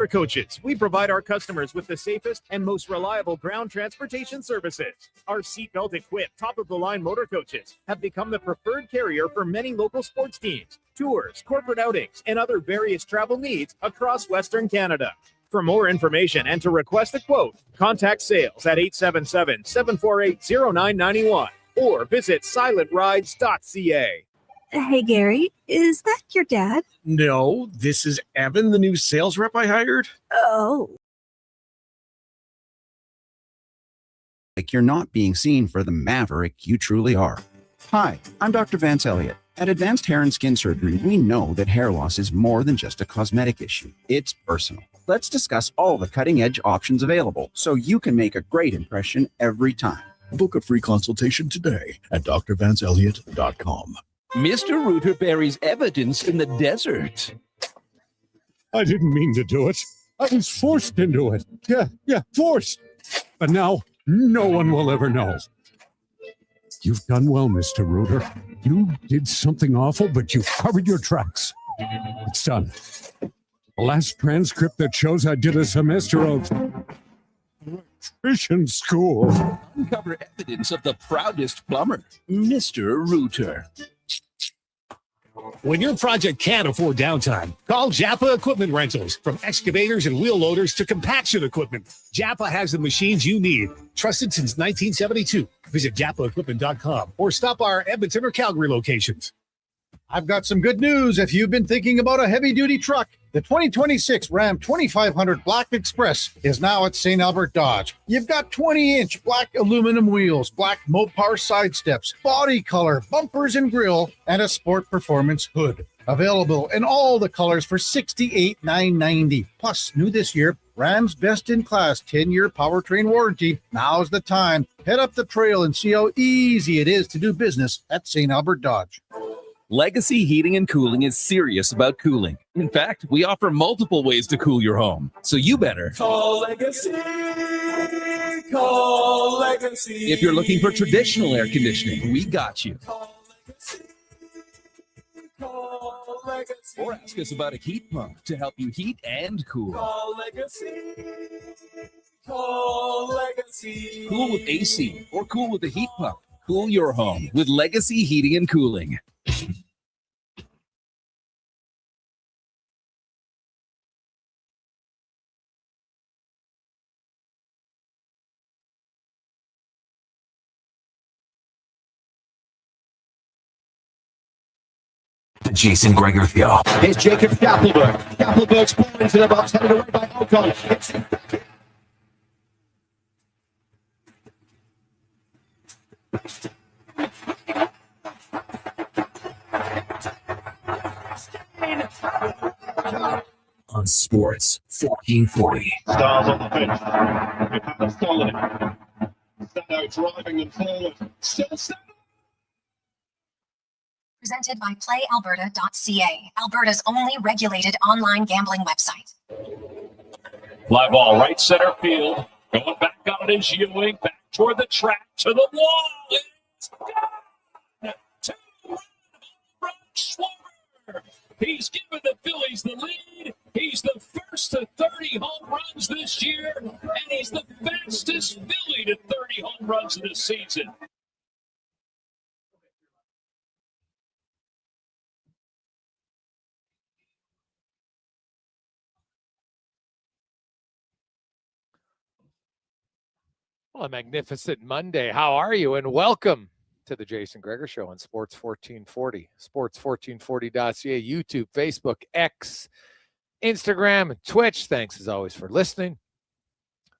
For coaches, we provide our customers with the safest and most reliable ground transportation services. Our seatbelt equipped, top-of-the-line motor coaches have become the preferred carrier for many local sports teams, tours, corporate outings, and other various travel needs across Western Canada. For more information and to request a quote, contact sales at 877-748-0991 or visit silentrides.ca. Hey, Gary, is that your dad? No, this is Evan, the new sales rep I hired. Oh. Like you're not being seen for the maverick you truly are. Hi, I'm Dr. Vance Elliott. At Advanced Hair and Skin Surgery, we know that hair loss is more than just a cosmetic issue. It's personal. Let's discuss all the cutting-edge options available so you can make a great impression every time. Book a free consultation today at drvanceelliott.com. Mr. Rooter buries evidence in the desert. I didn't mean to do it. I was forced into it. Yeah, forced. But now, no one will ever know. You've done well, Mr. Rooter. You did something awful, but you've covered your tracks. It's done. The last transcript that shows I did a semester of electrician school. Uncover evidence of the proudest plumber, Mr. Rooter. When your project can't afford downtime, call Japa Equipment Rentals. From excavators and wheel loaders to compaction equipment, Japa has the machines you need. Trusted since 1972. Visit japaequipment.com or stop our Edmonton or Calgary locations. I've got some good news if you've been thinking about a heavy-duty truck. The 2026 Ram 2500 Black Express is now at St. Albert Dodge. You've got 20-inch black aluminum wheels, black Mopar side steps, body color, bumpers and grille, and a sport performance hood. Available in all the colors for $68,990. Plus, new this year, Ram's best-in-class 10-year powertrain warranty. Now's the time. Head up the trail and see how easy it is to do business at St. Albert Dodge. Legacy Heating and Cooling is serious about cooling. In fact, we offer multiple ways to cool your home. So you better call Legacy. Call Legacy. If you're looking for traditional air conditioning, we got you. Call Legacy. Call Legacy. Or ask us about a heat pump to help you heat and cool. Call Legacy. Call Legacy. Cool with AC or cool with a heat pump. Cool your home with Legacy Heating and Cooling. The Jason Gregor Show. Here's Jacob Stapelberg. Stapelberg's ball into the box, headed away by Ocon. On Sports 1440. Stars on the bench. It's solid. Sano driving them forward. Still Sano. Presented by PlayAlberta.ca, Alberta's only regulated online gambling website. Fly ball, right center field. Going back on it is Ewing. Back toward the track, to the wall. It's gone. 2-run Schwarber. He's given the Phillies the lead. He's the first to 30 home runs this year, and he's the fastest Philly to 30 home runs this season. Well, a magnificent Monday. How are you? And welcome to the Jason Gregor Show on Sports 1440, sports1440.ca, YouTube, Facebook, X, Instagram, and Twitch. Thanks as always for listening.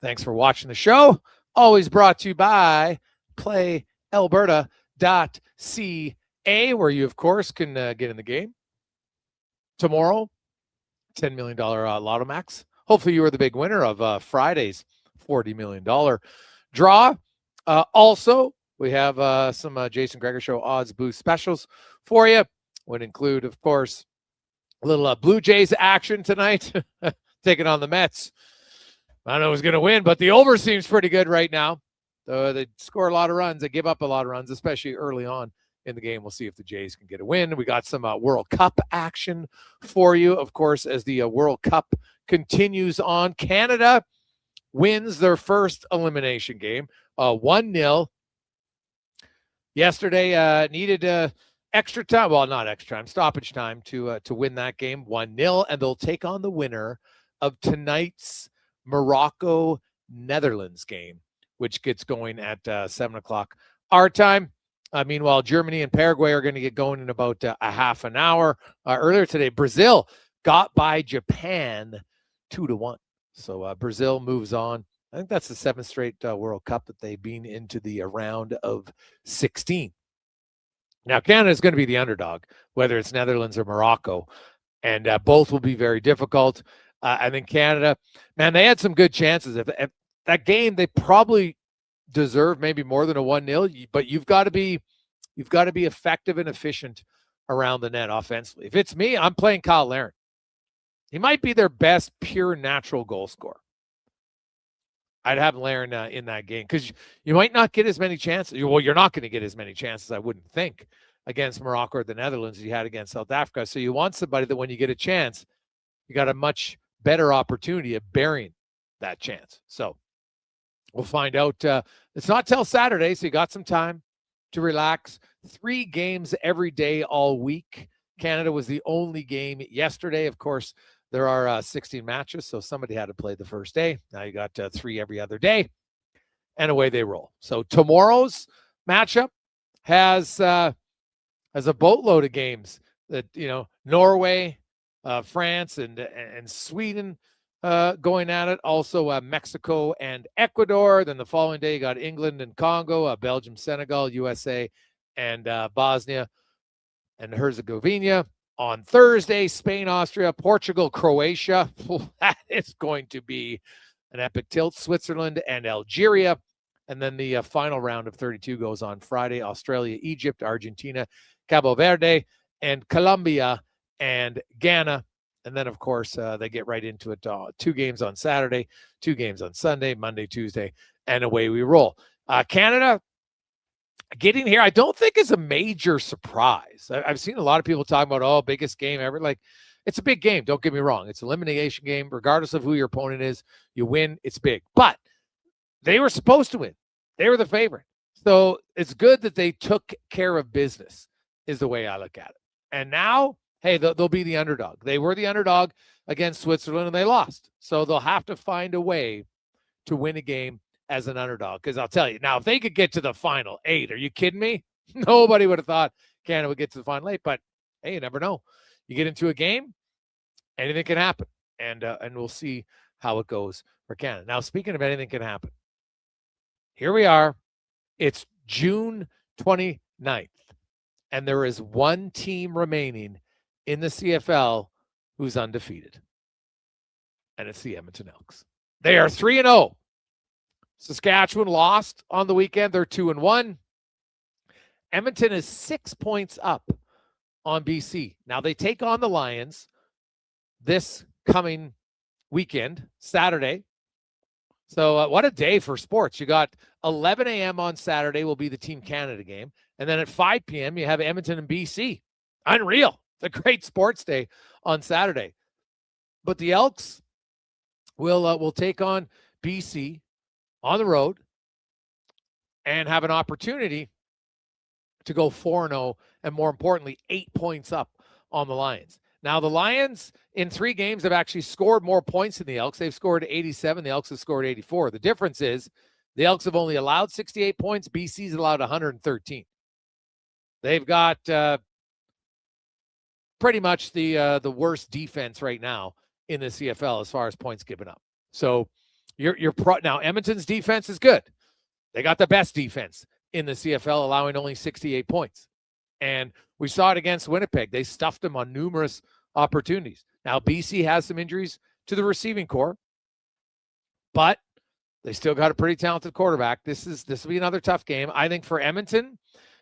Thanks for watching the show. Always brought to you by PlayAlberta.ca, where you, of course, can get in the game. Tomorrow, $10 million Lotto Max. Hopefully you were the big winner of Friday's $40 million draw. Also, we have some Jason Gregor Show odds boost specials for you. Would include, of course, a little Blue Jays action tonight, taking on the Mets. I don't know who's going to win, but the over seems pretty good right now. They score a lot of runs. They give up a lot of runs, especially early on in the game. We'll see if the Jays can get a win. We got some World Cup action for you, of course, as the World Cup continues on. Canada wins their first elimination game, 1-0. Yesterday needed extra time. Well, not extra time, stoppage time to win that game, 1-0, and they'll take on the winner of tonight's Morocco-Netherlands game, which gets going at 7 o'clock our time. Meanwhile, Germany and Paraguay are going to get going in about a half an hour. Earlier today, Brazil got by Japan 2-1. So Brazil moves on. I think that's the 7th straight World Cup that they've been into the round of 16. Now, Canada is going to be the underdog, whether it's Netherlands or Morocco, and both will be very difficult. I think Canada, man, they had some good chances. If that game, they probably deserve maybe more than a 1-0, but you've got to be effective and efficient around the net offensively. If it's me, I'm playing Kyle Larin. He might be their best pure natural goal scorer. I'd have Larin in that game because you might not get as many chances. Well, you're not going to get as many chances, I wouldn't think, against Morocco or the Netherlands as you had against South Africa. So you want somebody that when you get a chance, you got a much better opportunity of burying that chance. So we'll find out. It's not till Saturday, so you got some time to relax. 3 games every day all week. Canada was the only game yesterday. Of course, there are 16 matches, so somebody had to play the first day. Now you got 3 every other day, and away they roll. So tomorrow's matchup has a boatload of games that, Norway, France, and Sweden going at it. Also Mexico and Ecuador. Then the following day, you got England and Congo, Belgium, Senegal, USA, and Bosnia and Herzegovina. On Thursday, Spain, Austria, Portugal, Croatia. That is going to be an epic tilt. Switzerland and Algeria. And then the final round of 32 goes on Friday. Australia, Egypt, Argentina, Cabo Verde, and Colombia and Ghana. And then, of course, they get right into it. 2 games on Saturday, 2 games on Sunday, Monday, Tuesday, and away we roll. Canada getting here, I don't think is a major surprise. I've seen a lot of people talking about, biggest game ever. Like, it's a big game. Don't get me wrong. It's an elimination game. Regardless of who your opponent is, you win, it's big. But they were supposed to win. They were the favorite. So it's good that they took care of business is the way I look at it. And now, hey, they'll be the underdog. They were the underdog against Switzerland, and they lost. So they'll have to find a way to win a game as an underdog. Because I'll tell you, now, if they could get to the final 8, are you kidding me? Nobody would have thought Canada would get to the final 8. But, hey, you never know. You get into a game, anything can happen. And we'll see how it goes for Canada. Now, speaking of anything can happen, here we are. It's June 29th. And there is one team remaining in the CFL who's undefeated. And it's the Edmonton Elks. They are 3-0. Saskatchewan lost on the weekend. They're 2-1. Edmonton is 6 points up on BC. Now they take on the Lions this coming weekend, Saturday. So what a day for sports. You got 11 a.m. on Saturday will be the Team Canada game. And then at 5 p.m., you have Edmonton and BC. Unreal. It's a great sports day on Saturday. But the Elks will take on BC on the road and have an opportunity to go 4-0 and, more importantly, 8 points up on the Lions. Now, the Lions in 3 games have actually scored more points than the Elks. They've scored 87. The Elks have scored 84. The difference is the Elks have only allowed 68 points. BC's allowed 113. They've got pretty much the worst defense right now in the CFL as far as points given up. So now Edmonton's defense is good. They got the best defense in the CFL, allowing only 68 points. And we saw it against Winnipeg. They stuffed them on numerous opportunities. Now, BC has some injuries to the receiving core, but they still got a pretty talented quarterback. This will be another tough game. I think for Edmonton,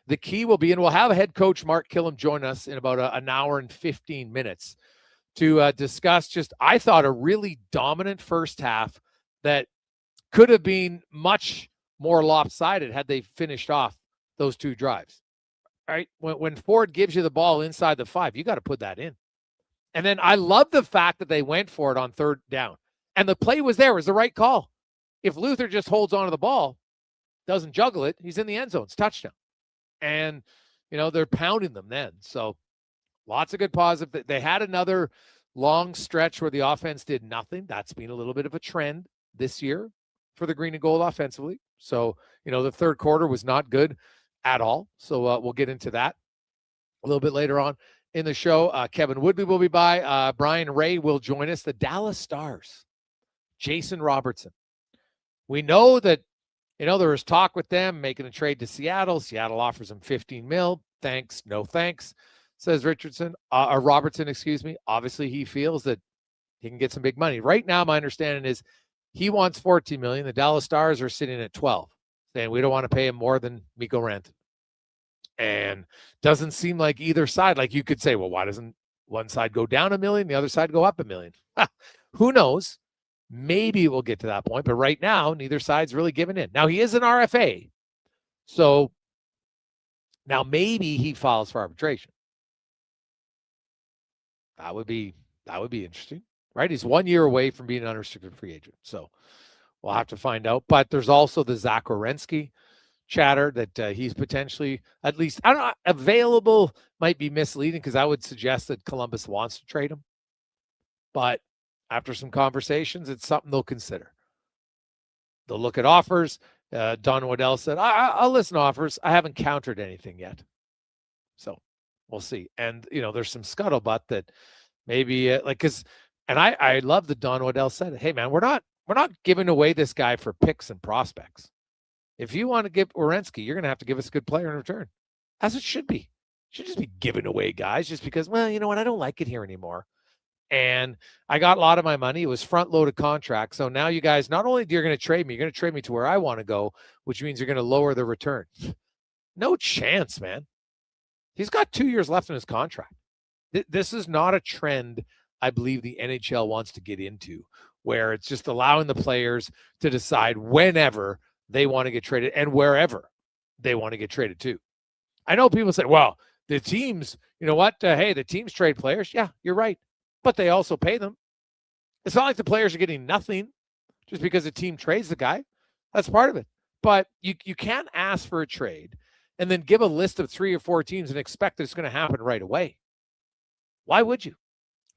the key will be, and we'll have head coach Mark Kilam join us in about an hour and 15 minutes to discuss I thought, a really dominant first half that could have been much more lopsided had they finished off those 2 drives. Right? When Ford gives you the ball inside the 5, you got to put that in. And then I love the fact that they went for it on third down. And the play was there. It was the right call. If Luther just holds onto the ball, doesn't juggle it, he's in the end zone. It's touchdown. And, they're pounding them then. So lots of good positive. They had another long stretch where the offense did nothing. That's been a little bit of a trend this year for the green and gold offensively. So, the third quarter was not good at all. So we'll get into that a little bit later on in the show. Kevin Woodley will be by. Brian Ray will join us. The Dallas Stars, Jason Robertson. We know that, there was talk with them making a trade to Seattle. Seattle offers him $15 million. Thanks, no thanks, says Robertson. Obviously, he feels that he can get some big money. Right now, my understanding is he wants $14 million. The Dallas Stars are sitting at 12, saying we don't want to pay him more than Mikko Rantanen. And doesn't seem like either side. Like you could say, well, why doesn't one side go down $1 million, the other side go up $1 million? Who knows? Maybe we'll get to that point. But right now, neither side's really giving in. Now, he is an RFA. So now maybe he files for arbitration. That would be interesting, right? He's 1 year away from being an unrestricted free agent. So we'll have to find out. But there's also the Zach Werenski chatter that he's potentially, at least, I don't know, available might be misleading because I would suggest that Columbus wants to trade him. But after some conversations, it's something they'll consider. They'll look at offers. Don Waddell said, I'll listen to offers. I haven't countered anything yet. So we'll see. And, there's some scuttlebutt that maybe I love that Don Waddell said, hey, man, we're not giving away this guy for picks and prospects. If you want to give Werenski, you're going to have to give us a good player in return. As it should be. Should just be giving away guys just because, well, you know what? I don't like it here anymore. And I got a lot of my money. It was front-loaded contract. So now you guys, not only you're going to trade me, you're going to trade me to where I want to go, which means you're going to lower the return. No chance, man. He's got 2 years left in his contract. This is not a trend I believe the NHL wants to get into, where it's just allowing the players to decide whenever they want to get traded and wherever they want to get traded to. I know people say, well, the teams, hey, the teams trade players. Yeah, you're right. But they also pay them. It's not like the players are getting nothing just because the team trades the guy. That's part of it. But you can't ask for a trade and then give a list of 3 or 4 teams and expect that it's going to happen right away. Why would you?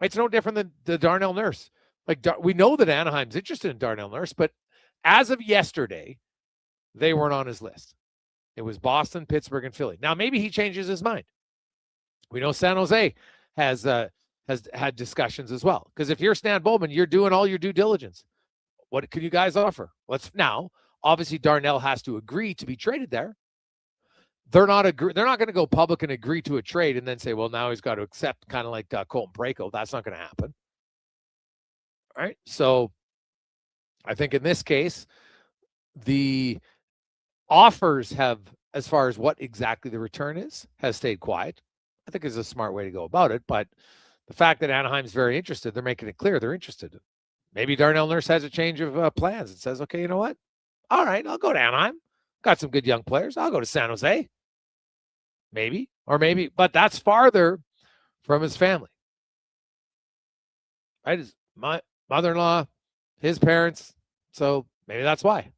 It's no different than the Darnell Nurse. We know that Anaheim's interested in Darnell Nurse, but as of yesterday, they weren't on his list. It was Boston, Pittsburgh, and Philly. Now, maybe he changes his mind. We know San Jose has had discussions as well. Because if you're Stan Bowman, you're doing all your due diligence. What can you guys offer? Now, obviously, Darnell has to agree to be traded there. They're not going to go public and agree to a trade and then say, well, now he's got to accept, kind of like Colton Parayko. That's not going to happen. All right. So I think in this case, the offers have, as far as what exactly the return is, has stayed quiet. I think is a smart way to go about it. But the fact that Anaheim's very interested, they're making it clear they're interested. Maybe Darnell Nurse has a change of plans and says, okay, you know what? All right, I'll go to Anaheim. Got some good young players. I'll go to San Jose. Maybe, but that's farther from his family. Right? His mother-in-law, his parents. So maybe that's why.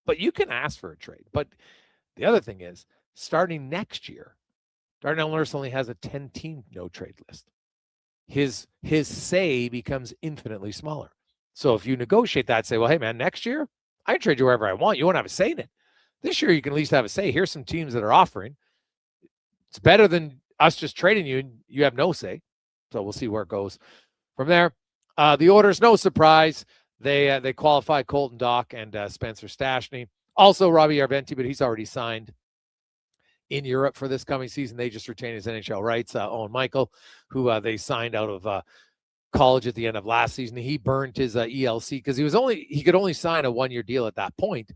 But you can ask for a trade. But the other thing is, starting next year, Darnell Nurse only has a 10-team no-trade list. His say becomes infinitely smaller. So if you negotiate that, say, well, hey, man, next year, I can trade you wherever I want. You won't have a say in it. This year, you can at least have a say. Here's some teams that are offering. It's better than us just trading you, and you have no say. So we'll see where it goes from there. The Oilers, no surprise. They qualify Colton Dach and Spencer Stastny. Also, Robbie Yarventi, but he's already signed in Europe for this coming season. They just retained his NHL rights. Owen Michael, who they signed out of college at the end of last season. He burned his ELC because he could only sign a 1-year deal at that point.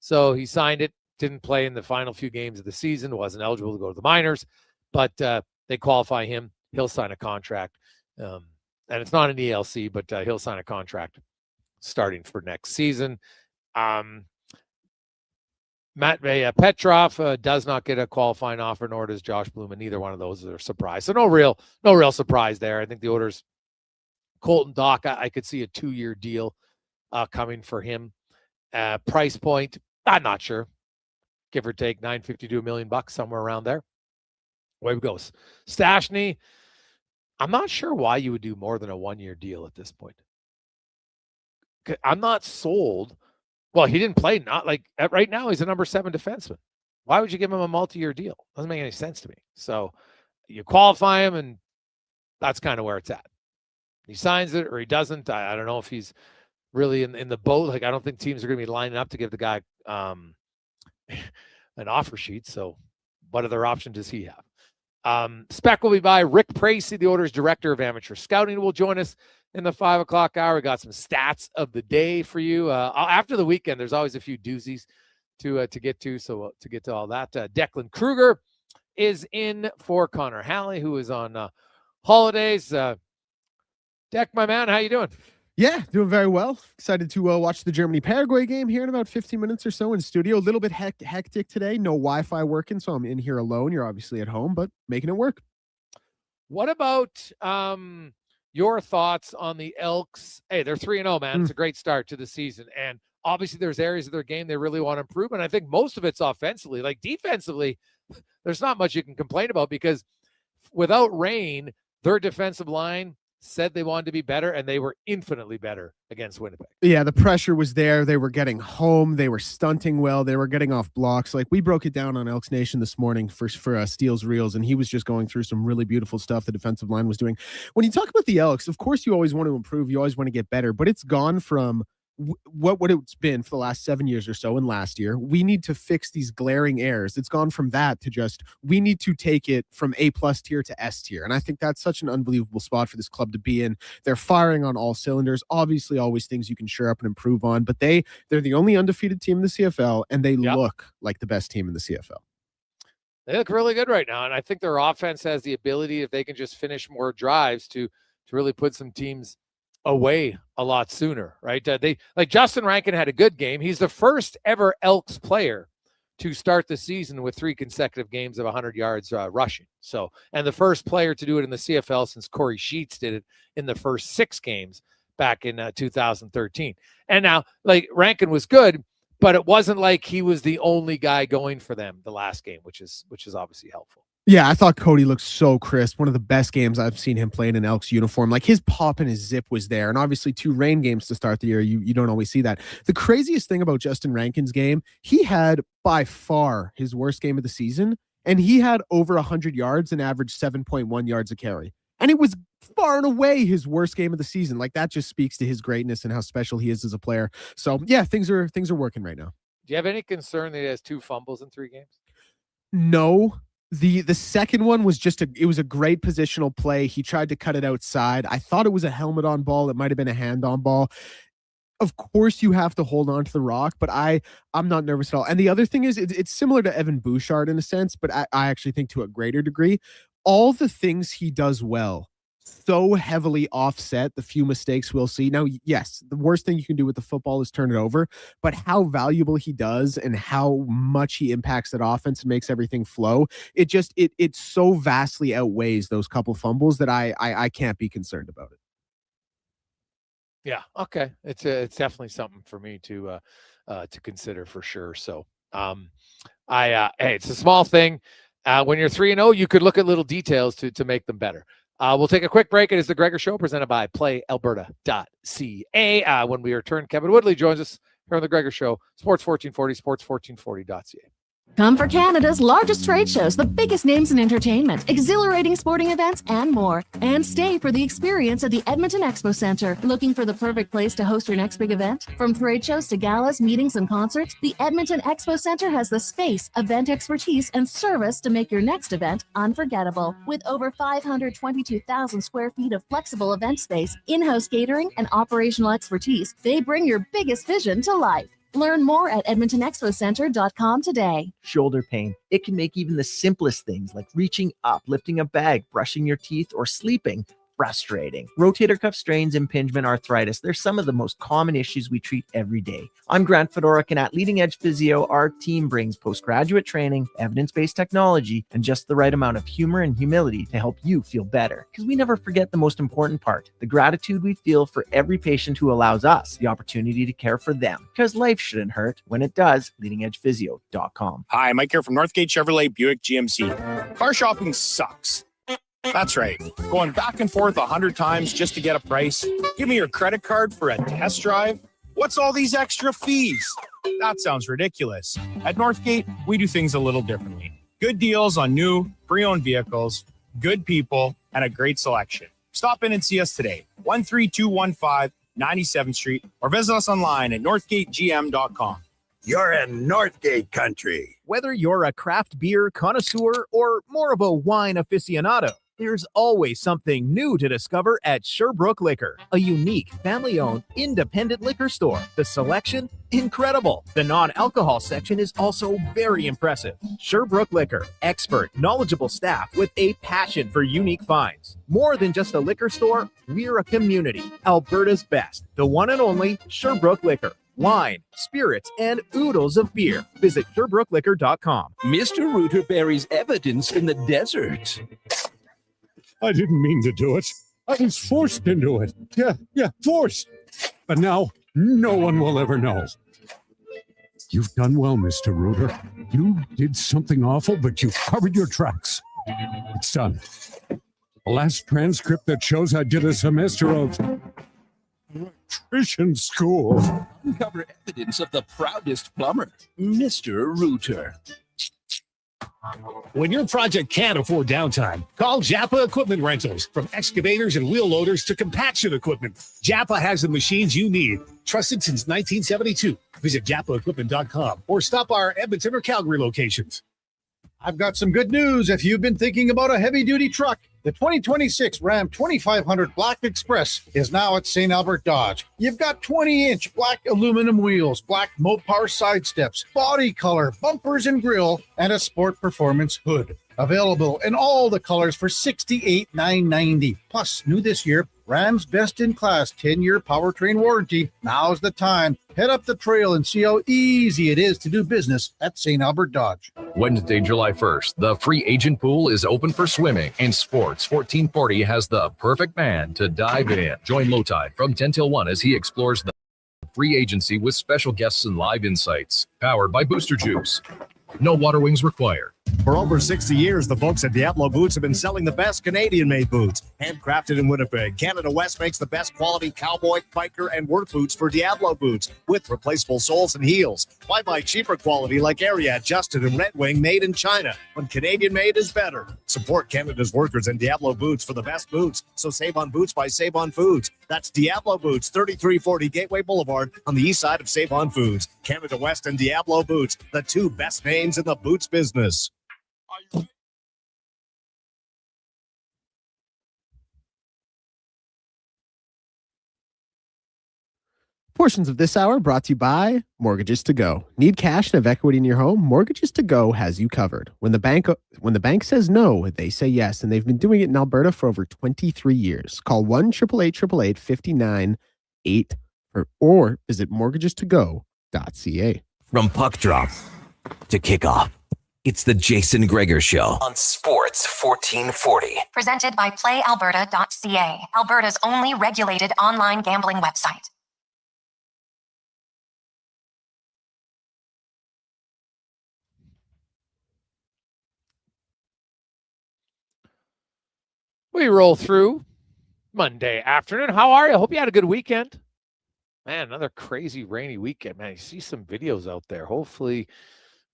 So he signed it, didn't play in the final few games of the season, wasn't eligible to go to the minors, but they qualify him. He'll sign a contract. And it's not an ELC, but he'll sign a contract starting for next season. Matvey Petrov does not get a qualifying offer, nor does Josh Bloom, and neither one of those are a surprise. So no real surprise there. I think the Oilers, Colton Dach, I could see a 2-year deal coming for him. Price point, I'm not sure. Give or take $950 to $1 million, somewhere around there. Away it goes. Stastny, I'm not sure why you would do more than a 1-year deal at this point. I'm not sold. Well, he didn't play. Not like right now. He's a number 7 defenseman. Why would you give him a multi-year deal? Doesn't make any sense to me. So you qualify him, and that's kind of where it's at. He signs it or he doesn't. I don't know if he's really in the boat. Like, I don't think teams are going to be lining up to give the guy an offer sheet. So what other option does he have? Spec will be by. Rick Precy, the Oilers Director of Amateur Scouting, will join us in the 5 o'clock hour. We got some stats of the day for you. After the weekend, there's always a few doozies to get to. So to get to all that, Declan Kruger is in for Connor Halley, who is on holidays. Deck, my man, how you doing? Yeah, doing very well. Excited to watch the Germany-Paraguay game here in about 15 minutes or so in studio. A little bit hectic today. No Wi-Fi working, so I'm in here alone. You're obviously at home, but making it work. What about your thoughts on the Elks? Hey, they're 3-0, man. It's a great start to the season. And obviously there's areas of their game they really want to improve. And I think most of it's offensively. Like defensively, there's not much you can complain about because without rain, their defensive line said they wanted to be better, and they were infinitely better against Winnipeg. Yeah, the pressure was there. They were getting home. They were stunting well. They were getting off blocks. Like, we broke it down on Elks Nation this morning for Steele's Reels, and he was just going through some really beautiful stuff the defensive line was doing. When you talk about the Elks, of course you always want to improve. You always want to get better, but it's gone from what it's been for the last 7 years or so, and last year, we need to fix these glaring errors. It's gone from that to just, we need to take it from A+ tier to S tier. And I think that's such an unbelievable spot for this club to be in. They're firing on all cylinders. Obviously, always things you can shore up and improve on, but they're the only undefeated team in the CFL, and they look like the best team in the CFL. They look really good right now. And I think their offense has the ability, if they can just finish more drives, to really put some teams away a lot sooner, right? Like Justin Rankin had a good game. He's the first ever Elks player to start the season with 3 consecutive games of 100 yards rushing. So, and the first player to do it in the CFL since Corey Sheets did it in the first 6 games back in 2013. And now, like, Rankin was good, but it wasn't like he was the only guy going for them the last game, which is obviously helpful. Yeah, I thought Cody looked so crisp. One of the best games I've seen him play in an Elks uniform. Like, his pop and his zip was there. And obviously 2 rain games to start the year. You don't always see that. The craziest thing about Justin Rankin's game, he had by far his worst game of the season. And he had over 100 yards and averaged 7.1 yards a carry. And it was far and away his worst game of the season. Like, that just speaks to his greatness and how special he is as a player. So yeah, things are working right now. Do you have any concern that he has 2 fumbles in 3 games? No. The second one was it was a great positional play. He tried to cut it outside. I thought it was a helmet on ball. It might have been a hand on ball. Of course you have to hold on to the rock, but I'm not nervous at all. And the other thing is it's similar to Evan Bouchard in a sense, but I actually think to a greater degree, all the things he does well so heavily offset the few mistakes we'll see. Now, yes, the worst thing you can do with the football is turn it over, but how valuable he does and how much he impacts that offense and makes everything flow, it so vastly outweighs those couple fumbles that I can't be concerned about it. Yeah, okay. It's definitely something for me to consider for sure. So, hey, it's a small thing. When you're 3-0, you could look at little details to make them better. We'll take a quick break. It is the Gregor Show presented by PlayAlberta.ca. When we return, Kevin Woodley joins us here on the Gregor Show, Sports 1440, sports1440.ca. Come for Canada's largest trade shows, the biggest names in entertainment, exhilarating sporting events, and more. And stay for the experience at the Edmonton Expo Centre. Looking for the perfect place to host your next big event? From trade shows to galas, meetings, and concerts, the Edmonton Expo Centre has the space, event expertise, and service to make your next event unforgettable. With over 522,000 square feet of flexible event space, in-house catering, and operational expertise, they bring your biggest vision to life. Learn more at EdmontonExpoCenter.com today. Shoulder pain. It can make even the simplest things like reaching up, lifting a bag, brushing your teeth, or sleeping frustrating. Rotator cuff strains, impingement, arthritis, they're some of the most common issues we treat every day. I'm Grant Fedoruk, and at Leading Edge Physio, our team brings postgraduate training, evidence-based technology, and just the right amount of humor and humility to help you feel better. Because we never forget the most important part, the gratitude we feel for every patient who allows us the opportunity to care for them. Because life shouldn't hurt. When it does, leadingedgephysio.com. Hi, Mike here from Northgate Chevrolet Buick GMC. Car shopping sucks. That's right. Going back and forth 100 times just to get a price. Give me your credit card for a test drive. What's all these extra fees? That sounds ridiculous. At Northgate, we do things a little differently. Good deals on new, pre-owned vehicles, good people, and a great selection. Stop in and see us today, 13215 97th Street, or visit us online at northgategm.com. You're in Northgate country. Whether you're a craft beer connoisseur or more of a wine aficionado, there's always something new to discover at Sherbrooke Liquor, a unique, family-owned, independent liquor store. The selection, incredible. The non-alcohol section is also very impressive. Sherbrooke Liquor, expert, knowledgeable staff with a passion for unique finds. More than just a liquor store, we're a community. Alberta's best, the one and only Sherbrooke Liquor. Wine, spirits, and oodles of beer. Visit SherbrookeLiquor.com. Mr. Rooter buries evidence in the desert. I didn't mean to do it. I was forced into it. Yeah, forced. But now, no one will ever know. You've done well, Mr. Rooter. You did something awful, but you covered your tracks. It's done. The last transcript that shows I did a semester of electrician school. Uncover evidence of the proudest plumber, Mr. Rooter. When your project can't afford downtime, call Japa Equipment Rentals. From excavators and wheel loaders to compaction equipment, Japa has the machines you need. Trusted since 1972. Visit japaequipment.com or stop our Edmonton or Calgary locations. I've got some good news if you've been thinking about a heavy-duty truck. The 2026 Ram 2500 Black Express is now at St. Albert Dodge. You've got 20-inch black aluminum wheels, black Mopar side steps, body color, bumpers and grille, and a Sport Performance hood. Available in all the colors for $68,990. Plus, new this year, Ram's best-in-class 10-year powertrain warranty. Now's the time. Head up the trail and see how easy it is to do business at St. Albert Dodge. Wednesday, July 1st, the free agent pool is open for swimming, and Sports 1440 has the perfect man to dive in. Join Lowtide from 10 till 1 as he explores the free agency with special guests and live insights. Powered by Booster Juice. No water wings required. For over 60 years, the folks at Diablo Boots have been selling the best Canadian-made boots. Handcrafted in Winnipeg, Canada West makes the best quality cowboy, biker, and work boots for Diablo Boots with replaceable soles and heels. Why buy cheaper quality like Area, Justin, and Red Wing made in China when Canadian-made is better? Support Canada's workers and Diablo Boots for the best boots. So save on boots by Save on Foods. That's Diablo Boots, 3340 Gateway Boulevard on the east side of Save on Foods. Canada West and Diablo Boots, the two best names in the boots business. Portions of this hour brought to you by Mortgages to Go. Need cash and have equity in your home? Mortgages to Go has you covered. When the bank says no, they say yes, and they've been doing it in Alberta for over 23 years. Call 1-888-888-59-8 or visit mortgagestogo.ca. From puck drop to kickoff, it's the Jason Gregor Show on Sports 1440. Presented by PlayAlberta.ca, Alberta's only regulated online gambling website. We roll through Monday afternoon. How are you? Hope you had a good weekend. Man, another crazy rainy weekend. Man, you see some videos out there. Hopefully,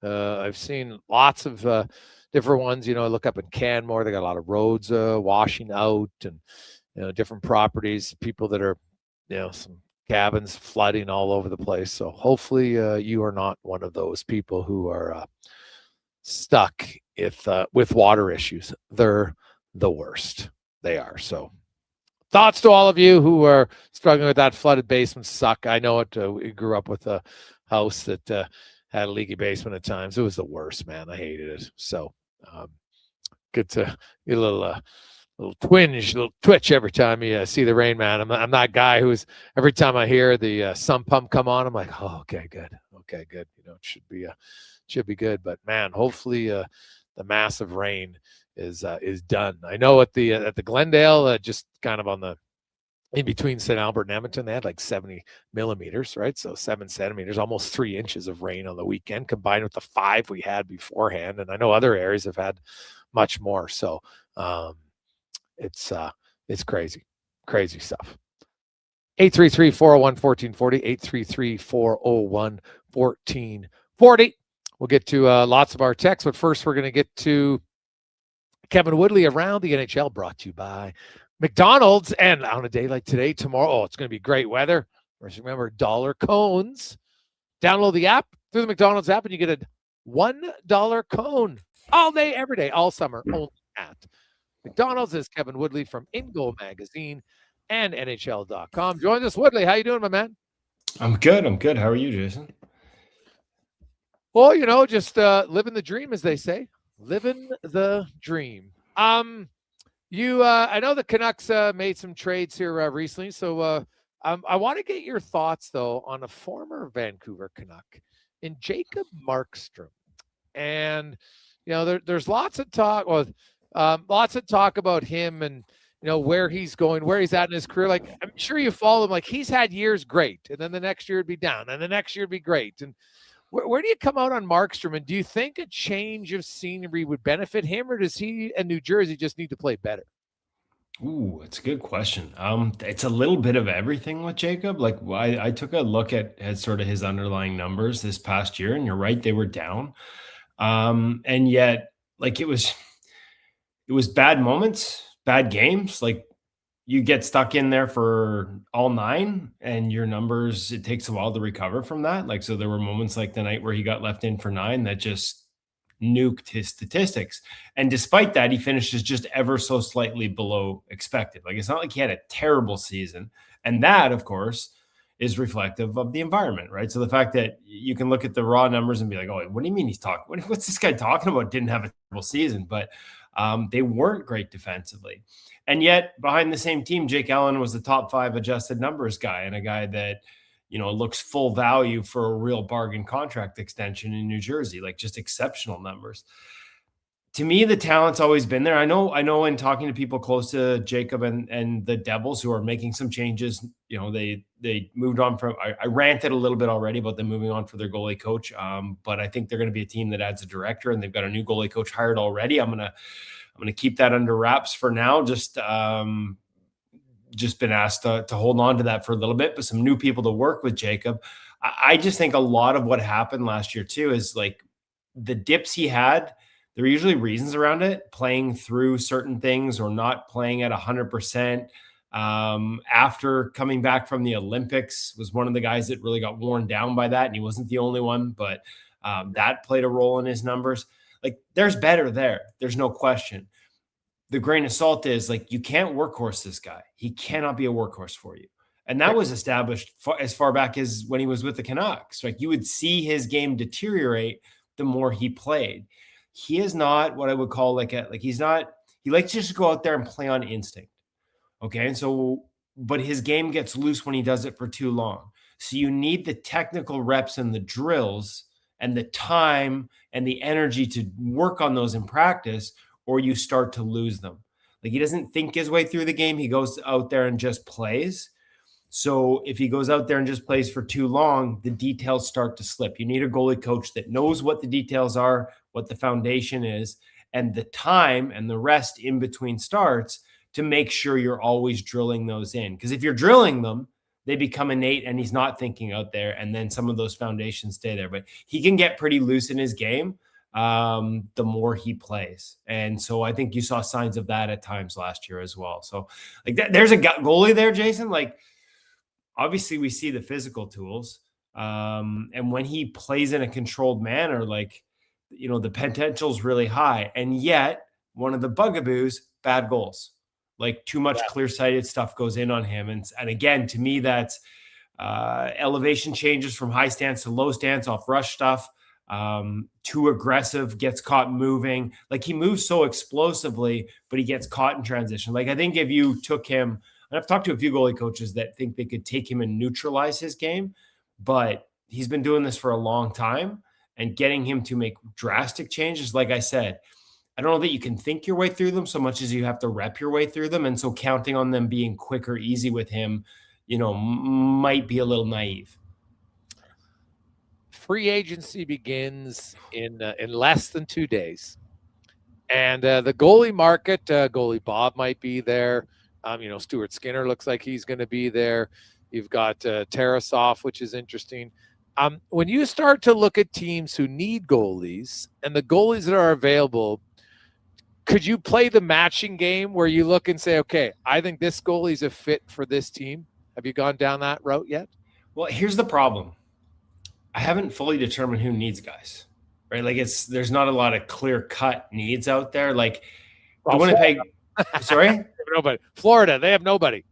I've seen lots of different ones. I look up in Canmore. They got a lot of roads washing out and different properties, people that are, some cabins flooding all over the place. So hopefully you are not one of those people who are stuck with water issues. They're the worst. They are. So thoughts to all of you who are struggling with that. Flooded basements suck. I know it. We grew up with a house that had a leaky basement at times. It was the worst, man. I hated it. So good to get a little twinge, little twitch every time you see the rain, man. I'm that guy who's every time I hear the sump pump come on, I'm like, oh, okay, good. You know, it should be good. But man, hopefully the massive rain is done. I know at the Glendale, just kind of on the in between St. Albert and Edmonton, they had like 70 millimeters, right? So 7 centimeters, almost 3 inches of rain on the weekend, combined with the 5 we had beforehand. And I know other areas have had much more. So it's crazy stuff. 833-401-1440, 833-401-1440. We'll get to lots of our texts, but first we're going to get to Kevin Woodley around the NHL, brought to you by McDonald's. And on a day like today, tomorrow, it's going to be great weather. Remember, dollar cones. Download the app through the McDonald's app, and you get a $1 cone all day, every day, all summer, only at McDonald's. Is Kevin Woodley from In Goal Magazine and NHL.com. Join us, Woodley. How you doing, my man? I'm good. How are you, Jason? Well, you know, just living the dream, as they say. Living the dream. I know the Canucks made some trades here recently, so I want to get your thoughts, though, on a former Vancouver Canuck in Jacob Markstrom. And, you know, there's lots of talk about him and, you know, where he's going, where he's at in his career. Like, I'm sure you follow him. Like, he's had years great, and then the next year would be down, and the next year would be great. And where do you come out on Markstrom? And do you think a change of scenery would benefit him, or does he and New Jersey just need to play better? Ooh, it's a good question. It's a little bit of everything with Jacob. Like I took a look at sort of his underlying numbers this past year, and you're right, they were down. And yet, like it was bad moments, bad games. Like you get stuck in there for all 9 and your numbers, it takes a while to recover from that. Like, so there were moments like the night where he got left in for 9 that just nuked his statistics. And despite that, he finishes just ever so slightly below expected. Like, it's not like he had a terrible season. And that, of course, is reflective of the environment, right? So the fact that you can look at the raw numbers and be like, oh, what do you mean he's talking? What's this guy talking about? Didn't have a terrible season, but they weren't great defensively. And yet behind the same team, Jake Allen was the top 5 adjusted numbers guy, and a guy that, you know, looks full value for a real bargain contract extension in New Jersey, like just exceptional numbers. To me, the talent's always been there. I know in talking to people close to Jacob and the Devils who are making some changes, you know, they moved on from, I ranted a little bit already about them moving on for their goalie coach. But I think they're going to be a team that adds a director, and they've got a new goalie coach hired already. I'm going to keep that under wraps for now. Just been asked to hold on to that for a little bit, but some new people to work with Jacob. I just think a lot of what happened last year too is like the dips he had, there were usually reasons around it, playing through certain things or not playing at 100%. After coming back from the Olympics, was one of the guys that really got worn down by that. And he wasn't the only one, but that played a role in his numbers. Like, there's better there. There's no question. The grain of salt is like, you can't workhorse this guy. He cannot be a workhorse for you. And that was established as far back as when he was with the Canucks. Like, you would see his game deteriorate the more he played. He is not what I would call he likes to just go out there and play on instinct. Okay. And so, but his game gets loose when he does it for too long. So you need the technical reps and the drills and the time and the energy to work on those in practice, or you start to lose them. Like, he doesn't think his way through the game. He goes out there and just plays. So if he goes out there and just plays for too long, the details start to slip. You need a goalie coach that knows what the details are, what the foundation is, and the time and the rest in between starts to make sure you're always drilling those in. Because if you're drilling them, they become innate and he's not thinking out there. And then some of those foundations stay there. But he can get pretty loose in his game the more he plays. And so I think you saw signs of that at times last year as well. So like there's a goalie there, Jason. Like, obviously we see the physical tools. And when he plays in a controlled manner, like, you know, the potential is really high. And yet one of the bugaboos, bad goals, like too much clear-sighted stuff goes in on him. And again, to me, that's elevation changes from high stance to low stance off rush stuff. too aggressive, gets caught moving. Like he moves so explosively, but he gets caught in transition. Like I think if you took him, and I've talked to a few goalie coaches that think they could take him and neutralize his game, but he's been doing this for a long time, and getting him to make drastic changes, like I said, I don't know that you can think your way through them so much as you have to rep your way through them. And so counting on them being quick or easy with him, might be a little naive. Free agency begins in less than 2 days. And the goalie market, goalie Bob might be there. Stuart Skinner looks like he's going to be there. You've got Tarasov, which is interesting. When you start to look at teams who need goalies and the goalies that are available, could you play the matching game where you look and say, okay, I think this goalie's a fit for this team? Have you gone down that route yet? Well, here's the problem. I haven't fully determined who needs guys, right? Like there's not a lot of clear cut needs out there. Like the Winnipeg, sorry? Nobody. Florida, they have nobody.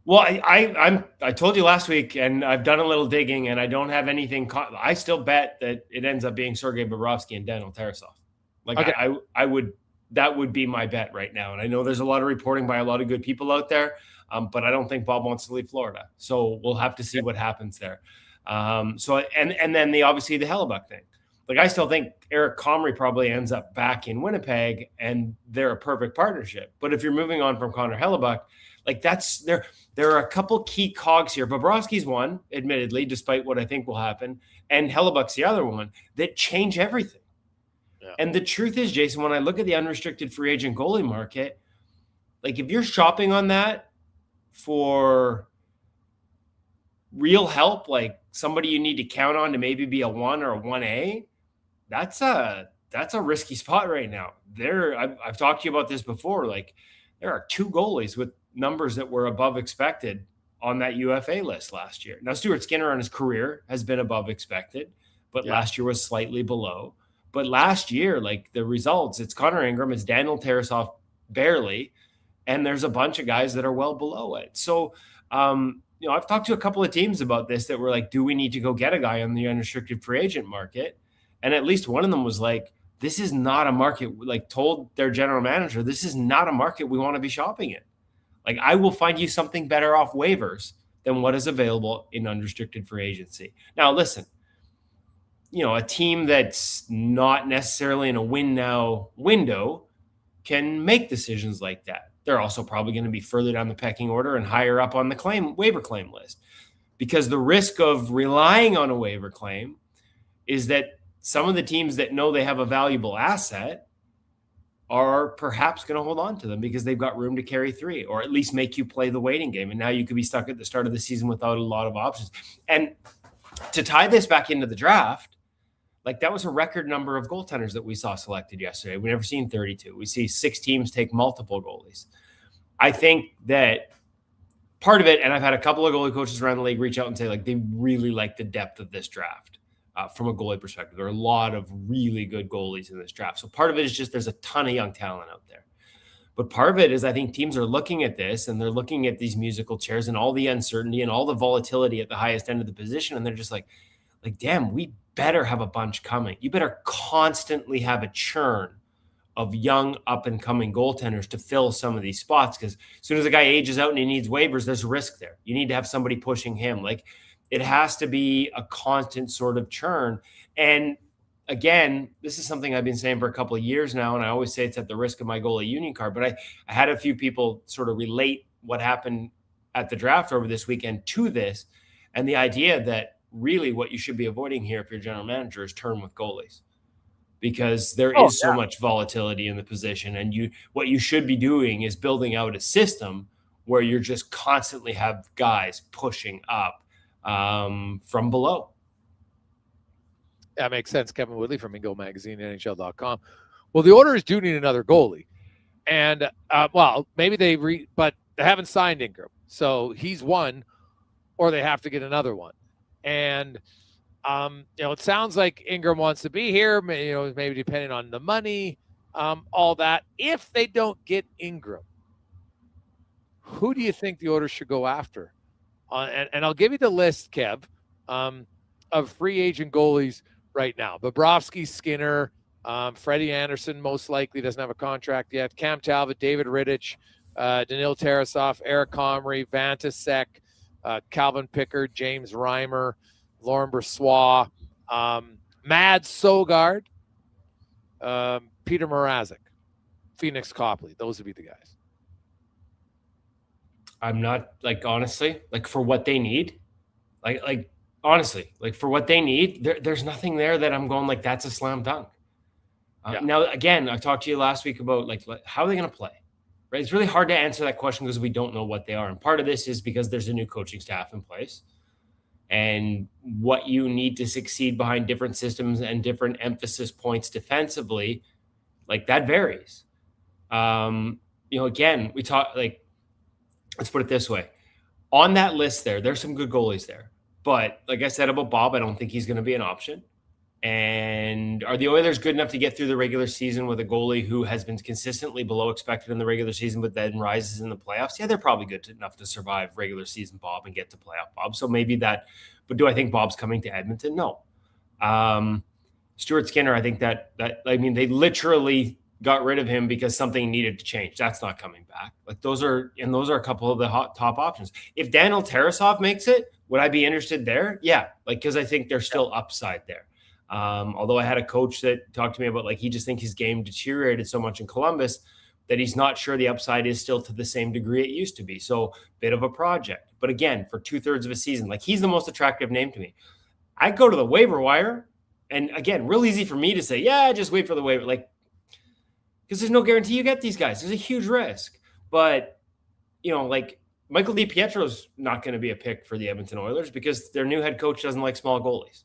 Well, I told you last week, and I've done a little digging, and I don't have anything. I still bet that it ends up being Sergei Bobrovsky and Daniel Tarasov. Like okay. That would be my bet right now. And I know there's a lot of reporting by a lot of good people out there, but I don't think Bob wants to leave Florida. So we'll have to see what happens there. And then obviously the Hellebuck thing. Like I still think Eric Comrie probably ends up back in Winnipeg, and they're a perfect partnership. But if you're moving on from Connor Hellebuck, like there are a couple key cogs here. Bobrovsky's one, admittedly, despite what I think will happen, and Hellebuck's the other one that change everything. Yeah. And the truth is, Jason, when I look at the unrestricted free agent goalie market, like if you're shopping on that for real help, like somebody you need to count on to maybe be a 1 or a 1A, that's a risky spot right now. I've talked to you about this before. Like there are 2 goalies with numbers that were above expected on that UFA list last year. Now, Stuart Skinner on his career has been above expected, but last year was slightly below. But last year, like the results, it's Connor Ingram, it's Daniel Tarasov barely, and there's a bunch of guys that are well below it. So, I've talked to a couple of teams about this that were like, do we need to go get a guy on the unrestricted free agent market? And at least one of them was like, this is not a market, like told their general manager, this is not a market we want to be shopping in. Like I will find you something better off waivers than what is available in unrestricted free agency. Now, listen, a team that's not necessarily in a win now window can make decisions like that. They're also probably going to be further down the pecking order and higher up on the waiver claim list, because the risk of relying on a waiver claim is that some of the teams that know they have a valuable asset are perhaps going to hold on to them because they've got room to carry 3, or at least make you play the waiting game. And now you could be stuck at the start of the season without a lot of options. And to tie this back into the draft, like that was a record number of goaltenders that we saw selected yesterday. We've never seen 32. We see 6 teams take multiple goalies. I think that part of it, and I've had a couple of goalie coaches around the league reach out and say like they really like the depth of this draft. From a goalie perspective, there are a lot of really good goalies in this draft. So part of it is just there's a ton of young talent out there. But part of it is I think teams are looking at this and they're looking at these musical chairs and all the uncertainty and all the volatility at the highest end of the position. And they're just like, damn, we better have a bunch coming. You better constantly have a churn of young up-and-coming goaltenders to fill some of these spots, because as soon as a guy ages out and he needs waivers, there's risk there. You need to have somebody pushing him. Like it has to be a constant sort of churn. And again, this is something I've been saying for a couple of years now, and I always say it's at the risk of my goalie union card, but I had a few people sort of relate what happened at the draft over this weekend to this, and the idea that really what you should be avoiding here if you're general manager is turn with goalies, because there is so much volatility in the position, and what you should be doing is building out a system where you're just constantly have guys pushing up from below. That makes sense. Kevin Woodley from Mingo Magazine, NHL.com. Well, the Oilers do need another goalie. And, maybe but they haven't signed Ingram. So he's one, or they have to get another one. And, it sounds like Ingram wants to be here, maybe depending on the money, all that. If they don't get Ingram, who do you think the Oilers should go after? And I'll give you the list, Kev, of free agent goalies right now. Bobrovsky, Skinner, Freddie Anderson most likely doesn't have a contract yet. Cam Talbot, David Rittich, Danil Tarasov, Eric Comrie, Vantasek, Calvin Pickard, James Reimer, Lauren Brossoit, Mad Sogard, Peter Mrazek, Phoenix Copley. Those would be the guys. I'm not honestly, for what they need, honestly, for what they need, there's nothing there that I'm going that's a slam dunk. Now, again, I talked to you last week about how are they going to play, right? It's really hard to answer that question because we don't know what they are. And part of this is because there's a new coaching staff in place, and what you need to succeed behind different systems and different emphasis points defensively, that varies. Again, we talk let's put it this way. On that list there's some good goalies there. But like I said about Bob, I don't think he's going to be an option. And are the Oilers good enough to get through the regular season with a goalie who has been consistently below expected in the regular season, but then rises in the playoffs? Yeah, they're probably good enough to survive regular season Bob and get to playoff Bob. So maybe that, but do I think Bob's coming to Edmonton? No. Stuart Skinner, I think they literally got rid of him because something needed to change. That's not coming back. Those are a couple of the top options. If Daniel Tarasov makes it, would I be interested there? Yeah. Because I think there's still upside there. Although I had a coach that talked to me about he just thinks his game deteriorated so much in Columbus that he's not sure the upside is still to the same degree it used to be. So bit of a project. But again, for 2/3 of a season, he's the most attractive name to me. I'd go to the waiver wire, and again, real easy for me to say, yeah, just wait for the waiver. Because there's no guarantee you get these guys. There's a huge risk. But, Michael DiPietro's not going to be a pick for the Edmonton Oilers because their new head coach doesn't like small goalies.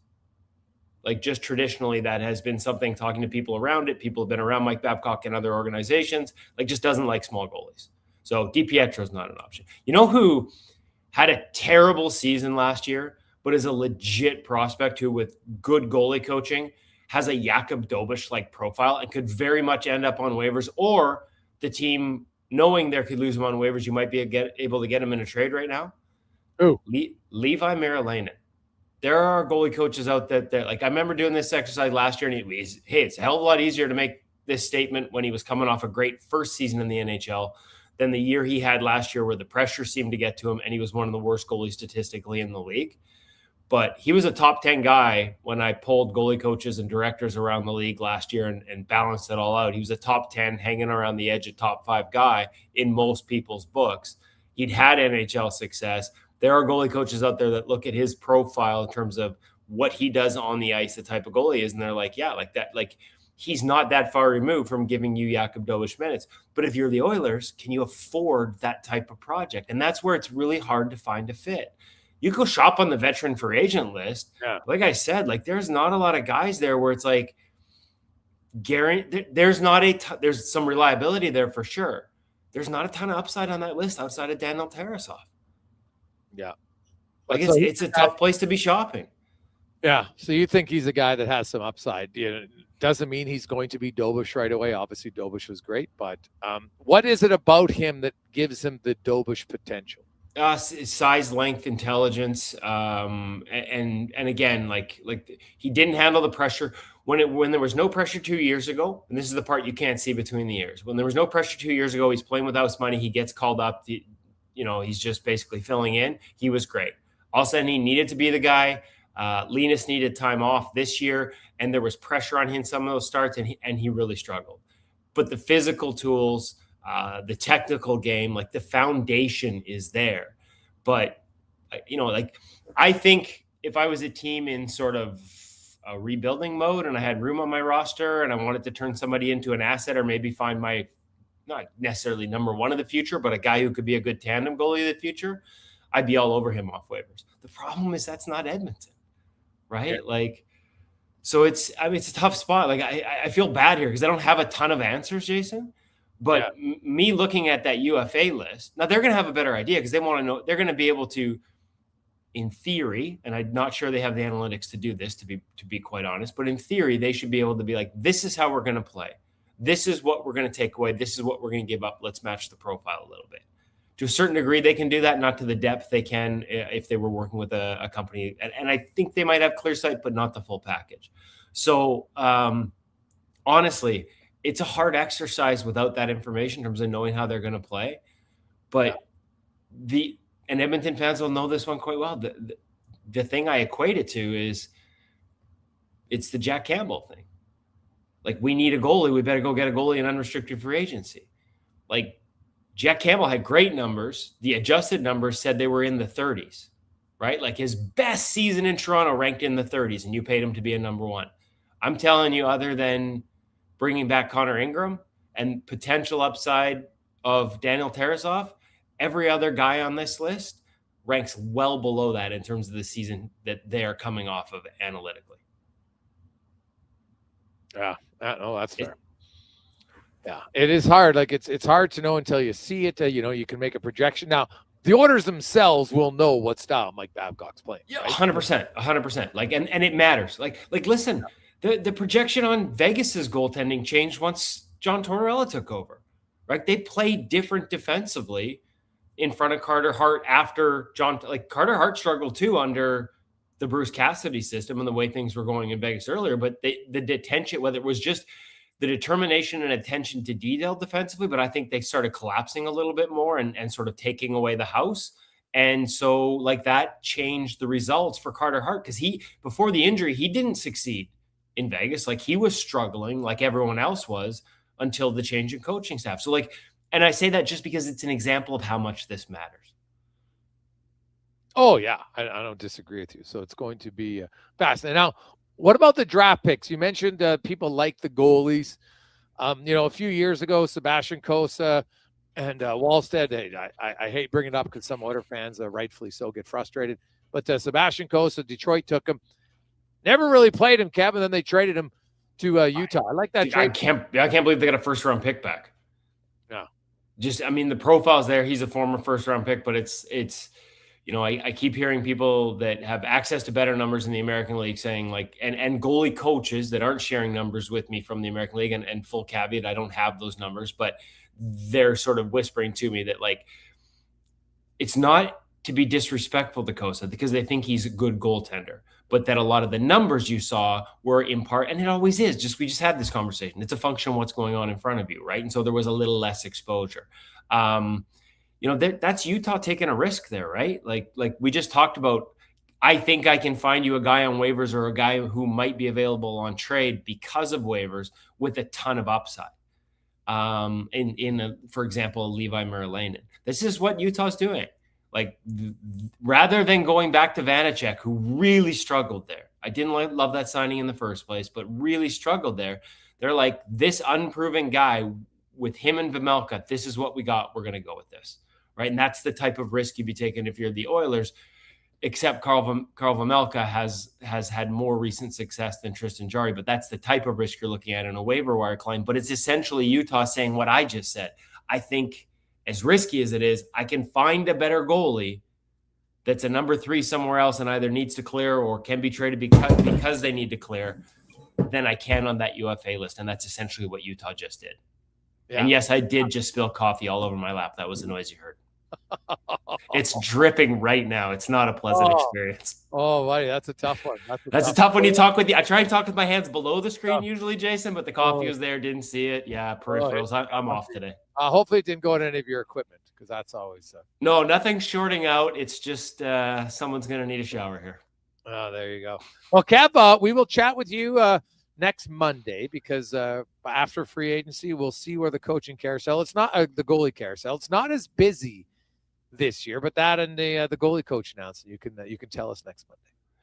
Just traditionally, that has been something, talking to people around it. People have been around Mike Babcock and other organizations, just doesn't like small goalies. So DiPietro's not an option. You know who had a terrible season last year, but is a legit prospect who, with good goalie coaching, has a Jakub Dobeš-like profile and could very much end up on waivers, or the team, knowing there could lose him on waivers, you might be able to get him in a trade right now? Who? Levi Merilainen. There are goalie coaches out there that, I remember doing this exercise last year, and it's a hell of a lot easier to make this statement when he was coming off a great first season in the NHL than the year he had last year where the pressure seemed to get to him and he was one of the worst goalies statistically in the league. But he was a top 10 guy when I polled goalie coaches and directors around the league last year and balanced it all out. He was a top 10, hanging around the edge, a top 5 guy in most people's books. He'd had NHL success. There are goalie coaches out there that look at his profile in terms of what he does on the ice, the type of goalie he is, and they're he's not that far removed from giving you Jakub Dobeš minutes. But if you're the Oilers, can you afford that type of project? And that's where it's really hard to find a fit. You go shop on the veteran free agent list. Yeah. Like I said, there's not a lot of guys there where it's there's some reliability there for sure. There's not a ton of upside on that list outside of Daniel Tarasov. Yeah. It's a tough place to be shopping. Yeah. So you think he's a guy that has some upside. Doesn't mean he's going to be Dobeš right away. Obviously, Dobeš was great, but what is it about him that gives him the Dobeš potential? Size, length, intelligence, and again, he didn't handle the pressure when there was no pressure 2 years ago. And this is the part you can't see between the years. When there was no pressure 2 years ago, he's playing without money. He gets called up. He's just basically filling in. He was great. All of a sudden, he needed to be the guy. Linus needed time off this year, and there was pressure on him in some of those starts, and he really struggled. But the physical tools, the technical game, the foundation is there. But, I think if I was a team in sort of a rebuilding mode and I had room on my roster and I wanted to turn somebody into an asset or maybe find my, not necessarily number one of the future, but a guy who could be a good tandem goalie of the future, I'd be all over him off waivers. The problem is that's not Edmonton, right? Yeah. So it's a tough spot. I feel bad here because I don't have a ton of answers, Jason. But me looking at that UFA list, now they're going to have a better idea because they want to know, they're going to be able to, in theory, and I'm not sure they have the analytics to do this, to be quite honest, but in theory, they should be able to be this is how we're going to play. This is what we're going to take away. This is what we're going to give up. Let's match the profile a little bit. To a certain degree, they can do that, not to the depth they can if they were working with a company. And I think they might have clear sight, but not the full package. So honestly, it's a hard exercise without that information in terms of knowing how they're going to play. But and Edmonton fans will know this one quite well. The thing I equate it to is it's the Jack Campbell thing. Like, we need a goalie. We better go get a goalie in unrestricted free agency. Like, Jack Campbell had great numbers. The adjusted numbers said they were in the 30s, right? Like, his best season in Toronto ranked in the 30s, and you paid him to be a number one. I'm telling you, other than bringing back Connor Ingram and potential upside of Daniel Tarasoff, every other guy on this list ranks well below that in terms of the season that they are coming off of analytically. Yeah, no, that's fair. Yeah, it is hard. Like, it's hard to know until you see it. You can make a projection. Now, the Oilers themselves will know what style Mike Babcock's playing. Yeah, right? 100%. Like, and it matters. Like listen, the projection on Vegas's goaltending changed once John Tortorella took over, right? They played different defensively in front of Carter Hart after Carter Hart struggled too under the Bruce Cassidy system and the way things were going in Vegas earlier, but the detention, whether it was just the determination and attention to detail defensively, but I think they started collapsing a little bit more and sort of taking away the house. And so, like, that changed the results for Carter Hart, because before the injury, he didn't succeed in Vegas. Like, he was struggling like everyone else was until the change in coaching staff. So, like, and I say that just because it's an example of how much this matters. Oh, yeah. I don't disagree with you. So it's going to be fascinating. Now, what about the draft picks? You mentioned people like the goalies. A few years ago, Sebastian Cossa and Wallstead, I hate bringing it up because some Oiler fans, rightfully so, get frustrated. But Sebastian Cossa, Detroit took him. Never really played him, Kev, and then they traded him to Utah. I like that trade. I can't believe they got a first-round pick back. Yeah. The profile's there. He's a former first-round pick, but it's I keep hearing people that have access to better numbers in the American League saying, like, and goalie coaches that aren't sharing numbers with me from the American League, and full caveat, I don't have those numbers, but they're sort of whispering to me that, like, it's not to be disrespectful to Cossa because they think he's a good goaltender, but that a lot of the numbers you saw were in part, and it always is, we just had this conversation. It's a function of what's going on in front of you, right? And so there was a little less exposure. That's Utah taking a risk there, right? Like we just talked about, I think I can find you a guy on waivers or a guy who might be available on trade because of waivers with a ton of upside. For example, Levi Merilainen. This is what Utah's doing. Like, rather than going back to Vanacek, who really struggled there. I didn't love that signing in the first place, but really struggled there. They're like, this unproven guy with him and Vejmelka, this is what we got. We're going to go with this. Right. And that's the type of risk you'd be taking if you're the Oilers, except Carl Vejmelka has had more recent success than Tristan Jarry. But that's the type of risk you're looking at in a waiver wire claim. But it's essentially Utah saying what I just said. I think, as risky as it is, I can find a better goalie that's a number 3 somewhere else and either needs to clear or can be traded because they need to clear than I can on that UFA list. And that's essentially what Utah just did. Yeah. And yes, I did just spill coffee all over my lap. That was the noise you heard. It's dripping right now. It's not a pleasant experience. Oh, buddy, that's a tough one. That's a tough one. You talk with I try and talk with my hands below the screen usually, Jason, but the coffee was there, didn't see it. Yeah, peripherals. I'm off today. Hopefully it didn't go on any of your equipment, because that's always no, nothing's shorting out. It's just someone's gonna need a shower here. Oh, there you go. Well, Kev, we will chat with you next Monday, because after free agency, we'll see where the coaching carousel. It's not the goalie carousel. It's not as busy this year, but that and the goalie coach announcement, you can tell us next Monday.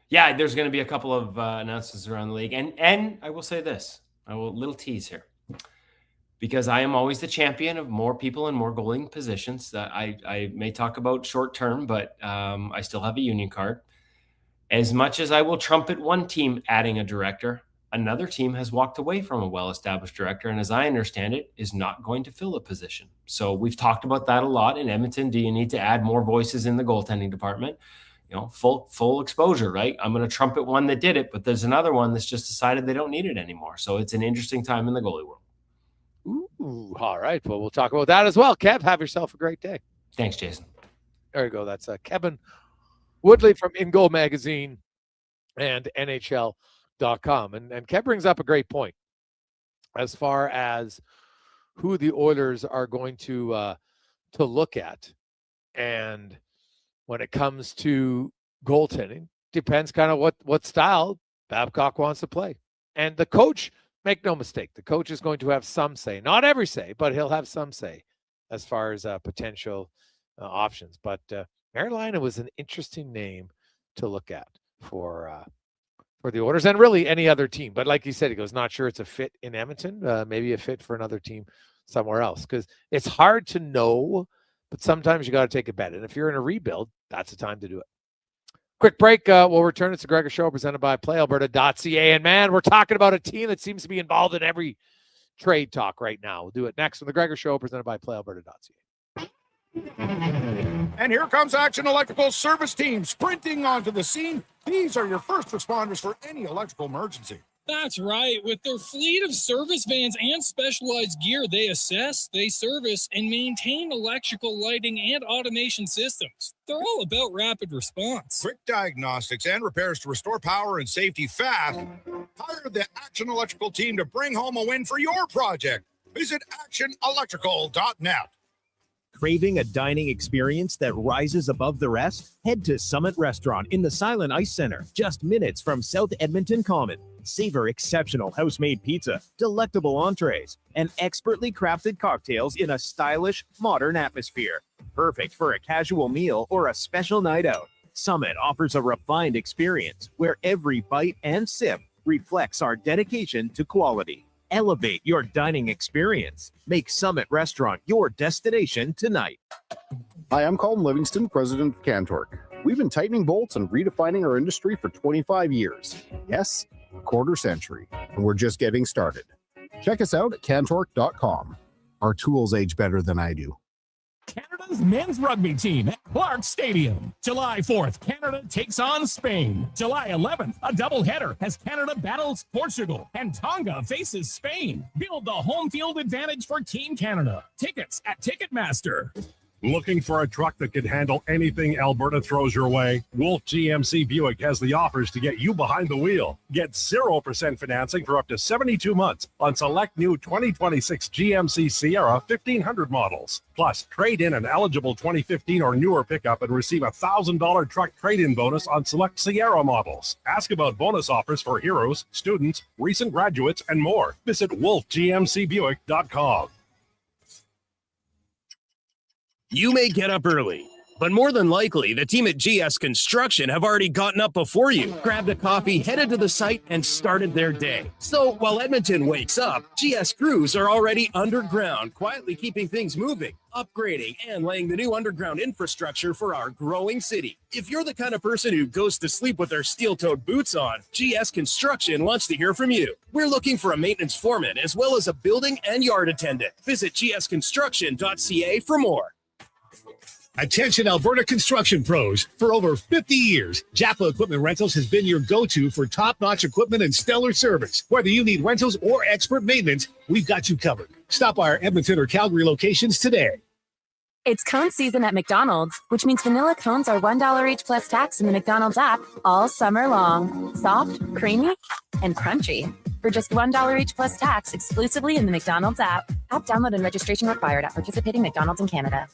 Yeah, there's going to be a couple of announcements around the league, and I will say this, little tease here, because I am always the champion of more people in more goalie positions. That I may talk about short term, but I still have a union card. As much as I will trumpet one team adding a director, another team has walked away from a well-established director, and as I understand it, is not going to fill a position. So we've talked about that a lot in Edmonton. Do you need to add more voices in the goaltending department? Full exposure, right? I'm going to trumpet one that did it, but there's another one that's just decided they don't need it anymore. So it's an interesting time in the goalie world. Ooh, all right. Well, we'll talk about that as well. Kev, have yourself a great day. Thanks, Jason. There you go. That's Kevin Woodley from In Goal Magazine and NHL And Kev brings up a great point as far as who the Oilers are going to look at. And when it comes to goaltending, depends kind of what style Babcock wants to play. And the coach, make no mistake, the coach is going to have some say, not every say, but he'll have some say as far as potential options. But Carolina was an interesting name to look at for the Oilers and really any other team. But like he said, he goes, not sure it's a fit in Edmonton, maybe a fit for another team somewhere else, because it's hard to know, but sometimes you got to take a bet. And if you're in a rebuild, that's the time to do it. Quick break. We'll return. It's the Gregor Show presented by PlayAlberta.ca. And man, we're talking about a team that seems to be involved in every trade talk right now. We'll do it next on the Gregor Show presented by PlayAlberta.ca. And here comes Action Electrical Service Team sprinting onto the scene. These are your first responders for any electrical emergency. That's right. With their fleet of service vans and specialized gear, they assess, they service, and maintain electrical lighting and automation systems. They're all about rapid response. Quick diagnostics and repairs to restore power and safety fast. Hire the Action Electrical team to bring home a win for your project. Visit actionelectrical.net. Craving a dining experience that rises above the rest? Head to Summit Restaurant in the Silent Ice Center, just minutes from South Edmonton Common. Savor exceptional house-made pizza, delectable entrees, and expertly crafted cocktails in a stylish, modern atmosphere. Perfect for a casual meal or a special night out. Summit offers a refined experience where every bite and sip reflects our dedication to quality. Elevate your dining experience. Make Summit Restaurant your destination tonight. Hi, I'm Colin Livingston, president of CanTorque. We've been tightening bolts and redefining our industry for 25 years. Yes, a quarter century, and we're just getting started. Check us out at CanTorque.com. Our tools age better than I do. Canada's men's rugby team at Clark Stadium. July 4th, Canada takes on Spain. July 11th, a doubleheader as Canada battles Portugal and Tonga faces Spain. Build the home field advantage for Team Canada. Tickets at Ticketmaster. Looking for a truck that can handle anything Alberta throws your way? Wolf GMC Buick has the offers to get you behind the wheel. Get 0% financing for up to 72 months on select new 2026 GMC Sierra 1500 models. Plus, trade in an eligible 2015 or newer pickup and receive a $1,000 truck trade-in bonus on select Sierra models. Ask about bonus offers for heroes, students, recent graduates, and more. Visit wolfgmcbuick.com. You may get up early, but more than likely, the team at GS Construction have already gotten up before you, grabbed a coffee, headed to the site, and started their day. So while Edmonton wakes up, GS crews are already underground, quietly keeping things moving, upgrading, and laying the new underground infrastructure for our growing city. If you're the kind of person who goes to sleep with their steel-toed boots on, GS Construction wants to hear from you. We're looking for a maintenance foreman as well as a building and yard attendant. Visit gsconstruction.ca for more. Attention Alberta construction pros. For over 50 years, Japa Equipment Rentals has been your go-to for top-notch equipment and stellar service. Whether you need rentals or expert maintenance, we've got you covered. Stop by our Edmonton or Calgary locations today. It's cone season at McDonald's, which means vanilla cones are $1 each plus tax in the McDonald's app all summer long. Soft, creamy, and crunchy. For just $1 each plus tax exclusively in the McDonald's app. App download and registration required at participating McDonald's in Canada.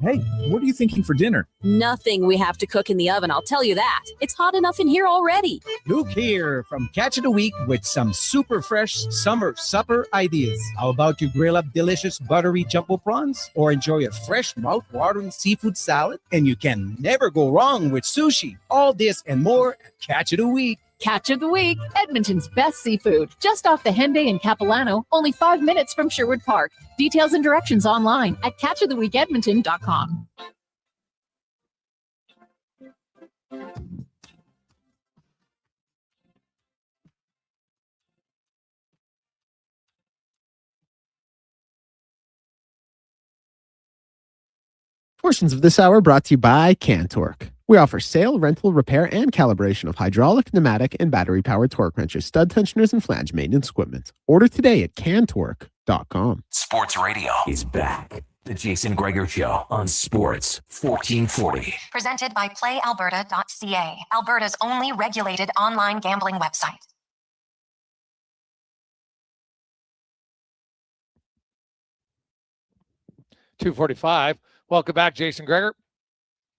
Hey, what are you thinking for dinner? Nothing we have to cook in the oven, I'll tell you that. It's hot enough in here already. Luke here from Catch of the Week with some super fresh summer supper ideas. How about you grill up delicious buttery jumbo prawns or enjoy a fresh mouth-watering seafood salad? And you can never go wrong with sushi. All this and more at Catch of the Week. Catch of the Week, Edmonton's best seafood. Just off the Henday in Capilano, only 5 minutes from Sherwood Park. Details and directions online at catchoftheweekedmonton.com. Portions of this hour brought to you by CanTorque. We offer sale, rental, repair, and calibration of hydraulic, pneumatic, and battery-powered torque wrenches, stud tensioners, and flange maintenance equipment. Order today at CanTorque.com. Sports Radio is back. The Jason Gregor Show on Sports 1440. Presented by PlayAlberta.ca, Alberta's only regulated online gambling website. 2:45. Welcome back, Jason Gregor,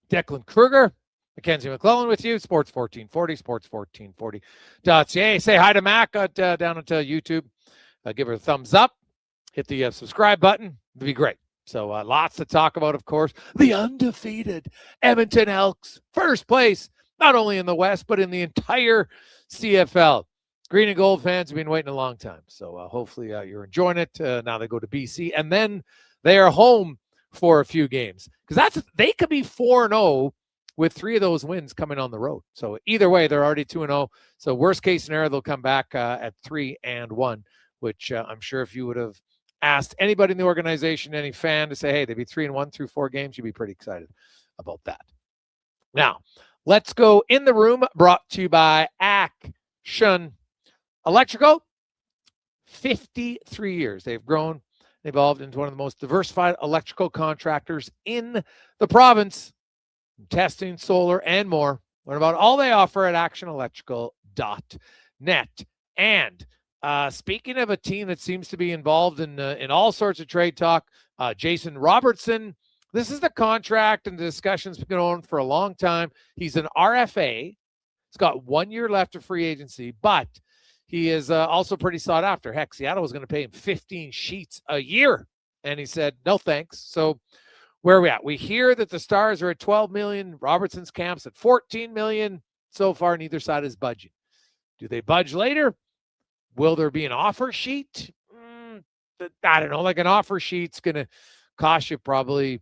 Declan Kruger, Mackenzie McClellan with you. Sports 1440, sports1440.ca. Say hi to Mac down at YouTube. Give her a thumbs up. Hit the subscribe button. It'd be great. So lots to talk about, of course. The undefeated Edmonton Elks, first place, not only in the West, but in the entire CFL. Green and gold fans have been waiting a long time. So hopefully you're enjoying it. Now they go to BC, and then they are home for a few games. Because they could be 4-0 with 3 of those wins coming on the road. So either way, they're already 2-0. So worst case scenario, they'll come back at 3-1, which I'm sure if you would have asked anybody in the organization, any fan, to say, hey, they'd be 3-1 through 4 games, you'd be pretty excited about that. Now, let's go in the room, brought to you by Action Electrical. 53 years. They've grown, evolved into one of the most diversified electrical contractors in the province. Testing, solar, and more. Learn about all they offer at actionelectrical.net. And speaking of a team that seems to be involved in all sorts of trade talk, Jason Robertson, this is the contract and the discussions been going on for a long time. He's an RFA. He's got 1 year left of free agency, but he is also pretty sought after. Heck, Seattle was going to pay him 15 sheets a year, and he said, no thanks. So where are we at? We hear that the Stars are at 12 million. Robertson's camp's at 14 million. So far, neither side is budging. Do they budge later? Will there be an offer sheet? I don't know. Like an offer sheet's going to cost you probably,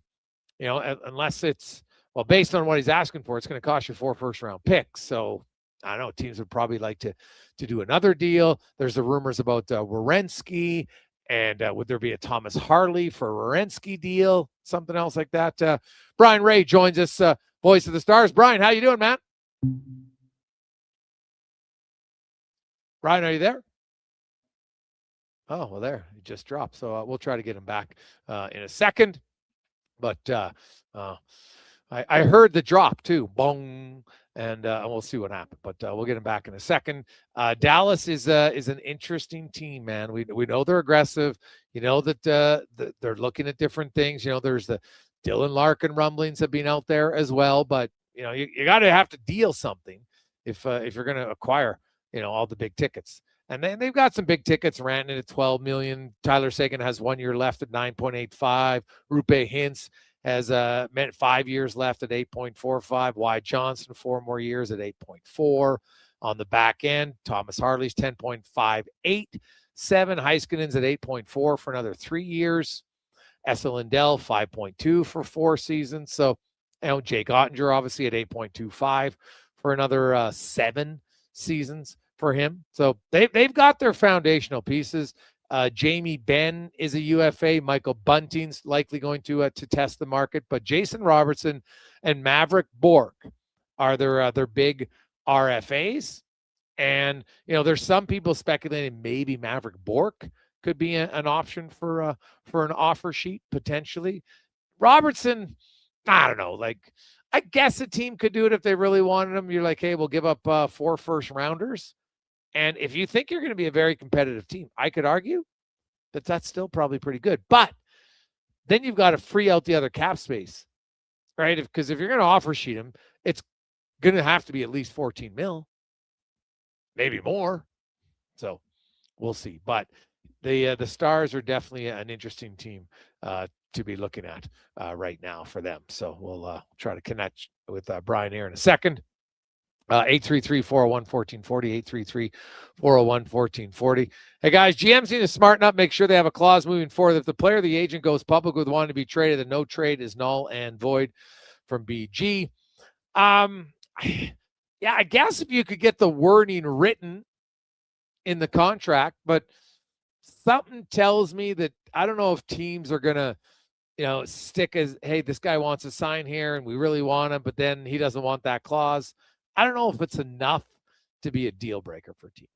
unless it's, well, based on what he's asking for, it's going to cost you 4 first-round picks. So I don't know. Teams would probably like to do another deal. There's the rumors about Werenski. And would there be a Thomas Harley for a Werenski deal? Something else like that. Brian Ray joins us, voice of the Stars. Brian, how you doing, man? Brian, are you there? Oh, well, there. He just dropped. So we'll try to get him back in a second. But I heard the drop, too. Bong. And we'll see what happens. But we'll get him back in a second. Dallas is an interesting team, man. We know they're aggressive. You know that they're looking at different things. There's the Dylan Larkin rumblings have been out there as well. But you got to have to deal something if you're going to acquire all the big tickets. And then they've got some big tickets ranting at 12 million. Tyler Seguin has 1 year left at 9.85. Rupe Hintz has meant 5 years left at 8.45. Wyatt Johnson, 4 more years at 8.4. On the back end, Thomas Harley's 10.58. Heiskanen's at 8.4 for another 3 years. Essa Lindell, 5.2 for 4 seasons. So, Jake Ottinger, obviously, at 8.25 for another 7 seasons for him. So they've got their foundational pieces. Jamie Benn is a UFA. Michael Bunting's likely going to test the market. But Jason Robertson and Maverick Bourque are their big RFAs. And, there's some people speculating maybe Maverick Bourque could be an option for an offer sheet, potentially. Robertson, I don't know. I guess a team could do it if they really wanted him. You're like, hey, we'll give up 4 first rounders. And if you think you're going to be a very competitive team, I could argue that that's still probably pretty good. But then you've got to free out the other cap space, right? Because if you're going to offer sheet him, it's going to have to be at least 14 mil, maybe more. So we'll see. But the Stars are definitely an interesting team to be looking at right now for them. So we'll try to connect with Brian here in a second. 833-401-1440, 833-401-1440. Hey, guys, GMs need to smarten up, make sure they have a clause moving forward. If the player or the agent goes public with wanting to be traded, then no trade is null and void from BG. I guess if you could get the wording written in the contract, but something tells me that I don't know if teams are going to, stick as, hey, this guy wants to sign here and we really want him, but then he doesn't want that clause. I don't know if it's enough to be a deal breaker for teams.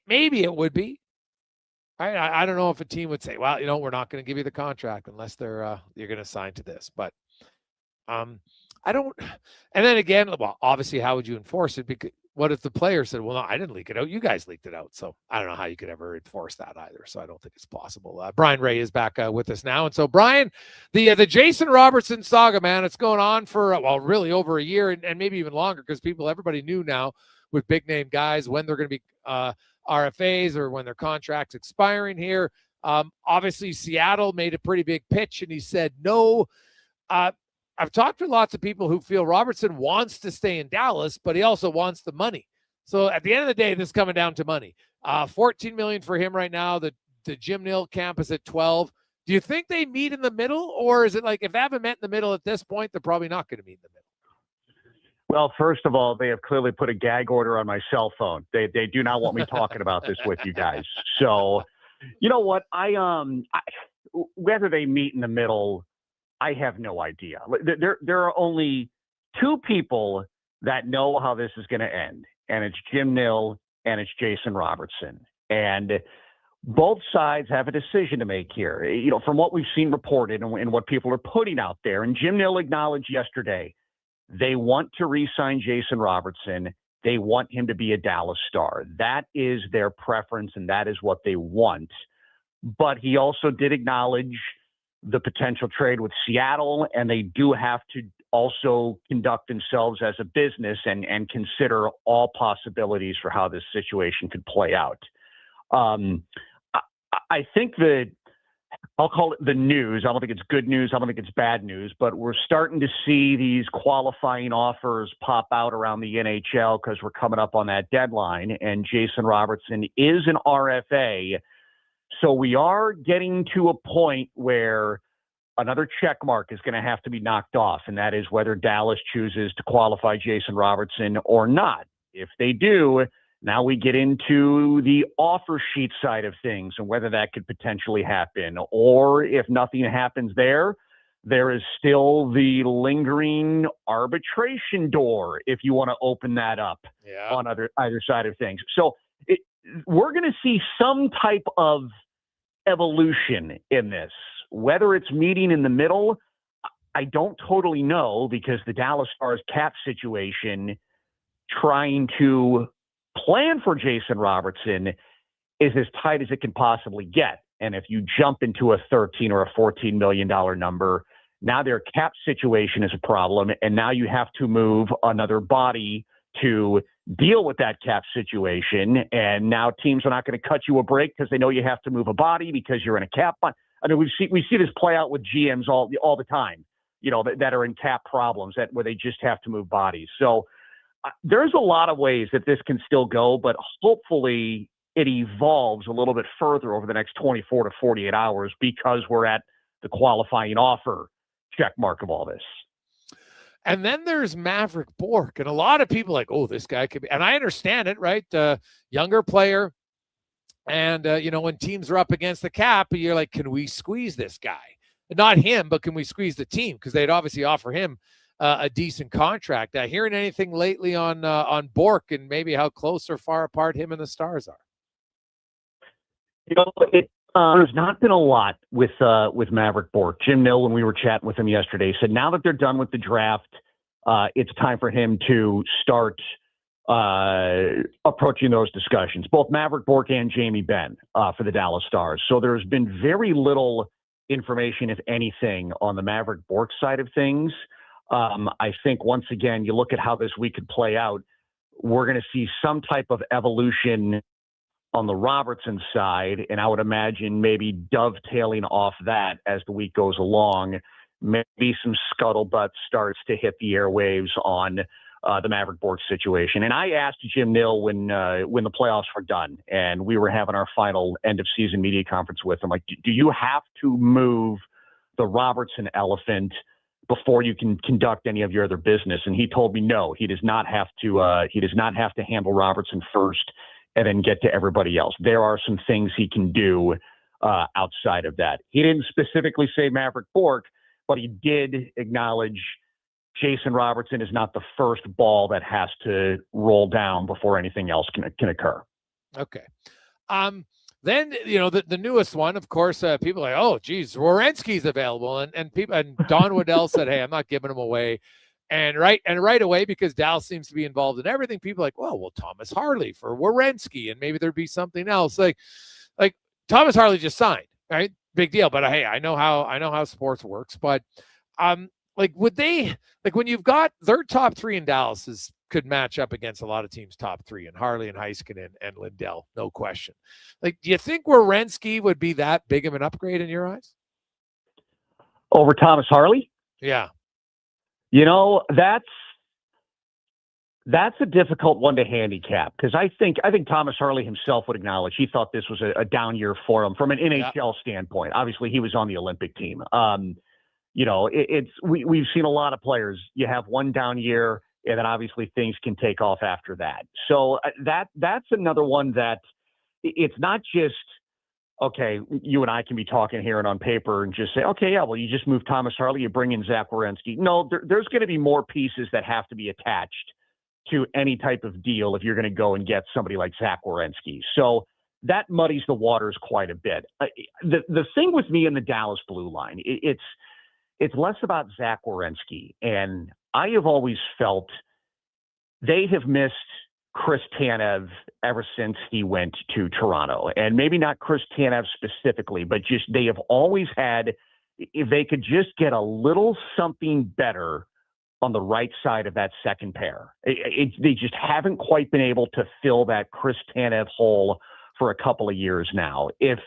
Maybe it would be. Right? I don't know if a team would say, well, we're not going to give you the contract unless you're going to sign to this. But I don't. And then again, well, obviously, how would you enforce it? Because what if the player said, well, no, I didn't leak it out. You guys leaked it out. So I don't know how you could ever enforce that either. So I don't think it's possible. Brian Ray is back with us now. And so, Brian, the Jason Robertson saga, man, it's going on for, really over a year and maybe even longer because everybody knew now with big name guys when they're going to be RFAs or when their contract's expiring here. Obviously, Seattle made a pretty big pitch and he said no. I've talked to lots of people who feel Robertson wants to stay in Dallas, but he also wants the money. So at the end of the day, this is coming down to money. $14 million for him right now. The Jim Nill camp is at 12. Do you think they meet in the middle, or is it like if they haven't met in the middle at this point, they're probably not going to meet in the middle? Well, first of all, they have clearly put a gag order on my cell phone. They do not want me talking about this with you guys. So, you know what? Whether they meet in the middle, I have no idea. There are only two people that know how this is going to end, and it's Jim Nill and it's Jason Robertson. And both sides have a decision to make here. You know, from what we've seen reported and what people are putting out there, and Jim Nill acknowledged yesterday, they want to re-sign Jason Robertson. They want him to be a Dallas Star. That is their preference, and that is what they want. But he also did acknowledge the potential trade with Seattle, and they do have to also conduct themselves as a business and consider all possibilities for how this situation could play out. I think that I'll call it the news. I don't think it's good news. I don't think it's bad news, but we're starting to see these qualifying offers pop out around the NHL because we're coming up on that deadline, and Jason Robertson is an RFA. So we are getting to a point where another check mark is going to have to be knocked off, and that is whether Dallas chooses to qualify Jason Robertson or not. If they do, now we get into the offer sheet side of things and whether that could potentially happen. Or if nothing happens there, there is still the lingering arbitration door if you want to open that up on either side of things. So we're going to see some type of evolution in this. Whether it's meeting in the middle, I don't totally know, because the Dallas Stars cap situation trying to plan for Jason Robertson is as tight as it can possibly get. And if you jump into a $13 or a $14 million number, now their cap situation is a problem. And now you have to move another body to deal with that cap situation. And now teams are not going to cut you a break because they know you have to move a body because you're in a cap. I mean, we see this play out with GMs all the time, you know, that are in cap problems where they just have to move bodies. So there's a lot of ways that this can still go, but hopefully it evolves a little bit further over the next 24 to 48 hours because we're at the qualifying offer check mark of all this. And then there's Maverick Bourque, and a lot of people like, oh, this guy could be, and I understand it, right? Younger player. And, when teams are up against the cap, you're like, can we squeeze this guy? Not him, but can we squeeze the team? Because they'd obviously offer him a decent contract. Hearing anything lately on Bourque and maybe how close or far apart him and the Stars are? There's not been a lot with Maverick Bourque. Jim Nill, when we were chatting with him yesterday, said now that they're done with the draft, it's time for him to start approaching those discussions, both Maverick Bourque and Jamie Benn for the Dallas Stars. So there's been very little information, if anything, on the Maverick Bourque side of things. I think once again, you look at how this week could play out, we're going to see some type of evolution on the Robertson side, and I would imagine maybe dovetailing off that as the week goes along, maybe some scuttlebutt starts to hit the airwaves on the Maverick Bourque situation. And I asked Jim Nill when the playoffs were done and we were having our final end of season media conference with him, like, do you have to move the Robertson elephant before you can conduct any of your other business? And he told me no, he does not have to handle Robertson first and then get to everybody else. There are some things he can do outside of that. He didn't specifically say Maverick Bourque, but he did acknowledge Jason Robertson is not the first ball that has to roll down before anything else can occur. Okay. Then, the newest one, of course, people are like, oh, geez, Werenski's available. And Don Waddell said, hey, I'm not giving him away. And right away, because Dallas seems to be involved in everything, people are like, well, Thomas Harley for Werenski, and maybe there'd be something else. Like Thomas Harley just signed, right? Big deal. But hey, I know how sports works. But would they, when you've got their top three in Dallas could match up against a lot of teams' top three, and Harley and Heiskanen and Lindell, no question. Do you think Werenski would be that big of an upgrade in your eyes? Over Thomas Harley? Yeah. That's a difficult one to handicap, because I think Thomas Harley himself would acknowledge he thought this was a down year for him from an NHL standpoint. Obviously, he was on the Olympic team. We've seen a lot of players. You have one down year, and then obviously things can take off after that. So that's another one that it's not just, okay, you and I can be talking here and on paper and just say, okay, yeah, well, you just move Thomas Harley, you bring in Zach Werenski. No, there's going to be more pieces that have to be attached to any type of deal if you're going to go and get somebody like Zach Werenski. So that muddies the waters quite a bit. The thing with me in the Dallas blue line, it's less about Zach Werenski, and I have always felt they have missed Chris Tanev ever since he went to Toronto. And maybe not Chris Tanev specifically, but just they have always had, if they could just get a little something better on the right side of that second pair. They just haven't quite been able to fill that Chris Tanev hole for a couple of years now. If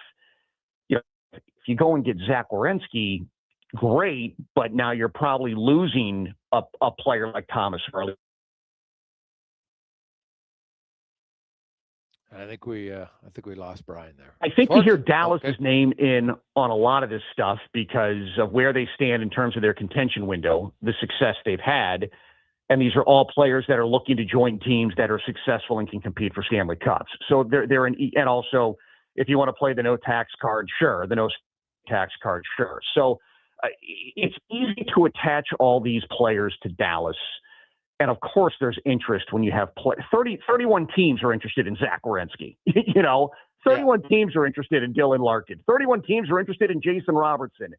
you go and get Zach Werenski, great, but now you're probably losing a player like Thomas Harley. I think we lost Brian there. I think you hear Dallas's name in on a lot of this stuff because of where they stand in terms of their contention window, the success they've had. And these are all players that are looking to join teams that are successful and can compete for Stanley Cups. So they're and also, if you want to play the no tax card, sure. The no tax card, sure. So it's easy to attach all these players to Dallas. And of course, there's interest when you have 31 teams are interested in Zach Werenski. 31 teams are interested in Dylan Larkin. 31 teams are interested in Jason Robertson.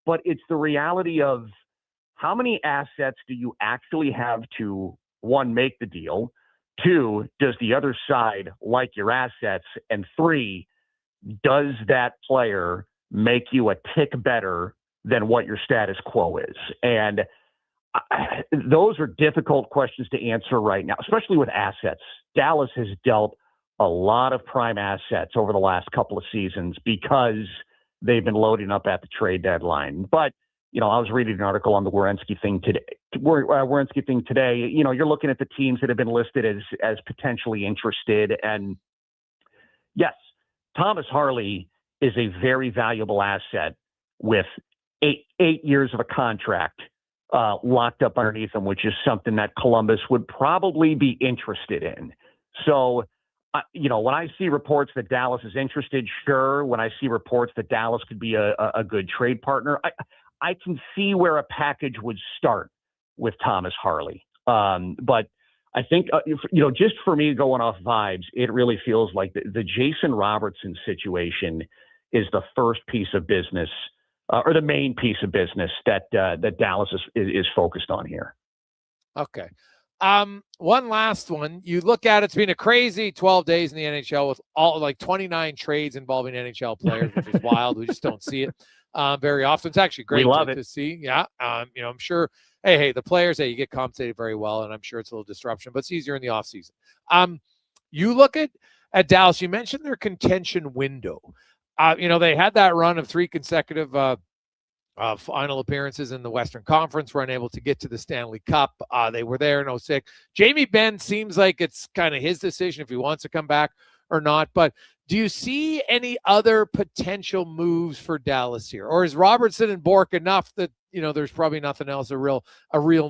But it's the reality of how many assets do you actually have to, one, make the deal? Two, does the other side like your assets? And three, does that player make you a tick better than what your status quo is? And those are difficult questions to answer right now, especially with assets. Dallas has dealt a lot of prime assets over the last couple of seasons because they've been loading up at the trade deadline. But, I was reading an article on the Werenski thing today. You're looking at the teams that have been listed as potentially interested. And yes, Thomas Harley is a very valuable asset with eight years of a contract locked up underneath them, which is something that Columbus would probably be interested in. So, when I see reports that Dallas is interested, sure. When I see reports that Dallas could be a good trade partner, I can see where a package would start with Thomas Harley. But I think, just for me going off vibes, it really feels like the Jason Robertson situation is the first piece of business or the main piece of business that Dallas is focused on here. Okay. One last one. You look at it's been a crazy 12 days in the NHL with all 29 trades involving NHL players, which is wild. We just don't see it very often. It's actually great to see. Yeah. I'm sure. Hey, the players, you get compensated very well, and I'm sure it's a little disruption, but it's easier in the offseason. You look at Dallas. You mentioned their contention window. They had that run of 3 consecutive final appearances in the Western Conference, were unable to get to the Stanley Cup. They were there in 2006. Jamie Benn seems like it's kind of his decision if he wants to come back or not. But do you see any other potential moves for Dallas here? Or is Robertson and Bork enough that, there's probably nothing else, a real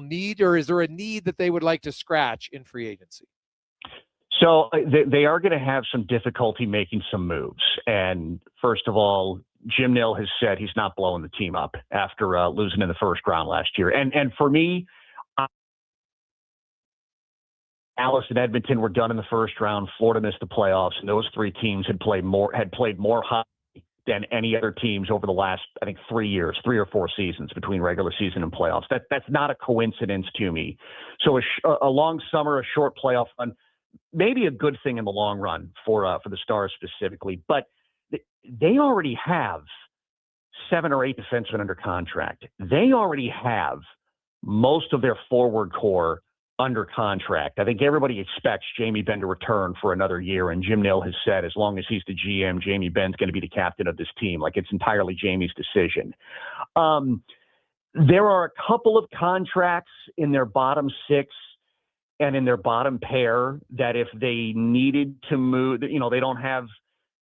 need? Or is there a need that they would like to scratch in free agency? So they are going to have some difficulty making some moves. And first of all, Jim Nill has said he's not blowing the team up after losing in the first round last year. And for me, Dallas and Edmonton were done in the first round. Florida missed the playoffs, and those 3 teams had played more hockey than any other teams over the last, I think, 3 years, 3 or 4 seasons between regular season and playoffs. That's not a coincidence to me. So a long summer, a short playoff run, maybe a good thing in the long run for the Stars specifically. But they already have 7 or 8 defensemen under contract. They already have most of their forward core under contract. I think everybody expects Jamie Benn to return for another year, and Jim Nill has said as long as he's the GM, Jamie Benn's going to be the captain of this team. Like, it's entirely Jamie's decision. There are a couple of contracts in their bottom 6 and in their bottom pair that if they needed to move, they don't have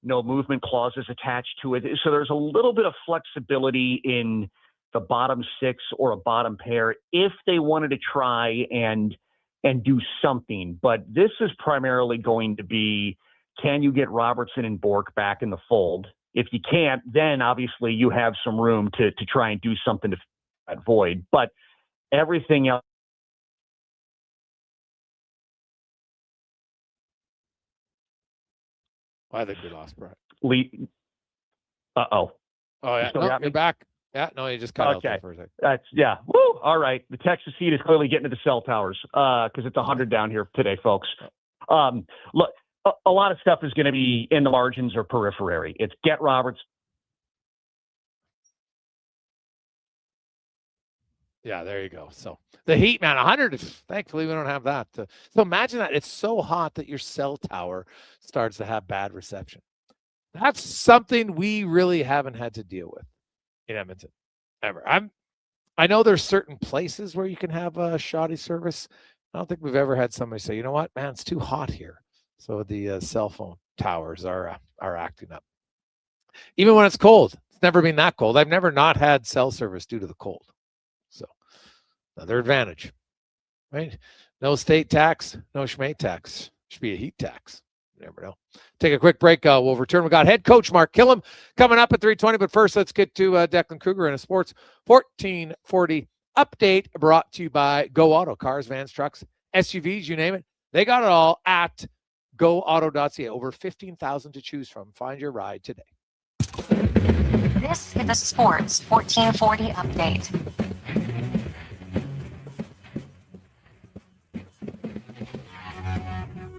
no movement clauses attached to it. So there's a little bit of flexibility in the bottom 6 or a bottom pair if they wanted to try and do something. But this is primarily going to be, can you get Robertson and Bork back in the fold? If you can't, then obviously you have some room to try and do something to fill that void. But everything else. I think we lost Brett. Uh-oh. Oh, yeah. No, you're back. Yeah, no, you just cut out there for a second. That's, yeah. Woo! All right. The Texas heat is clearly getting to the cell towers because it's 100 down here today, folks. Look, a lot of stuff is going to be in the margins or periphery. It's get Roberts. Yeah, there you go. So the heat, man, 100. Thankfully, we don't have that. So imagine that. It's so hot that your cell tower starts to have bad reception. That's something we really haven't had to deal with in Edmonton ever. I know there's certain places where you can have a shoddy service. I don't think we've ever had somebody say, you know what, man, it's too hot here. So the cell phone towers are acting up. Even when it's cold, it's never been that cold. I've never not had cell service due to the cold. So another advantage, right? No state tax, no schmate tax. Should be a heat tax. You never know. Take a quick break. We'll return. We got head coach Mark Kilam coming up at 3:20. But first, let's get to Declan Kruger and a Sports 1440 update brought to you by Go Auto. Cars, vans, trucks, SUVs, you name it. They got it all at goauto.ca. Over 15,000 to choose from. Find your ride today. This is the Sports 1440 update.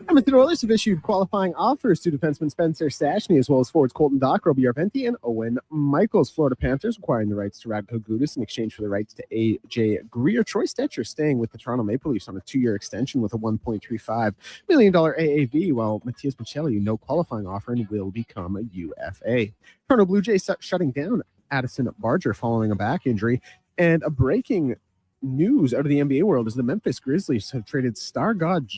Edmonton Oilers have issued qualifying offers to defenseman Spencer Stachny as well as forwards Colton Dock, Roby Arventi, and Owen Michaels. Florida Panthers acquiring the rights to Radko Gudas in exchange for the rights to A.J. Greer. Troy Stetcher staying with the Toronto Maple Leafs on a 2-year extension with a $1.35 million AAV, while Matthias Michelli, no qualifying offer, and will become a UFA. Toronto Blue Jays shutting down Addison Barger following a back injury. And a breaking news out of the NBA world is the Memphis Grizzlies have traded star guard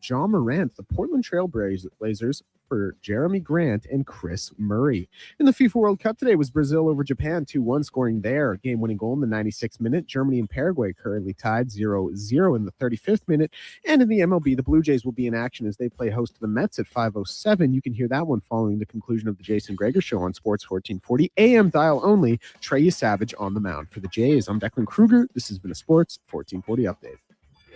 John Morant, the Portland Trail Blazers, for Jeremy Grant and Chris Murray. In the FIFA World Cup today was Brazil over Japan, 2-1, scoring their game-winning goal in the 96th minute. Germany and Paraguay currently tied 0-0 in the 35th minute. And in the MLB, the Blue Jays will be in action as they play host to the Mets at 5:07. You can hear that one following the conclusion of the Jason Gregor Show on Sports 1440. AM dial only. Trey Savage on the mound. For the Jays, I'm Declan Kruger. This has been a Sports 1440 update.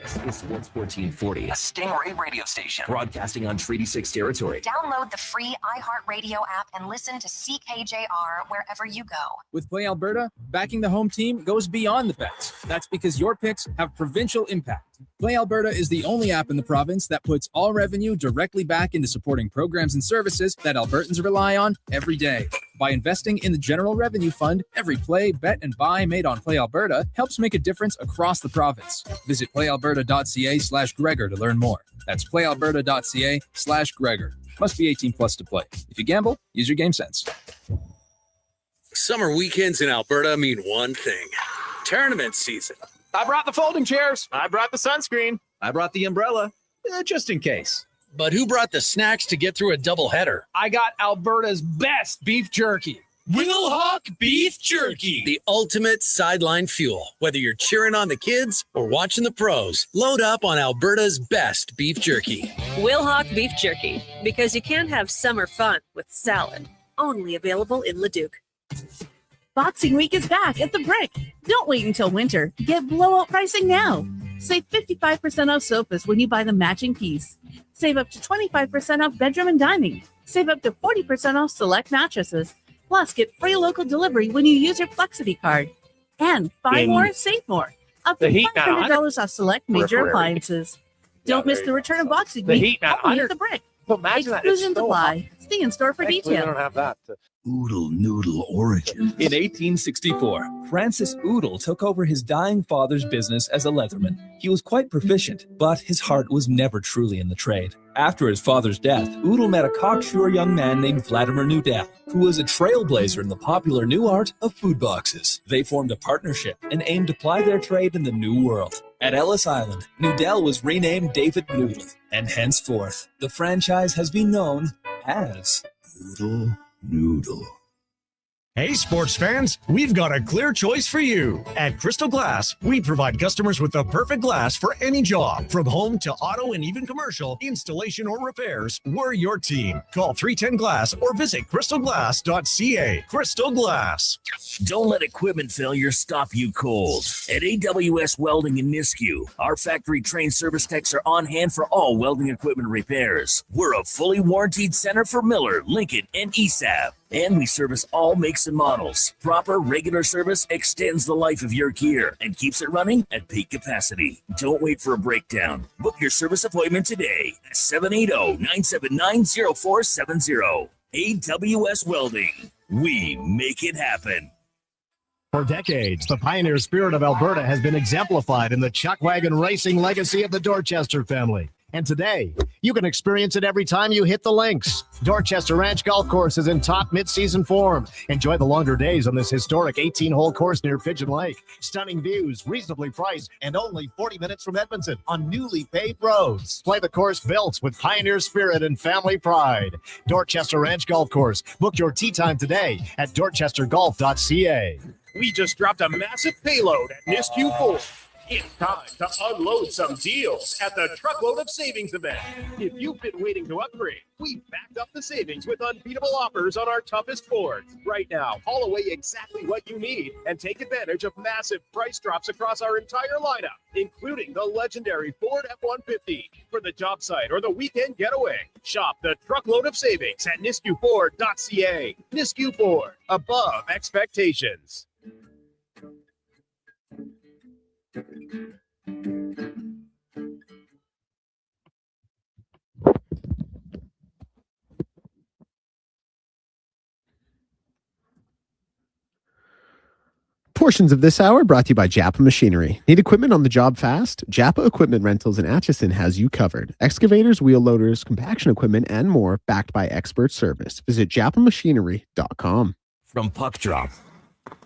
This is Sports 1440, a Stingray radio station broadcasting on Treaty 6 territory. Download the free iHeartRadio app and listen to CKJR wherever you go. With Play Alberta, backing the home team goes beyond the bets. That's because your picks have provincial impact. Play Alberta is the only app in the province that puts all revenue directly back into supporting programs and services that Albertans rely on every day. By investing in the General Revenue Fund, every play, bet, and buy made on Play Alberta helps make a difference across the province. Visit playalberta.ca/Gregor to learn more. That's playalberta.ca/Gregor. Must be 18 plus to play. If you gamble, use your game sense. Summer weekends in Alberta mean one thing: tournament season. I brought the folding chairs. I brought the sunscreen. I brought the umbrella, just in case. But who brought the snacks to get through a doubleheader? I got Alberta's best beef jerky. Wilhauk Beef Jerky, the ultimate sideline fuel. Whether you're cheering on the kids or watching the pros, load up on Alberta's best beef jerky. Wilhauk Beef Jerky, because you can't have summer fun with salad. Only available in Leduc. Boxing Week is back at The Brick. Don't wait until winter. Get blowout pricing now. Save 55% off sofas when you buy the matching piece. Save up to 25% off bedroom and dining. Save up to 40% off select mattresses. Plus, get free local delivery when you use your Flexity card. And buy more, save more. Up to $500 off select major appliances. Don't miss the return of Boxing Week only at the Brick. So imagine that. Exclusions apply. See in store for Thankfully, we details. don't have that. Oodle Noodle origin. In 1864, Francis Oodle took over his dying father's business as a leatherman. He was quite proficient, but his heart was never truly in the trade. After his father's death, Oodle met a cocksure young man named Vladimir Nudel, who was a trailblazer in the popular new art of food boxes. They formed a partnership and aimed to ply their trade in the New World. At Ellis Island, Nudel was renamed David Noodle, and henceforth, the franchise has been known as Oodle Noodle. Hey, sports fans, we've got a clear choice for you. At Crystal Glass, we provide customers with the perfect glass for any job. From home to auto and even commercial, installation or repairs, we're your team. Call 310 Glass or visit crystalglass.ca. Crystal Glass. Don't let equipment failure stop you cold. At AWS Welding in Nisku, our factory-trained service techs are on hand for all welding equipment repairs. We're a fully warranted center for Miller, Lincoln, and ESAB. And we service all makes and models. Proper, regular service extends the life of your gear and keeps it running at peak capacity. Don't wait for a breakdown. Book your service appointment today at 780-979-0470. AWS Welding. We make it happen. For decades, the pioneer spirit of Alberta has been exemplified in the chuck wagon racing legacy of the Dorchester family. And today, you can experience it every time you hit the links. Dorchester Ranch Golf Course is in top mid-season form. Enjoy the longer days on this historic 18-hole course near Pigeon Lake. Stunning views, reasonably priced, and only 40 minutes from Edmonton on newly paved roads. Play the course built with pioneer spirit and family pride. Dorchester Ranch Golf Course. Book your tee time today at dorchestergolf.ca. We just dropped a massive payload at Nisku 4. It's time to unload some deals at the Truckload of Savings event. If you've been waiting to upgrade, we've backed up the savings with unbeatable offers on our toughest Fords. Right now, haul away exactly what you need and take advantage of massive price drops across our entire lineup, including the legendary Ford F-150 for the job site or the weekend getaway. Shop the Truckload of Savings at niskuford.ca. Nisku Ford, above expectations. Portions of this hour brought to you by Japa Machinery. Need equipment on the job fast? Japa Equipment Rentals in Atchison has you covered. Excavators, wheel loaders, compaction equipment, and more, backed by expert service. Visit japamachinery.com. From puck drop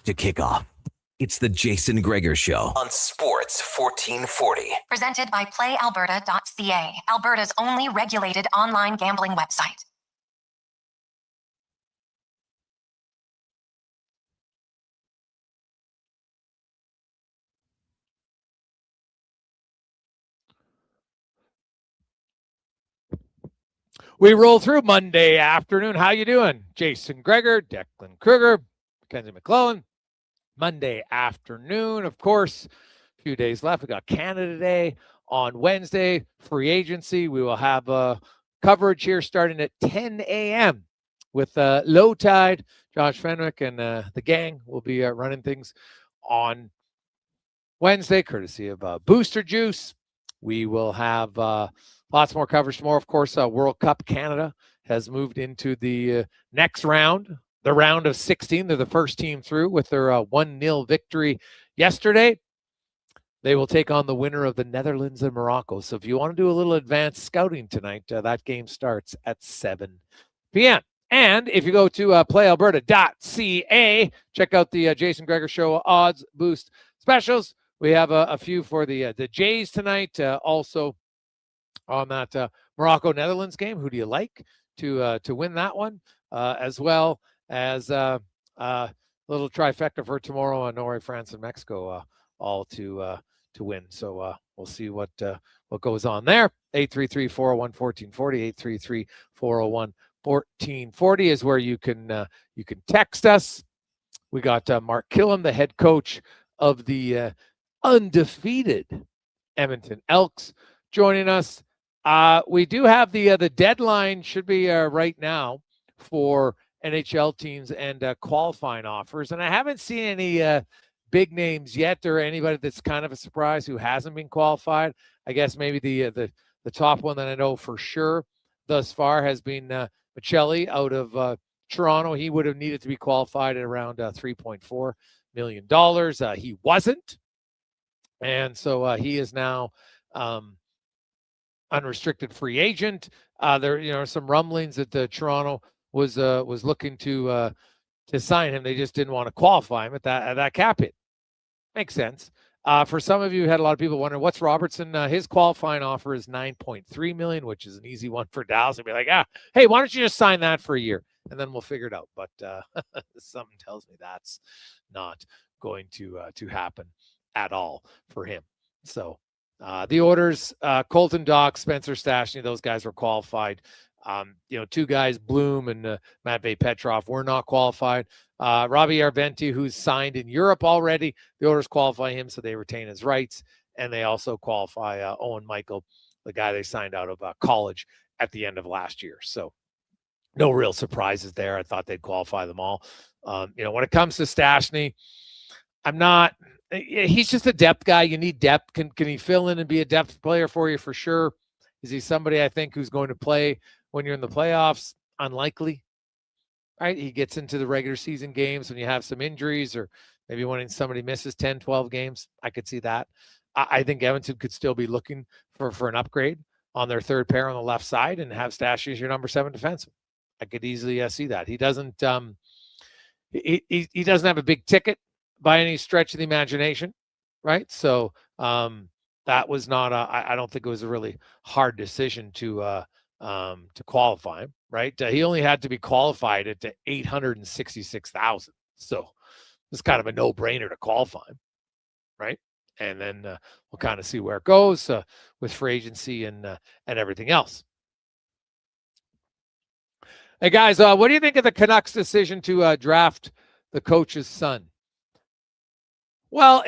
to kickoff, it's the Jason Gregor Show on Sports 1440. Presented by PlayAlberta.ca, Alberta's only regulated online gambling website. We roll through Monday afternoon. How you doing? Jason Gregor, Declan Kruger, Mackenzie McClellan. Monday afternoon, of course, a few days left. We got Canada Day on Wednesday, free agency. We will have coverage here starting at 10 a.m. with Low Tide. Josh Fenwick and the gang will be running things on Wednesday, courtesy of Booster Juice. We will have lots more coverage tomorrow. Of course, World Cup Canada has moved into the next round. The round of 16, they're the first team through with their 1-0 victory yesterday. They will take on the winner of the Netherlands and Morocco. So if you want to do a little advanced scouting tonight, that game starts at 7 p.m. And if you go to playalberta.ca, check out the Jason Gregor Show odds boost specials. We have a few for the Jays tonight. Also on that Morocco-Netherlands game, who do you like to win that one? As well as a little trifecta for tomorrow on Norway, France, and Mexico, all to win. So we'll see what goes on there. 833-401-1440, 833-401-1440 is where you can text us. We got Mark Kilam, the head coach of the undefeated Edmonton Elks, joining us. We do have the deadline should be right now for NHL teams and qualifying offers. And I haven't seen any big names yet or anybody that's kind of a surprise who hasn't been qualified. I guess maybe the top one that I know for sure thus far has been Michelli out of Toronto. He would have needed to be qualified at around $3.4 million. He wasn't. And so he is now unrestricted free agent. There are some rumblings that Toronto was looking to sign him. They just didn't want to qualify him at that cap hit. Makes sense. For some of you, had a lot of people wondering what's Robertson. His qualifying offer is $9.3 million, which is an easy one for Dallas. And be like, hey, why don't you just sign that for a year and then we'll figure it out. But something tells me that's not going to happen at all for him. So the Oilers, Colton Dach, Spencer Stastny, those guys were qualified. Two guys, Bloom and Matvei Petrov, were not qualified. Robbie Arventi, who's signed in Europe already, the Oilers qualify him, so they retain his rights. And they also qualify Owen Michael, the guy they signed out of college at the end of last year. So no real surprises there. I thought they'd qualify them all. When it comes to Stastny, he's just a depth guy. You need depth. Can he fill in and be a depth player for you? For sure. Is he somebody I think who's going to play when you're in the playoffs? Unlikely, right? He gets into the regular season games when you have some injuries or maybe when somebody misses 10, 12 games. I could see that. I think Edmonton could still be looking for an upgrade on their third pair on the left side and have Stastny as your number 7 defenseman. I could easily see that. He doesn't he doesn't have a big ticket by any stretch of the imagination, right? So that was not I don't think it was a really hard decision to qualify him, right? He only had to be qualified at $866,000. So it's kind of a no-brainer to qualify him, right? And then we'll kind of see where it goes with free agency and everything else. Hey guys, what do you think of the Canucks' decision to draft the coach's son? Well,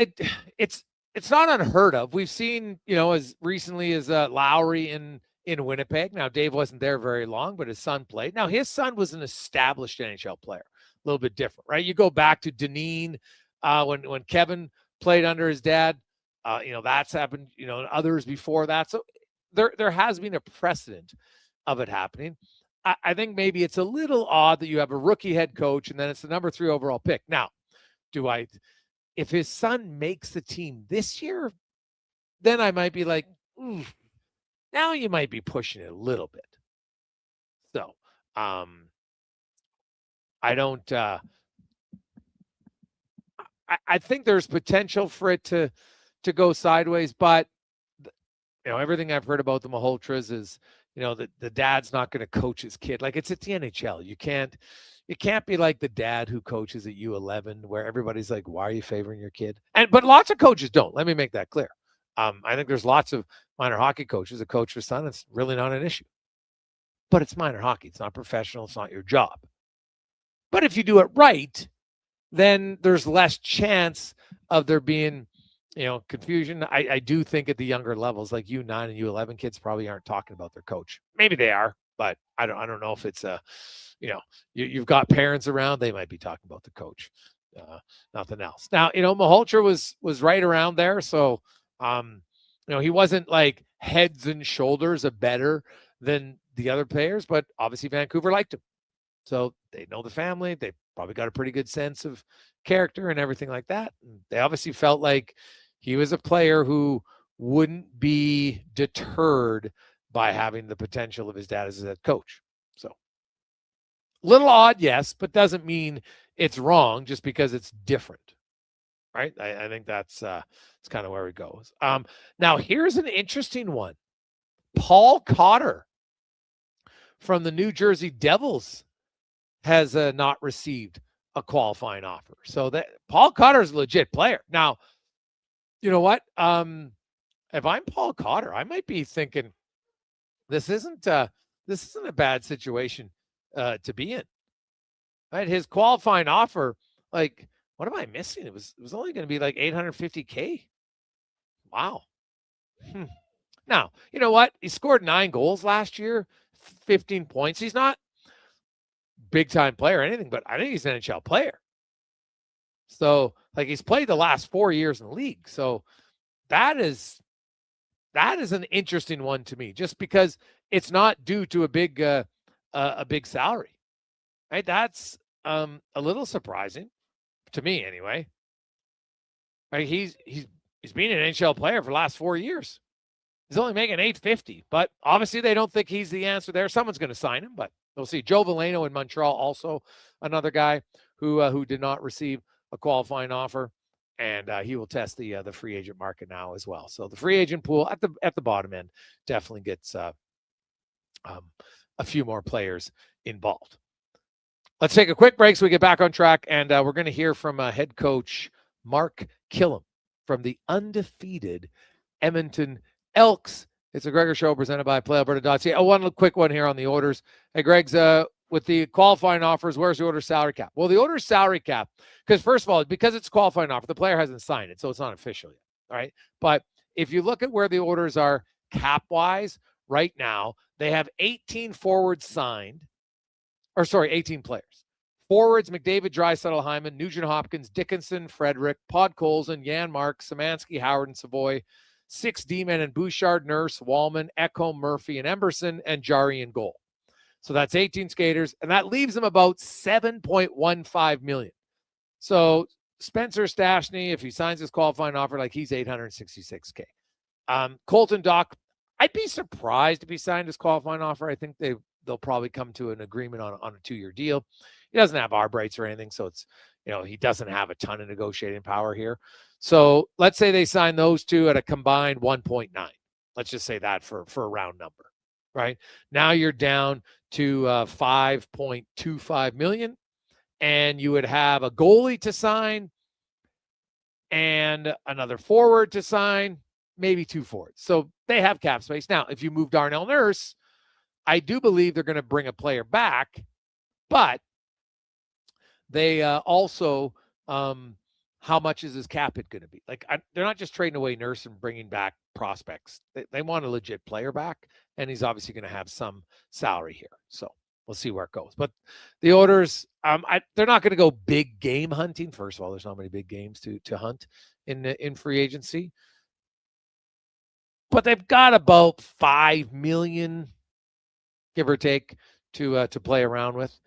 it's not unheard of. We've seen, as recently as Lowry in Winnipeg. Now, Dave wasn't there very long, but his son played. Now, his son was an established NHL player, a little bit different, right? You go back to Deneen when Kevin played under his dad. That's happened. Others before that. So there has been a precedent of it happening. I think maybe it's a little odd that you have a rookie head coach and then it's the number 3 overall pick. Now, if his son makes the team this year, then I might be like, now you might be pushing it a little bit. So, I don't, I think there's potential for it to go sideways, but everything I've heard about the Malholtras is, the dad's not going to coach his kid. Like, it's at the NHL. You can't be like the dad who coaches at U11 where everybody's like, why are you favoring your kid? But lots of coaches don't. Let me make that clear. I think there's lots of minor hockey coaches that coach their son. It's really not an issue. But it's minor hockey. It's not professional. It's not your job. But if you do it right, then there's less chance of there being, confusion. I do think at the younger levels, like U9 and U11 kids probably aren't talking about their coach. Maybe they are, but I don't know if it's you've got parents around, they might be talking about the coach, nothing else. Now, Malholtra was right around there. So, he wasn't like heads and shoulders better than the other players, but obviously Vancouver liked him. So they know the family. They probably got a pretty good sense of character and everything like that. And they obviously felt like he was a player who wouldn't be deterred by having the potential of his dad as a head coach. So a little odd, yes, but doesn't mean it's wrong just because it's different, right? I think that's kind of where it goes. Now, here's an interesting one. Paul Cotter from the New Jersey Devils has not received a qualifying offer. So that Paul Cotter is a legit player. Now, you know what? If I'm Paul Cotter, I might be thinking this isn't a bad situation to be in. Right? His qualifying offer, like, what am I missing? It was only going to be like $850K. Wow. Now, you know what? He scored 9 goals last year, 15 points. He's not big-time player or anything, but I think he's an NHL player. So, like, he's played the last 4 years in the league. So that is an interesting one to me, just because it's not due to a big salary, right? That's a little surprising to me, anyway. Right? He's been an NHL player for the last 4 years. He's only making $850, but obviously they don't think he's the answer there. Someone's going to sign him, but we'll see. Joe Veleno in Montreal, also another guy who did not receive a qualifying offer, and he will test the free agent market now as well. So the free agent pool at the bottom end definitely gets a few more players involved. Let's take a quick break so we get back on track, and we're going to hear from head coach Mark Kilam from the undefeated Edmonton Elks. It's a Gregor show presented by PlayAlberta.ca. Oh, one quick one here on the Oilers. Hey, Greg's with the qualifying offers, where's the Oilers salary cap? Well, the Oilers salary cap, because first of all, because it's qualifying offer, the player hasn't signed it, so it's not official yet. All right. But if you look at where the Oilers are cap-wise right now, they have 18 forwards signed, 18 players. Forwards, McDavid, Draisaitl, Hyman, Nugent Hopkins, Dickinson, Frederick, Podkolzin, Janmark, Szymanski, Howard, and Savoy. 6 D-men and Bouchard, Nurse, Wallman, Ekholm, Murphy, and Emberson, and Jari in goal. So that's 18 skaters, and that leaves them about $7.15 million. So Spencer Stastny, if he signs his qualifying offer, like he's $866K. Colton Dock, I'd be surprised if he signed his qualifying offer. I think they'll probably come to an agreement on a 2-year deal. He doesn't have arb rights or anything, so it's, he doesn't have a ton of negotiating power here. So let's say they sign those two at a combined 1.9. Let's just say that for a round number, right? Now you're down to $5.25 million, and you would have a goalie to sign and another forward to sign, maybe 2 forwards. So they have cap space. Now, if you move Darnell Nurse, I do believe they're going to bring a player back, but they also, how much is his cap hit going to be? Like, they're not just trading away Nurse and bringing back prospects. They want a legit player back, and he's obviously going to have some salary here. So we'll see where it goes. But the Oilers, they're not going to go big game hunting. First of all, there's not many big games to hunt in free agency. But they've got about $5 million, give or take, to play around with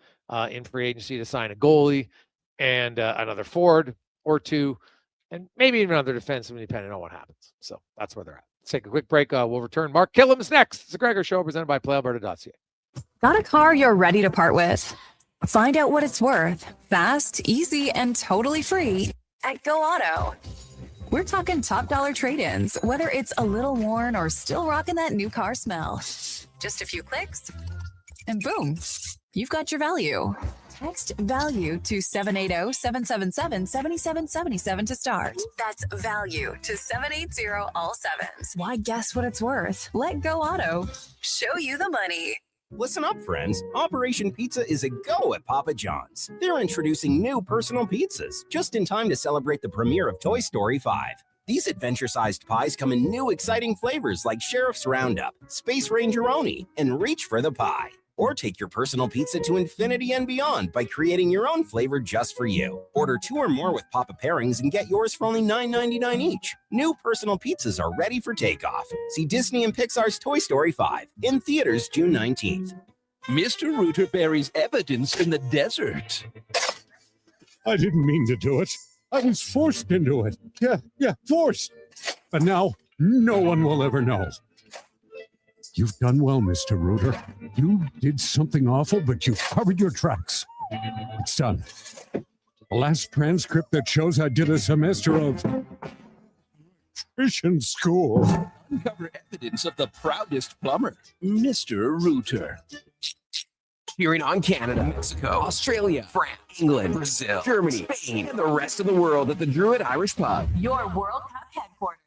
in free agency to sign a goalie and another forward or 2, and maybe even another defenseman, depending on what happens. So that's where they're at. Let's take a quick break. We'll return. Mark Kilam's next. It's a Gregor show presented by PlayAlberta.ca. Got a car you're ready to part with? Find out what it's worth. Fast, easy, and totally free at Go Auto. We're talking top dollar trade-ins, whether it's a little worn or still rocking that new car smell. Just a few clicks, and boom, you've got your value. Text value to 780-777-7777 to start. That's value to 780 all sevens. Why guess what it's worth? Let Go Auto show you the money. Listen up, friends. Operation Pizza is a go at Papa John's. They're introducing new personal pizzas just in time to celebrate the premiere of Toy Story 5. These adventure-sized pies come in new exciting flavors like Sheriff's Roundup, Space Ranger-oni, and Reach for the Pie. Or take your personal pizza to infinity and beyond by creating your own flavor just for you. Order 2 or more with Papa Pairings and get yours for only $9.99 each. New personal pizzas are ready for takeoff. See Disney and Pixar's Toy Story 5 in theaters June 19th. Mr. Rooter buries evidence in the desert. I didn't mean to do it. I was forced into it. Yeah, forced. But now, no one will ever know. You've done well, Mr. Rooter. You did something awful, but you covered your tracks. It's done. The last transcript that shows I did a semester of nutrition school. Uncover evidence of the proudest plumber, Mr. Rooter. Cheering on Canada, Mexico, Australia, France, England, Brazil, Germany, Spain, and the rest of the world at the Druid Irish Pub. Your World Cup headquarters.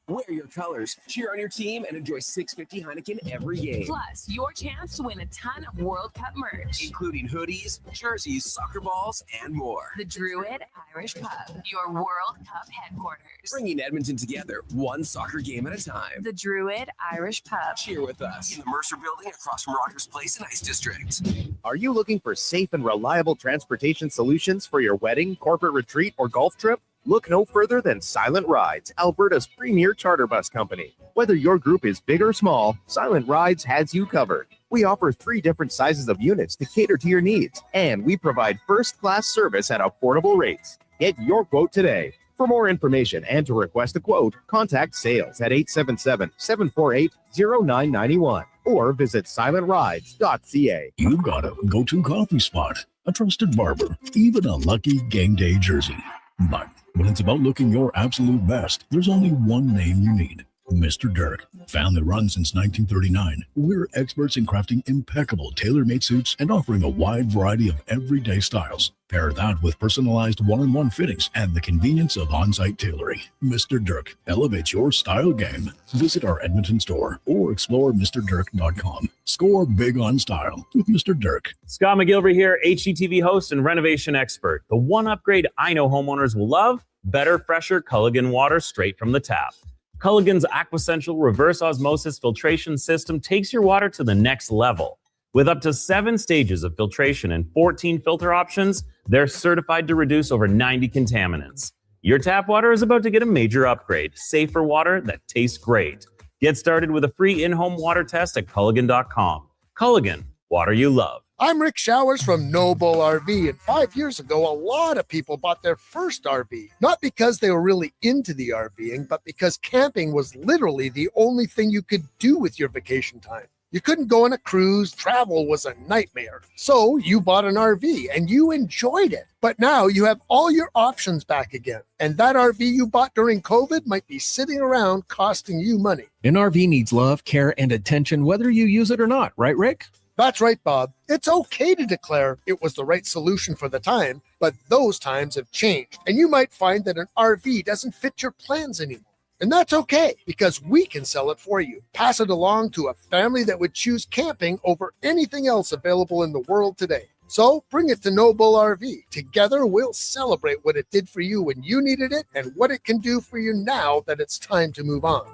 Wear your colors, cheer on your team, and enjoy $6.50 Heineken every game. Plus, your chance to win a ton of World Cup merch, including hoodies, jerseys, soccer balls, and more. The Druid Irish Pub, your World Cup headquarters. Bringing Edmonton together, one soccer game at a time. The Druid Irish Pub. Cheer with us in the Mercer Building across from Rogers Place and Ice District. Are you looking for safe and reliable transportation solutions for your wedding, corporate retreat, or golf trip? Look no further than Silent Rides, Alberta's premier charter bus company. Whether your group is big or small, Silent Rides has you covered. We offer 3 different sizes of units to cater to your needs, and we provide first-class service at affordable rates. Get your quote today. For more information and to request a quote, contact sales at 877-748-0991 or visit silentrides.ca. You've got a go-to coffee spot, a trusted barber, even a lucky game day jersey. But when it's about looking your absolute best, there's only one name you need. Mr. Dirk. Family run since 1939. We're experts in crafting impeccable tailor-made suits and offering a wide variety of everyday styles. Pair that with personalized one-on-one fittings and the convenience of on-site tailoring. Mr. Dirk. Elevate your style game. Visit our Edmonton store or explore MrDirk.com. Score big on style with Mr. Dirk. Scott McGilvery here, HGTV host and renovation expert. The one upgrade I know homeowners will love: better, fresher Culligan water straight from the tap. Culligan's Aquasential reverse osmosis filtration system takes your water to the next level. With up to 7 stages of filtration and 14 filter options, they're certified to reduce over 90 contaminants. Your tap water is about to get a major upgrade. Safer water that tastes great. Get started with a free in-home water test at Culligan.com. Culligan, water you love. I'm Rick Showers from Noble RV, and 5 years ago, a lot of people bought their first RV. Not because they were really into the RVing, but because camping was literally the only thing you could do with your vacation time. You couldn't go on a cruise, travel was a nightmare. So you bought an RV and you enjoyed it. But now you have all your options back again. And that RV you bought during COVID might be sitting around costing you money. An RV needs love, care, and attention whether you use it or not, right, Rick? That's right, Bob. It's okay to declare it was the right solution for the time, but those times have changed. And you might find that an RV doesn't fit your plans anymore. And that's okay, because we can sell it for you. Pass it along to a family that would choose camping over anything else available in the world today. So bring it to Noble RV. Together, we'll celebrate what it did for you when you needed it and what it can do for you now that it's time to move on.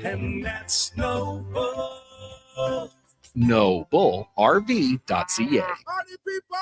And that's Noble. NobleRV.ca. Party people!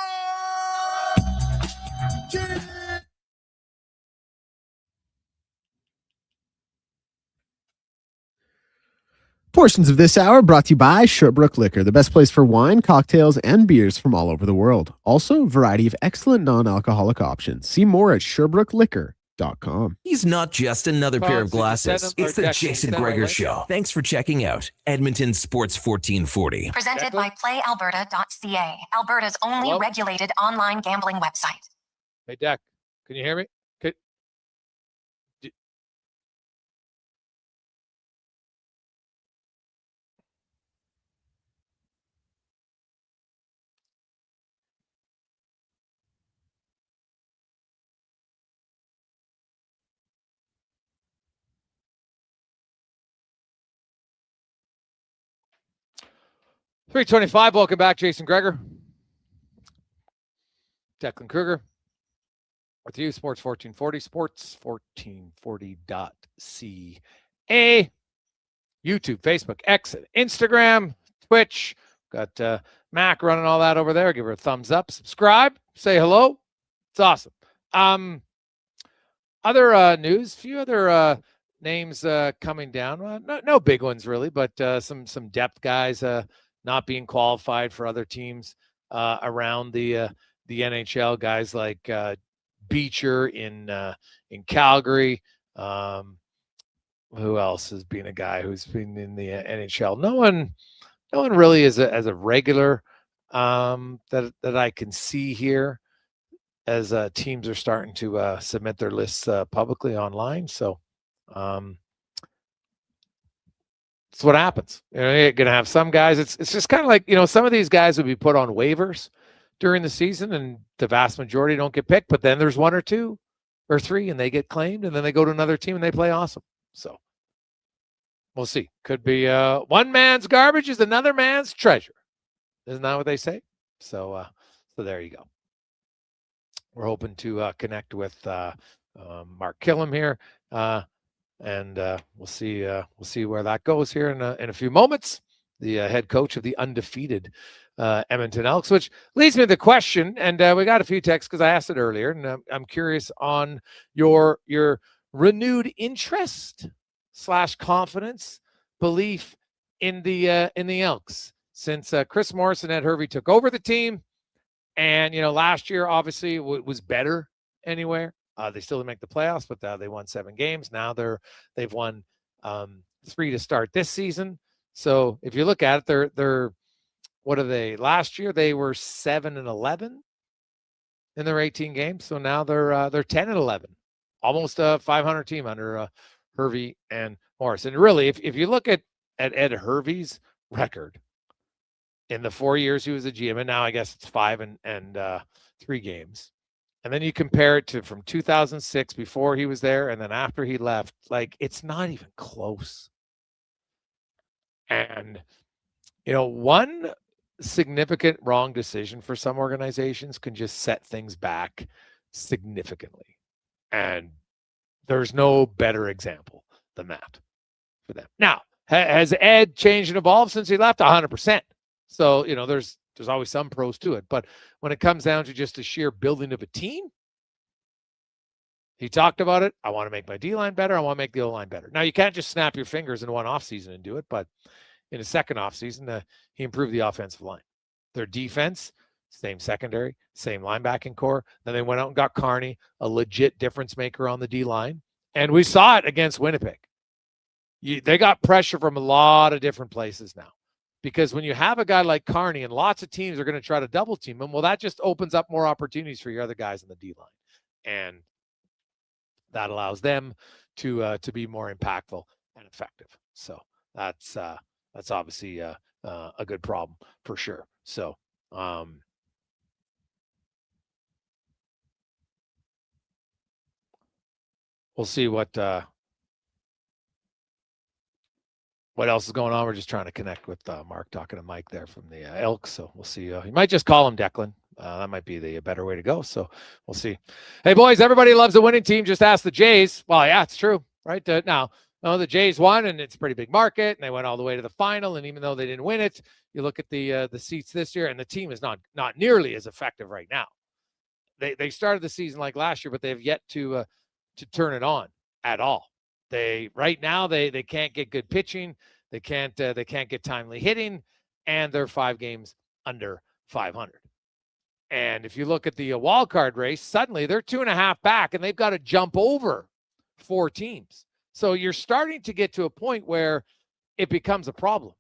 Portions of this hour brought to you by Sherbrooke Liquor, the best place for wine, cocktails, and beers from all over the world. Also, a variety of excellent non-alcoholic options. See more at SherbrookeLiquor.com. He's not just another pair of glasses. It's the Jason Gregor Show. Thanks for checking out Edmonton Sports 1440. Presented by PlayAlberta.ca, Alberta's only regulated online gambling website. Hey, Dak, can you hear me? 325. Welcome back, Jason Gregor. Declan Kruger with you, Sports 1440, sports1440.ca. YouTube, Facebook, X, Instagram, Twitch. Got Mac running all that over there. Give her a thumbs up. Subscribe. Say hello. It's awesome. Other news, few other names coming down. No big ones really, but some depth guys not being qualified for other teams around the NHL. Guys like Beecher in Calgary. Who else has been a guy who's been in the NHL? No one really as a regular that I can see here as teams are starting to submit their lists publicly online. So it's what happens. You're going to have some guys. It's just kind of like, some of these guys would be put on waivers during the season and the vast majority don't get picked, but then there's 1 or 2 or 3 and they get claimed and then they go to another team and they play awesome. So we'll see. Could be one man's garbage is another man's treasure. Isn't that what they say? So there you go. We're hoping to connect with Mark Kilam here, and we'll see where that goes here in a few moments. The head coach of the undefeated Edmonton Elks, which leads me to the question, and we got a few texts because I asked it earlier, and I'm curious on your renewed interest / confidence, belief in the Elks since Chris Morris and Ed Hervey took over the team. And, last year, obviously, was better anywhere. They still didn't make the playoffs, but they won 7 games. Now they've won 3 to start this season. So if you look at it, they're what are they? Last year, they were 7-11 in their 18 games. So now they're 10-11, almost a 500 team under Hervey and Morris. And really, if you look at Ed Hervey's record, in the 4 years he was a GM, and now I guess it's 5 and 3 games. And then you compare it to from 2006 before he was there and then after he left, like it's not even close. And, one significant wrong decision for some organizations can just set things back significantly. And there's no better example than that for them. Now, has Ed changed and evolved since he left? 100%. So, there's always some pros to it. But when it comes down to just the sheer building of a team, he talked about it. I want to make my D-line better. I want to make the O-line better. Now, you can't just snap your fingers in one offseason and do it. But in a second offseason, he improved the offensive line. Their defense, same secondary, same linebacking core. Then they went out and got Carney, a legit difference maker on the D-line. And we saw it against Winnipeg. They got pressure from a lot of different places now. Because when you have a guy like Carney and lots of teams are going to try to double team him, well, that just opens up more opportunities for your other guys in the D-line. And that allows them to be more impactful and effective. So that's obviously a good problem for sure. So we'll see what else is going on. We're just trying to connect with Mark, talking to Mike there from the Elks. So we'll see. You might just call him Declan. That might be the better way to go. So we'll see. Hey, boys, everybody loves a winning team. Just ask the Jays. Well, yeah, it's true. Right now, the Jays won, and it's a pretty big market, and they went all the way to the final. And even though they didn't win it, you look at the seats this year, and the team is not nearly as effective right now. They started the season like last year, but they've yet to turn it on at all. Right now they can't get good pitching. They can't get timely hitting, and they're 5 games under 500. And if you look at the wild card race, suddenly they're 2.5 back, and they've got to jump over 4 teams. So you're starting to get to a point where it becomes a problem,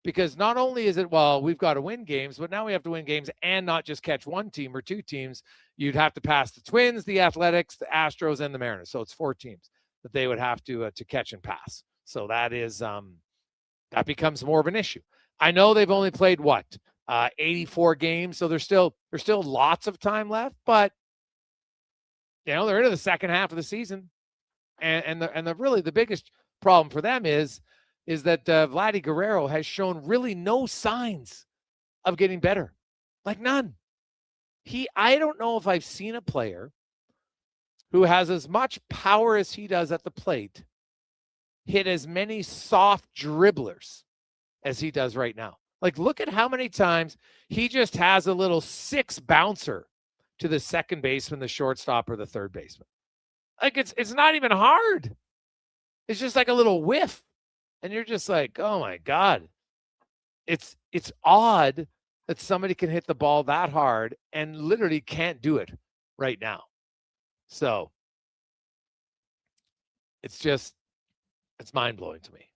because not only is it, well, we've got to win games, but now we have to win games and not just catch 1 team or 2 teams. You'd have to pass the Twins, the Athletics, the Astros, and the Mariners. So it's 4 teams that they would have to catch and pass. So that is that becomes more of an issue. I know they've only played 84 games, so there's still lots of time left, but they're into the second half of the season, and the really the biggest problem for them is that Vladdy Guerrero has shown really no signs of getting better, like none. I don't know if I've seen a player who has as much power as he does at the plate hit as many soft dribblers as he does right now. Like, look at how many times he just has a little 6 bouncer to the second baseman, the shortstop, or the third baseman. Like, it's not even hard. It's just like a little whiff. And you're just like, oh my God. It's odd that somebody can hit the ball that hard and literally can't do it right now. So it's mind-blowing to me.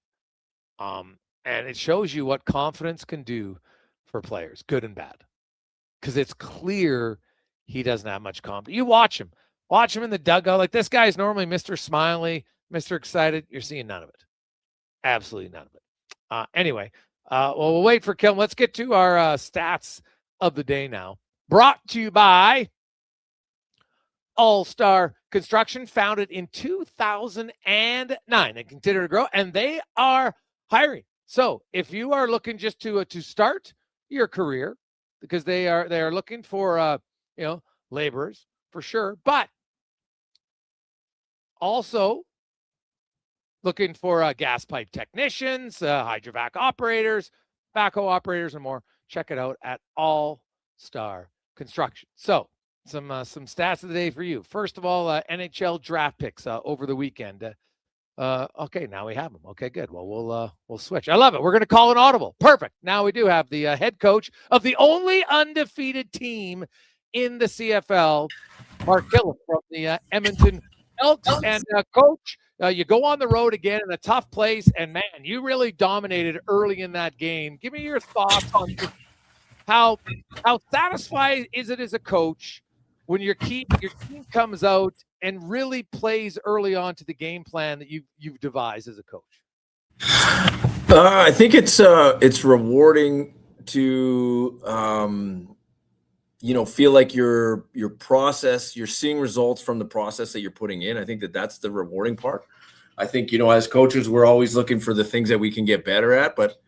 And it shows you what confidence can do for players, good and bad. Because it's clear he doesn't have much confidence. You watch him in the dugout. Like, this guy's normally Mr. Smiley, Mr. Excited. You're seeing none of it. Absolutely none of it. Anyway, we'll wait for Kilam. Let's get to our stats of the day now. Brought to you by All-Star Construction, founded in 2009. They continue to grow, and they are hiring. So if you are looking just to start your career, because they are looking for laborers for sure, but also looking for gas pipe technicians, hydrovac operators, backhoe operators, and more. Check it out at All Star Construction. So some stats of the day for you. First of all, NHL draft picks over the weekend. Okay, now we have them. Okay, good. Well, we'll switch. I love it. We're going to call an audible. Perfect. Now we do have the head coach of the only undefeated team in the CFL, Mark Kilam from the Edmonton Elks. And coach, you go on the road again in a tough place, and man, you really dominated early in that game. Give me your thoughts on how satisfying is it as a coach when your team comes out and really plays early on to the game plan that you've devised as a coach? I think it's rewarding to feel like your process, you're seeing results from the process that you're putting in. I think that's the rewarding part. I think, as coaches, we're always looking for the things that we can get better at. But,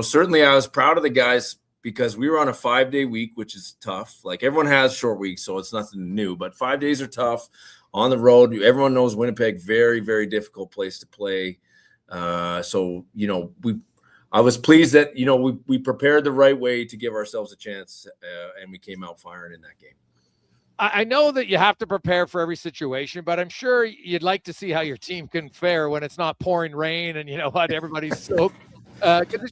certainly I was proud of the guys because we were on a 5-day week, which is tough. Like everyone has short weeks, so it's nothing new. But 5 days are tough on the road. Everyone knows Winnipeg, very, very difficult place to play. I was pleased that, we prepared the right way to give ourselves a chance, and we came out firing in that game. I know that you have to prepare for every situation, but I'm sure you'd like to see how your team can fare when it's not pouring rain and everybody's soaked. Because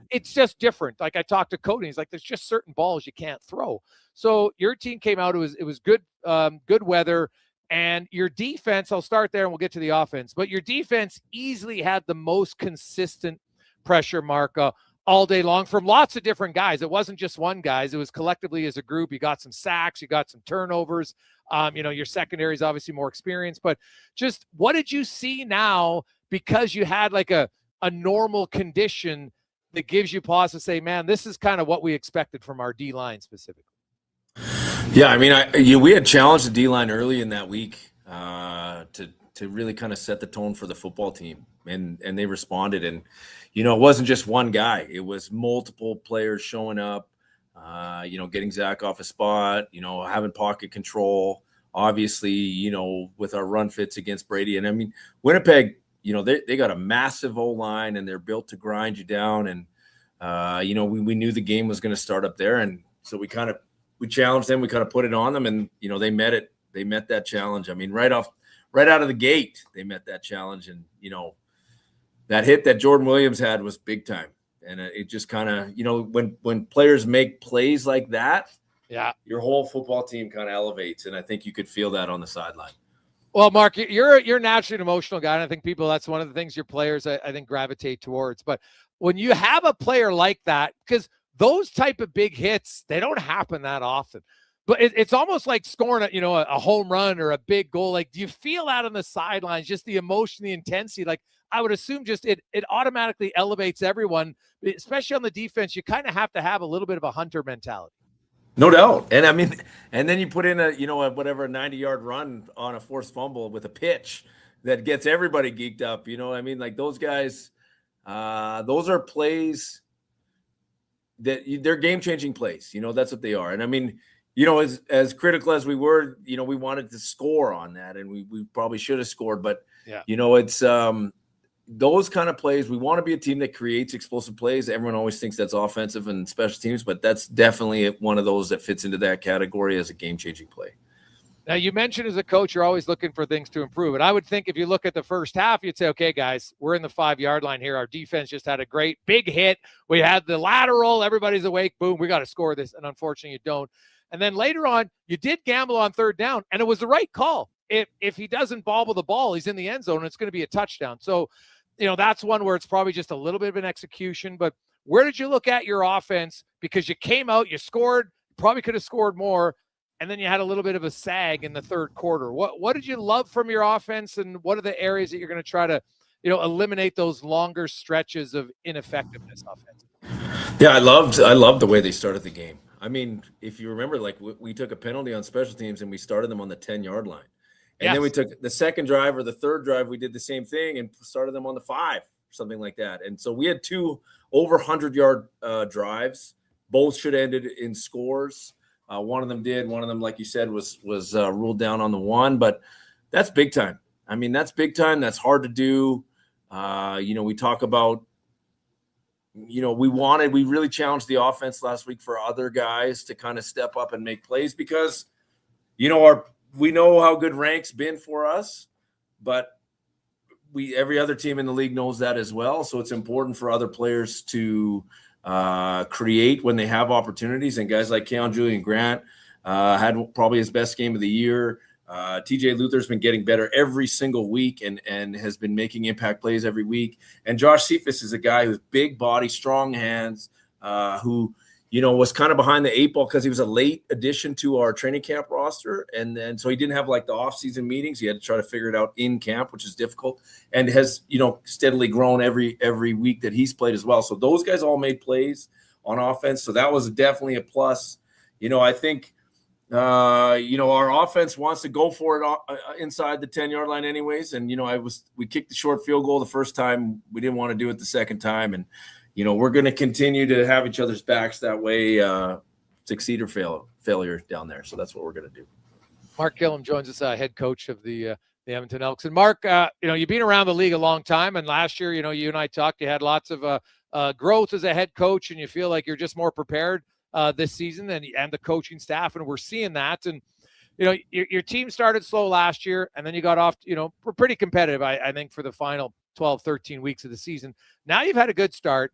it's just different. Like I talked to Cody, he's like, there's just certain balls you can't throw. So your team came out, it was good, good weather. And your defense, I'll start there and we'll get to the offense, but your defense easily had the most consistent pressure mark all day long from lots of different guys. It wasn't just one guys. It was collectively as a group. You got some sacks, you got some turnovers. Your secondary is obviously more experienced, but just what did you see now because you had like a normal condition that gives you pause to say, man, this is kind of what we expected from our D-line specifically? Yeah, I mean, we had challenged the D-line early in that week to really kind of set the tone for the football team, and they responded. And it wasn't just one guy; it was multiple players showing up. Getting Zach off a spot, having pocket control. Obviously, with our run fits against Brady, and I mean, Winnipeg, they got a massive O-line, and they're built to grind you down. And we knew the game was going to start up there, and so we challenged them. We kind of put it on them, and they met it. They met that challenge. I mean, right out of the gate, they met that challenge, and that hit that Jordan Williams had was big time. And it just kind of, when players make plays like that, yeah, your whole football team kind of elevates, and I think you could feel that on the sideline. Well, Mark, you're naturally an emotional guy, and I think that's one of the things your players I think gravitate towards. But when you have a player like that, because those type of big hits, they don't happen that often. But it's almost like scoring a home run or a big goal. Like, do you feel that on the sidelines, just the emotion, the intensity? Like, I would assume just it automatically elevates everyone, especially on the defense. You kind of have to have a little bit of a hunter mentality. No doubt. And I mean, and then you put in a 90-yard run on a forced fumble with a pitch that gets everybody geeked up. I mean, like those guys, those are plays that they're game-changing plays. That's what they are. And I mean, as critical as we were, we wanted to score on that, and we probably should have scored. But yeah, it's those kind of plays. We want to be a team that creates explosive plays. Everyone always thinks that's offensive and special teams, but that's definitely one of those that fits into that category as a game-changing play. Now, you mentioned as a coach, you're always looking for things to improve. And I would think if you look at the first half, you'd say, okay, guys, we're in the 5-yard line here. Our defense just had a great big hit. We had the lateral. Everybody's awake. Boom, we got to score this. And unfortunately, you don't. And then later on, you did gamble on third down, and it was the right call. If he doesn't bobble the ball, he's in the end zone, and it's going to be a touchdown. So, that's one where it's probably just a little bit of an execution. But where did you look at your offense? Because you came out, you scored, probably could have scored more, and then you had a little bit of a sag in the third quarter. What did you love from your offense, and what are the areas that you're going to try to, eliminate those longer stretches of ineffectiveness offensively? Yeah, I loved the way they started the game. I mean, if you remember, like we took a penalty on special teams and we started them on the 10-yard line. And then we took the second drive or the third drive, we did the same thing and started them on the 5, something like that. And so we had 2 over 100-yard drives. Both should have ended in scores. One of them did. One of them, like you said, was ruled down on the 1. But that's big time. I mean, that's big time. That's hard to do. We talk about, we really challenged the offense last week for other guys to kind of step up and make plays because, we know how good rank's been for us, but every other team in the league knows that as well. So it's important for other players to create when they have opportunities. And guys like Keon Julian Grant had probably his best game of the year. TJ Luther's been getting better every single week and has been making impact plays every week. And Josh Cephas is a guy who's big body, strong hands, who was kind of behind the 8 ball because he was a late addition to our training camp roster. And then, so he didn't have like the off-season meetings. He had to try to figure it out in camp, which is difficult, and has, steadily grown every week that he's played as well. So those guys all made plays on offense. So that was definitely a plus. I think, our offense wants to go for it inside the 10-yard line anyways. And, we kicked the short field goal the first time. We didn't want to do it the second time. And, we're going to continue to have each other's backs that way, succeed or failure down there. So that's what we're going to do. Mark Kilam joins us, head coach of the Edmonton Elks. And Mark, you've been around the league a long time. And last year, you and I talked, you had lots of growth as a head coach, and you feel like you're just more prepared this season and the coaching staff. And we're seeing that. And, your team started slow last year, and then you got off, we're pretty competitive, I think, for the final 12, 13 weeks of the season. Now you've had a good start.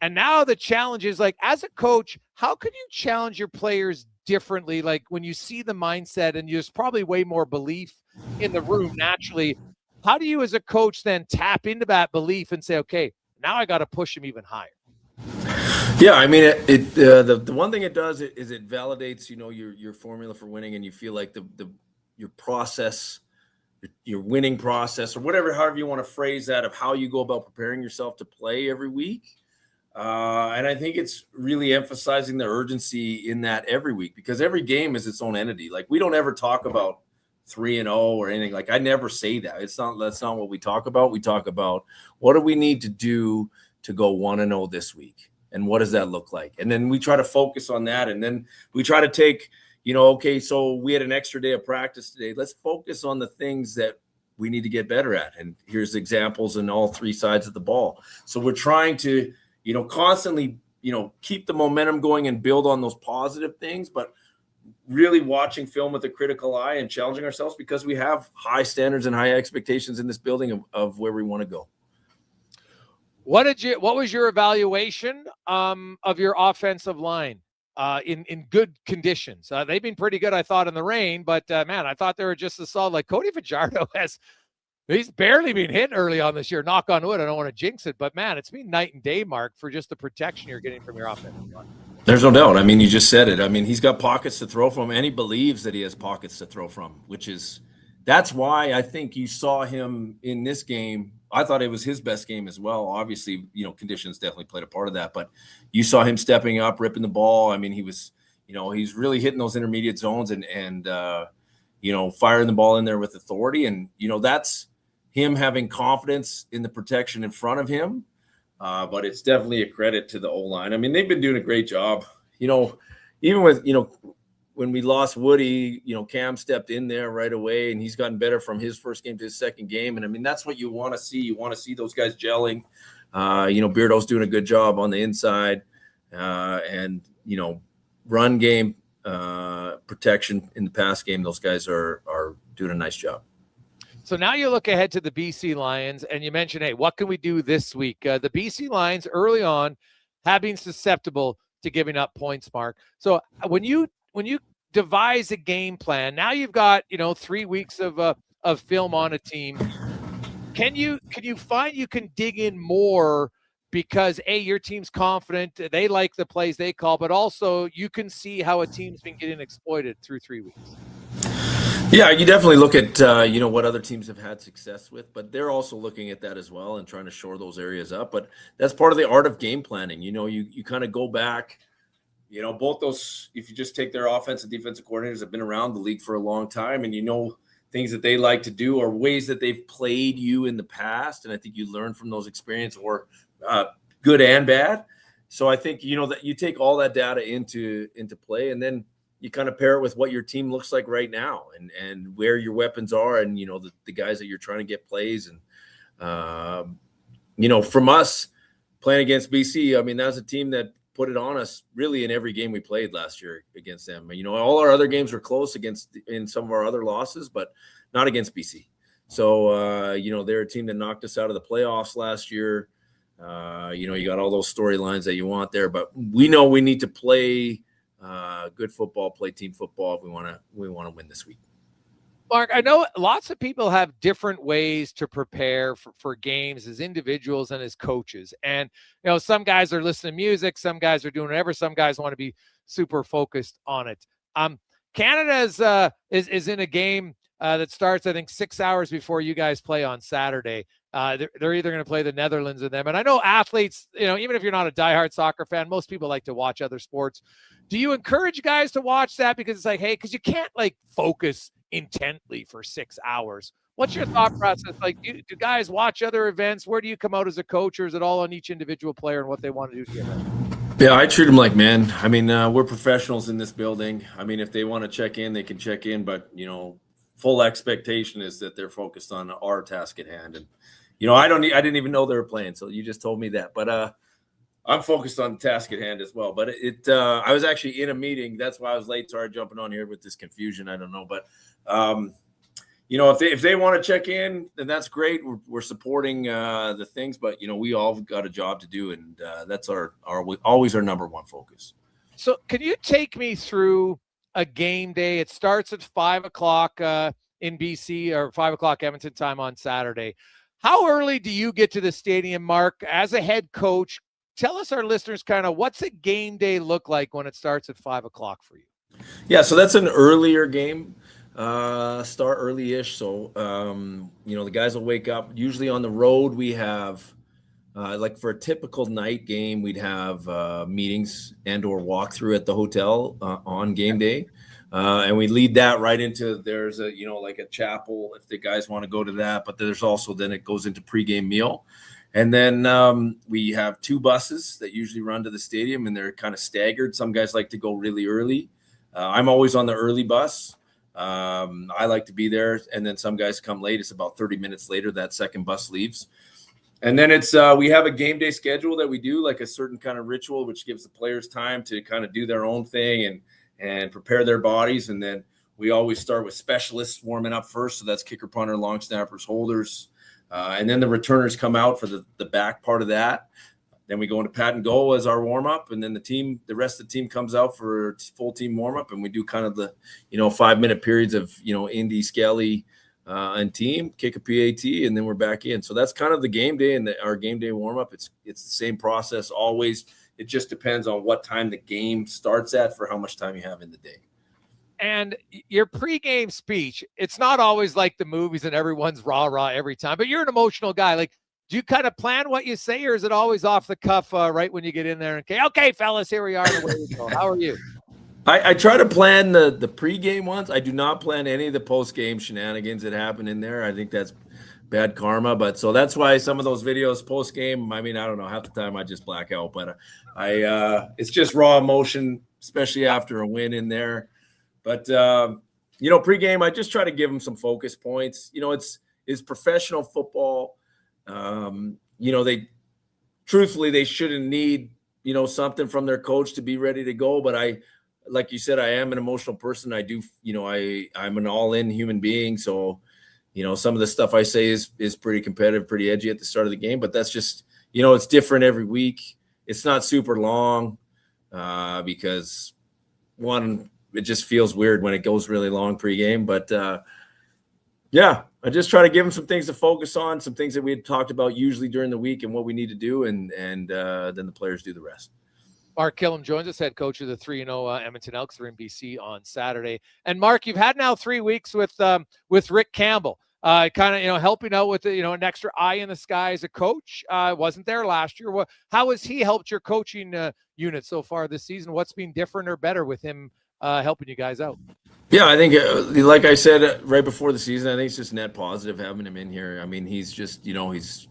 And now the challenge is, like, as a coach, how can you challenge your players differently? Like, when you see the mindset and there's probably way more belief in the room naturally, how do you as a coach then tap into that belief and say, okay, now I got to push him even higher? Yeah, I mean, the one thing it does is it validates, your formula for winning, and you feel like your process, your winning process, or however you want to phrase that, of how you go about preparing yourself to play every week. And I think it's really emphasizing the urgency in that every week, because every game is its own entity. Like, we don't ever talk about 3-0 or anything. Like, I never say that. That's not what we talk about. We talk about what do we need to do to go 1-0 this week, and what does that look like? And then we try to focus on that. And then we try to take, okay, so we had an extra day of practice today. Let's focus on the things that we need to get better at. And here's examples in all 3 sides of the ball. So we're trying to, constantly, keep the momentum going and build on those positive things, but really watching film with a critical eye and challenging ourselves, because we have high standards and high expectations in this building of where we want to go. What was your evaluation of your offensive line in good conditions? They've been pretty good, I thought, in the rain, but man, I thought they were just as solid. Like, Cody Fajardo he's barely been hit early on this year. Knock on wood. I don't want to jinx it, but man, it's been night and day, Mark, for just the protection you're getting from your offensive line. There's no doubt. I mean, you just said it. I mean, he's got pockets to throw from, and he believes that he has pockets to throw from, that's why I think you saw him in this game. I thought it was his best game as well. Obviously, conditions definitely played a part of that, but you saw him stepping up, ripping the ball. I mean, he was, he's really hitting those intermediate zones and firing the ball in there with authority. And, that's him having confidence in the protection in front of him. But it's definitely a credit to the O-line. I mean, they've been doing a great job. Even with, when we lost Woody, Cam stepped in there right away, and he's gotten better from his first game to his second game. And I mean, that's what you want to see. You want to see those guys gelling. Beardo's doing a good job on the inside, and run game protection in the pass game. Those guys are doing a nice job. So now you look ahead to the BC Lions, and you mentioned, hey, what can we do this week? The BC Lions early on have been susceptible to giving up points, Mark. So when you devise a game plan, now you've got 3 weeks of film on a team. Can you find you can dig in more because your team's confident, they like the plays they call, but also you can see how a team's been getting exploited through 3 weeks? Yeah, you definitely look at, what other teams have had success with, but they're also looking at that as well and trying to shore those areas up. But that's part of the art of game planning. You kind of go back, both those, if you just take their offensive and defensive coordinators have been around the league for a long time, and things that they like to do or ways that they've played you in the past. And I think you learn from those experiences, or good and bad. So I think, that you take all that data into play, and then you kind of pair it with what your team looks like right now and where your weapons are, and, the guys that you're trying to get plays. And, from us playing against BC, I mean, that was a team that put it on us really in every game we played last year against them. All our other games were close in some of our other losses, but not against BC. So, they're a team that knocked us out of the playoffs last year. You got all those storylines that you want there, but we know we need to play good football, play team football if we want to win this week. Mark, I know lots of people have different ways to prepare for games as individuals and as coaches. And, some guys are listening to music, some guys are doing whatever, some guys want to be super focused on it. Canada is in a game that starts, I think, 6 hours before you guys play on Saturday. They're either going to play the Netherlands or them. And I know athletes, even if you're not a diehard soccer fan, most people like to watch other sports. Do you encourage guys to watch that? Because it's like, hey, because you can't focus intently for 6 hours. What's your thought process? Do guys watch other events? Where do you come out as a coach, or is it all on each individual player and what they want to do together? Yeah, I treat them like men. I mean, we're professionals in this building. I mean, if they want to check in, they can check in, but, full expectation is that they're focused on our task at hand. And, I didn't even know they were playing. So you just told me that, but, I'm focused on the task at hand as well. But I was actually in a meeting. That's why I was late. Sorry, jumping on here with this confusion. I don't know. But, if they want to check in, then that's great. We're supporting the things. But, we all got a job to do. And that's always our number one focus. So can you take me through a game day? It starts at 5:00 in BC, or 5:00 Edmonton time on Saturday. How early do you get to the stadium, Mark, as a head coach? Tell us, our listeners, kind of what's a game day look like when it starts at 5:00 for you? Yeah, so that's an earlier game, start early-ish. So, the guys will wake up. Usually on the road, we have, for a typical night game, we'd have meetings and or walkthrough at the hotel on game day. And we lead that right into, there's a chapel if the guys want to go to that, but there's also, then it goes into pregame meal. And then we have 2 buses that usually run to the stadium, and they're kind of staggered. Some guys like to go really early. I'm always on the early bus. I like to be there. And then some guys come late. It's about 30 minutes later that second bus leaves. And then it's we have a game day schedule that we do, like a certain kind of ritual, which gives the players time to kind of do their own thing and prepare their bodies. And then we always start with specialists warming up first. So that's kicker, punter, long snappers, holders. And then the returners come out for the back part of that. Then we go into pat and go as our warm up. And then the rest of the team comes out for full team warm up. And we do kind of the, 5-minute periods of, Indy, Skelly, and team, kick a PAT, and then we're back in. So that's kind of the game day and our game day warm up. It's the same process always. It just depends on what time the game starts at for how much time you have in the day. And your pregame speech, it's not always like the movies and everyone's rah-rah every time, but you're an emotional guy. Do you kind of plan what you say, or is it always off the cuff right when you get in there? Okay, fellas, here we are. Away we go. How are you? I try to plan the pregame ones. I do not plan any of the postgame shenanigans that happen in there. I think that's bad karma. But so that's why some of those videos postgame, I mean, I don't know, half the time I just black out. But it's just raw emotion, especially after a win in there. But, pregame, I just try to give them some focus points. It's professional football. They shouldn't need, something from their coach to be ready to go. But like you said, I am an emotional person. I do, I'm an all-in human being. So, some of the stuff I say is pretty competitive, pretty edgy at the start of the game. But that's just, it's different every week. It's not super long because, one, it just feels weird when it goes really long pregame. But, I just try to give them some things to focus on, some things that we had talked about usually during the week and what we need to do, and then the players do the rest. Mark Kilam joins us, head coach of the 3-0 Edmonton Elks. They're in BC on Saturday. And Mark, you've had now 3 weeks with Rick Campbell, kind of helping out with an extra eye in the sky as a coach. Wasn't there last year. How has he helped your coaching unit so far this season? What's been different or better with him helping you guys out? Yeah, I think, like I said right before the season, I think it's just net positive having him in here. I mean, he's just, he's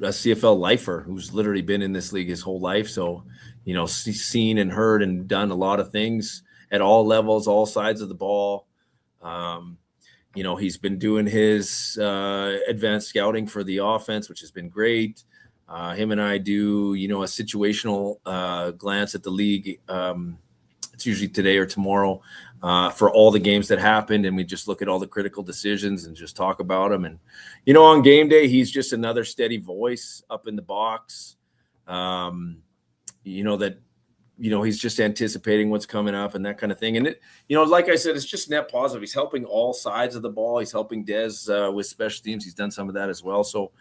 a CFL lifer who's literally been in this league his whole life. So, seen and heard and done a lot of things at all levels, all sides of the ball. He's been doing his advanced scouting for the offense, which has been great. Him and I do, a situational glance at the league. It's usually today or tomorrow for all the games that happened. And we just look at all the critical decisions and just talk about them. And, on game day, he's just another steady voice up in the box. He's just anticipating what's coming up and that kind of thing. And, like I said, it's just net positive. He's helping all sides of the ball. He's helping Des with special teams. He's done some of that as well. So,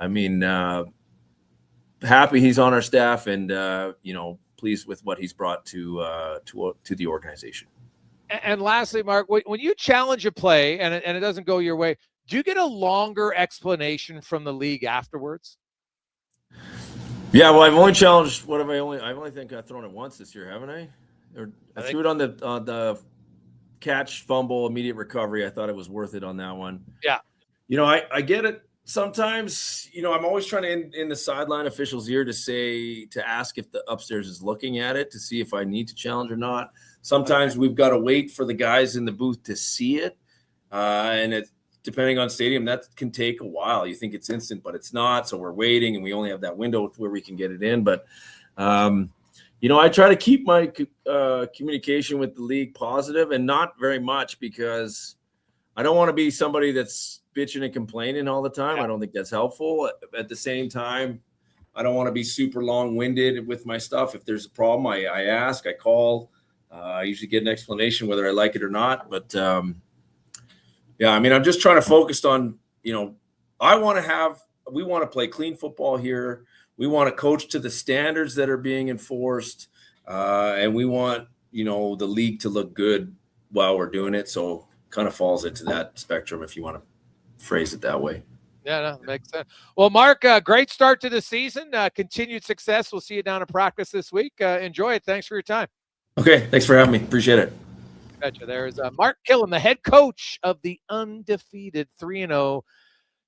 I mean, happy he's on our staff and, pleased with what he's brought to the organization. And lastly, Mark, when you challenge a play and it doesn't go your way, do you get a longer explanation from the league afterwards? Yeah, well, I've only challenged. I've only think I've thrown it once this year, haven't I? I threw it on the catch, fumble, immediate recovery. I thought it was worth it on that one. Yeah. I get it. Sometimes, I'm always trying to in the sideline official's ear to ask if the upstairs is looking at it to see if I need to challenge or not. Sometimes we've got to wait for the guys in the booth to see it. And it's depending on stadium, that can take a while. You think it's instant, but it's not. So we're waiting and we only have that window where we can get it in. But, I try to keep my communication with the league positive and not very much because I don't want to be somebody that's bitching and complaining all the time. I don't think that's helpful. At the same time, I don't want to be super long-winded with my stuff. If there's a problem, I ask, I call. I usually get an explanation whether I like it or not. But, I'm just trying to focus on, we want to play clean football here. We want to coach to the standards that are being enforced. And we want, the league to look good while we're doing it. So kind of falls into that spectrum if you want to phrase it that way. Yeah, no, makes sense. Well, Mark, great start to the season. Continued success. We'll see you down at practice this week. Enjoy it. Thanks for your time. Okay, thanks for having me. Appreciate it. Gotcha. There's Mark Kilam, the head coach of the undefeated 3-0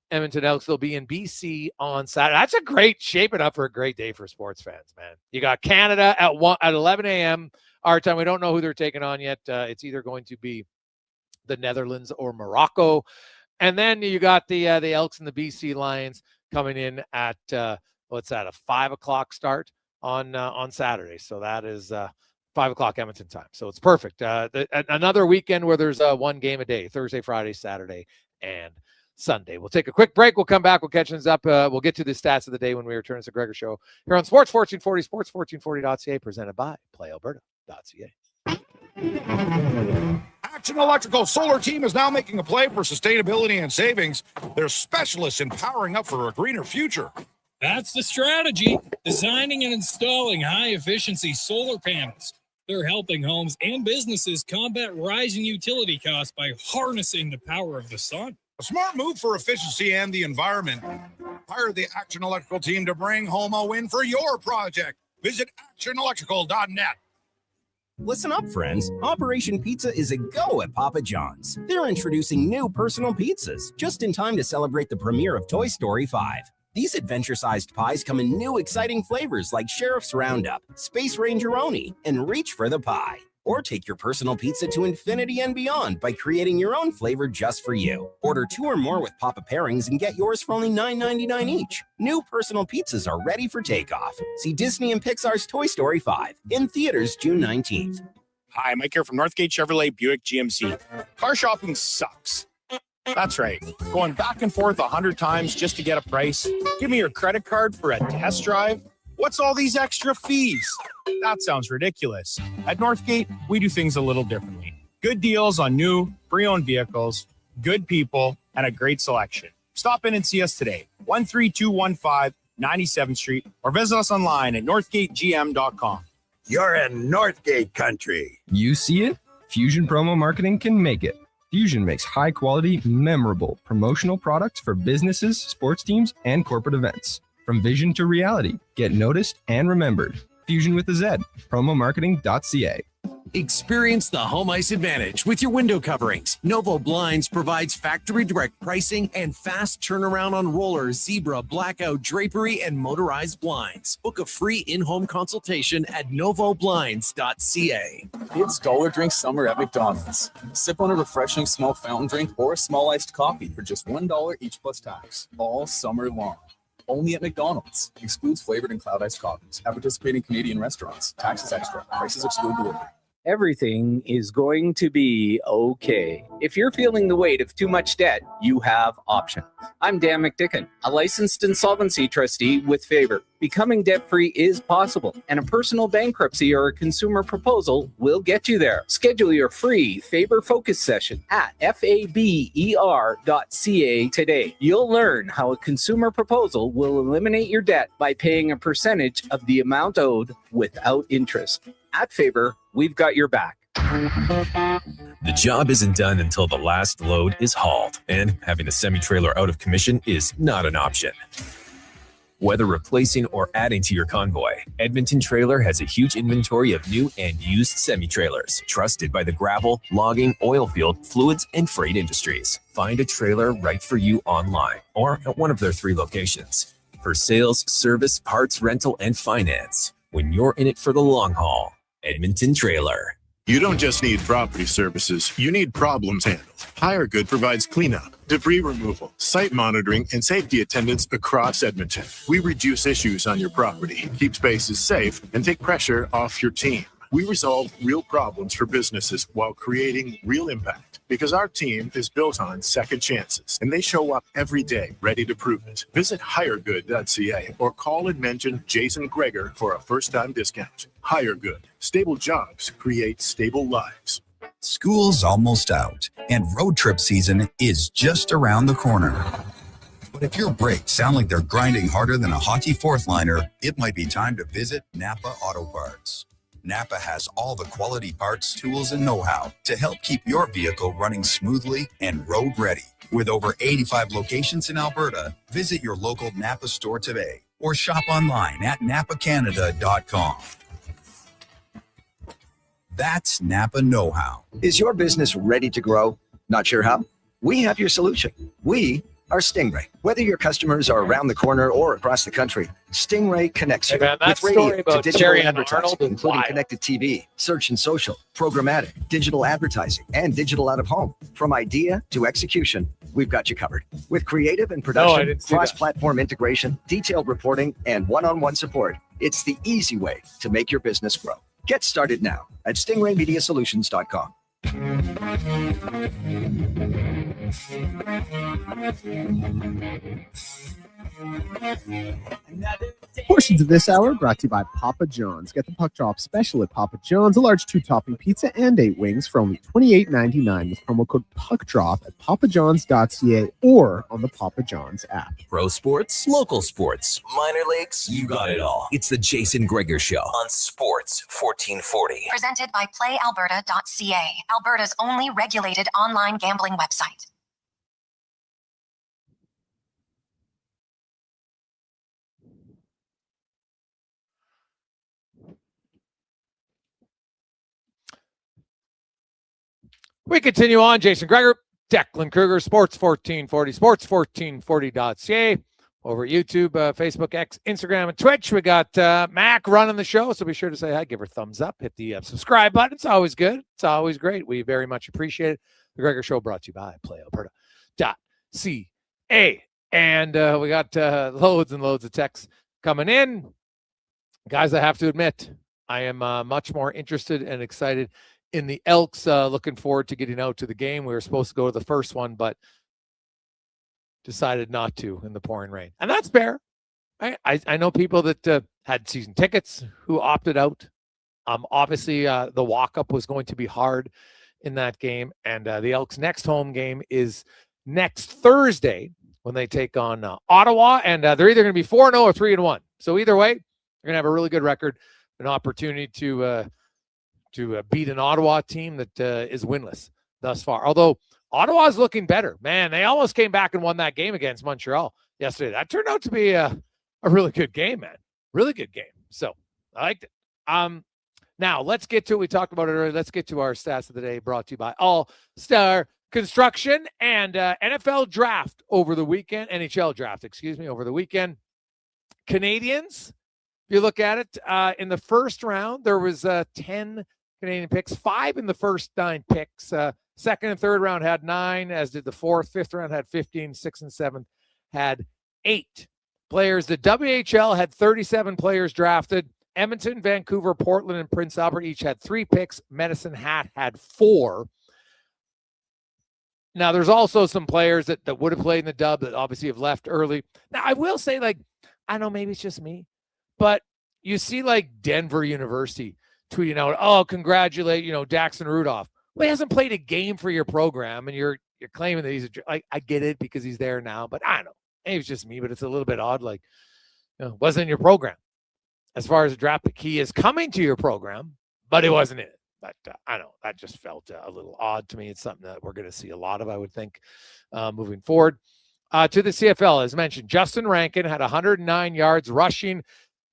Edmonton Elks. They'll be in BC on Saturday. That's a great shaping up for a great day for sports fans, man. You got Canada at 11 a.m. our time. We don't know who they're taking on yet. It's either going to be the Netherlands or Morocco. And then you got the Elks and the BC Lions coming in at a 5:00 start on Saturday. So that is 5:00 Edmonton time. So it's perfect. Another weekend where there's one game a day: Thursday, Friday, Saturday, and Sunday. We'll take a quick break. We'll come back. We'll catch things up. We'll get to the stats of the day when we return. It's the Gregor Show here on Sports 1440, sports1440.ca, presented by PlayAlberta.ca. Action Electrical Solar Team is now making a play for sustainability and savings. They're specialists in powering up for a greener future. That's the strategy. Designing and installing high-efficiency solar panels. They're helping homes and businesses combat rising utility costs by harnessing the power of the sun. A smart move for efficiency and the environment. Hire the Action Electrical team to bring home a win for your project. Visit actionelectrical.net. Listen up, friends. Operation Pizza is a go at Papa John's. They're introducing new personal pizzas just in time to celebrate the premiere of Toy Story 5. These adventure-sized pies come in new exciting flavors like Sheriff's Roundup, Space Ranger-oni, and Reach for the Pie. Or take your personal pizza to infinity and beyond by creating your own flavor just for you. Order 2 or more with Papa Pairings and get yours for only $9.99 each. New personal pizzas are ready for takeoff. See Disney and Pixar's Toy Story 5 in theaters June 19th. Hi, Mike here from Northgate Chevrolet Buick GMC. Car shopping sucks. That's right. Going back and forth 100 times just to get a price. Give me your credit card for a test drive. What's all these extra fees? That sounds ridiculous. At Northgate, we do things a little differently. Good deals on new, pre-owned vehicles, good people, and a great selection. Stop in and see us today, 13215 97th Street, or visit us online at northgategm.com. You're in Northgate country. You see it? Fusion Promo Marketing can make it. Fusion makes high-quality, memorable promotional products for businesses, sports teams, and corporate events. From vision to reality, get noticed and remembered. Fusion with a Z, promomarketing.ca. Experience the home ice advantage with your window coverings. Novo Blinds provides factory direct pricing and fast turnaround on roller, zebra, blackout, drapery, and motorized blinds. Book a free in-home consultation at novoblinds.ca. It's dollar drink summer at McDonald's. Sip on a refreshing small fountain drink or a small iced coffee for just $1 each plus tax, all summer long. Only at McDonald's. Excludes flavored and cloud iced coffees. At participating Canadian restaurants. Taxes extra. Prices exclude delivery. Everything is going to be okay. If you're feeling the weight of too much debt, you have options. I'm Dan McDicken, a licensed insolvency trustee with Faber. Becoming debt-free is possible, and a personal bankruptcy or a consumer proposal will get you there. Schedule your free Faber Focus session at faber.ca today. You'll learn how a consumer proposal will eliminate your debt by paying a percentage of the amount owed without interest. At Faber, we've got your back. The job isn't done until the last load is hauled, and having a semi-trailer out of commission is not an option. Whether replacing or adding to your convoy, Edmonton Trailer has a huge inventory of new and used semi-trailers, trusted by the gravel, logging, oil field, fluids, and freight industries. Find a trailer right for you online or at one of their 3 locations. For sales, service, parts, rental, and finance, when you're in it for the long haul, Edmonton Trailer. You don't just need property services, you need problems handled. HireGood provides cleanup, debris removal, site monitoring, and safety attendance across Edmonton. We reduce issues on your property, keep spaces safe, and take pressure off your team. We resolve real problems for businesses while creating real impact, because our team is built on second chances, and they show up every day ready to prove it. Visit hiregood.ca or call and mention Jason Gregor for a first-time discount. HireGood. Stable jobs create stable lives. School's almost out, and road trip season is just around the corner. But if your brakes sound like they're grinding harder than a hockey fourth liner, it might be time to visit Napa Auto Parts. Napa has all the quality parts, tools, and know-how to help keep your vehicle running smoothly and road ready. With over 85 locations in Alberta, visit your local Napa store today or shop online at napacanada.com. That's Napa know-how. Is your business ready to grow? Not sure how? We have your solution. We are Stingray. Whether your customers are around the corner or across the country, Stingray connects you with radio to digital advertising, including connected TV, search and social, programmatic, digital advertising, and digital out-of-home. From idea to execution, we've got you covered. With creative and production, cross-platform integration, detailed reporting, and one-on-one support, it's the easy way to make your business grow. Get started now at stingraymediasolutions.com. Portions of this hour brought to you by Papa John's. Get the puck drop special at Papa John's, a large 2-topping pizza and 8 wings for only $28.99 with promo code PUCKDROP at papajohns.ca or on the Papa John's app. Pro sports, local sports, minor leagues, you got it all. It's the Jason Gregor Show on Sports 1440. Presented by PlayAlberta.ca, Alberta's only regulated online gambling website. We continue on. Jason Gregor, Declan Kruger, Sports 1440, sports1440.ca. Over at YouTube, Facebook, X, Instagram, and Twitch. We got Mac running the show, so be sure to say hi, give her a thumbs up, hit the subscribe button. It's always good. It's always great. We very much appreciate it. The Gregor Show brought to you by PlayAlberta.ca. And we got loads and loads of texts coming in. Guys, I have to admit, I am much more interested and excited in the Elks. Looking forward to getting out to the game. We were supposed to go to the first one, but decided not to in the pouring rain. And that's fair. I know people that had season tickets who opted out. Obviously, the walk-up was going to be hard in that game. And the Elks' next home game is next Thursday when they take on Ottawa. And they're either going to be 4-0 or 3-1. So either way, they're going to have a really good record, an opportunity to beat an Ottawa team that is winless thus far. Although Ottawa's looking better. Man, they almost came back and won that game against Montreal yesterday. That turned out to be a really good game, man. Really good game. So I liked it. Now, let's get to it. We talked about it earlier. Let's get to our stats of the day, brought to you by All Star Construction and NFL draft over the weekend. NHL draft, over the weekend. Canadians, if you look at it, in the first round, there was 10 Canadian picks, 5 in the first 9 picks. Second and third round had 9, as did the fourth. Fifth round had 15. Sixth and seventh had 8 players. The WHL had 37 players drafted. Edmonton, Vancouver, Portland, and Prince Albert each had 3 picks. Medicine Hat had 4. Now, there's also some players that would have played in the dub that obviously have left early. Now, I will say, I don't know, maybe it's just me, but you see, Denver University tweeting out, oh, congratulate, Daxton Rudolph. Well, he hasn't played a game for your program, and you're claiming that he's I get it because he's there now, but I don't know. Maybe it's just me, but it's a little bit odd. Wasn't in your program. As far as a draft pick, he is coming to your program, but it wasn't in it. But I don't know. That just felt a little odd to me. It's something that we're going to see a lot of, I would think, moving forward. To the CFL, as mentioned, Justin Rankin had 109 yards rushing.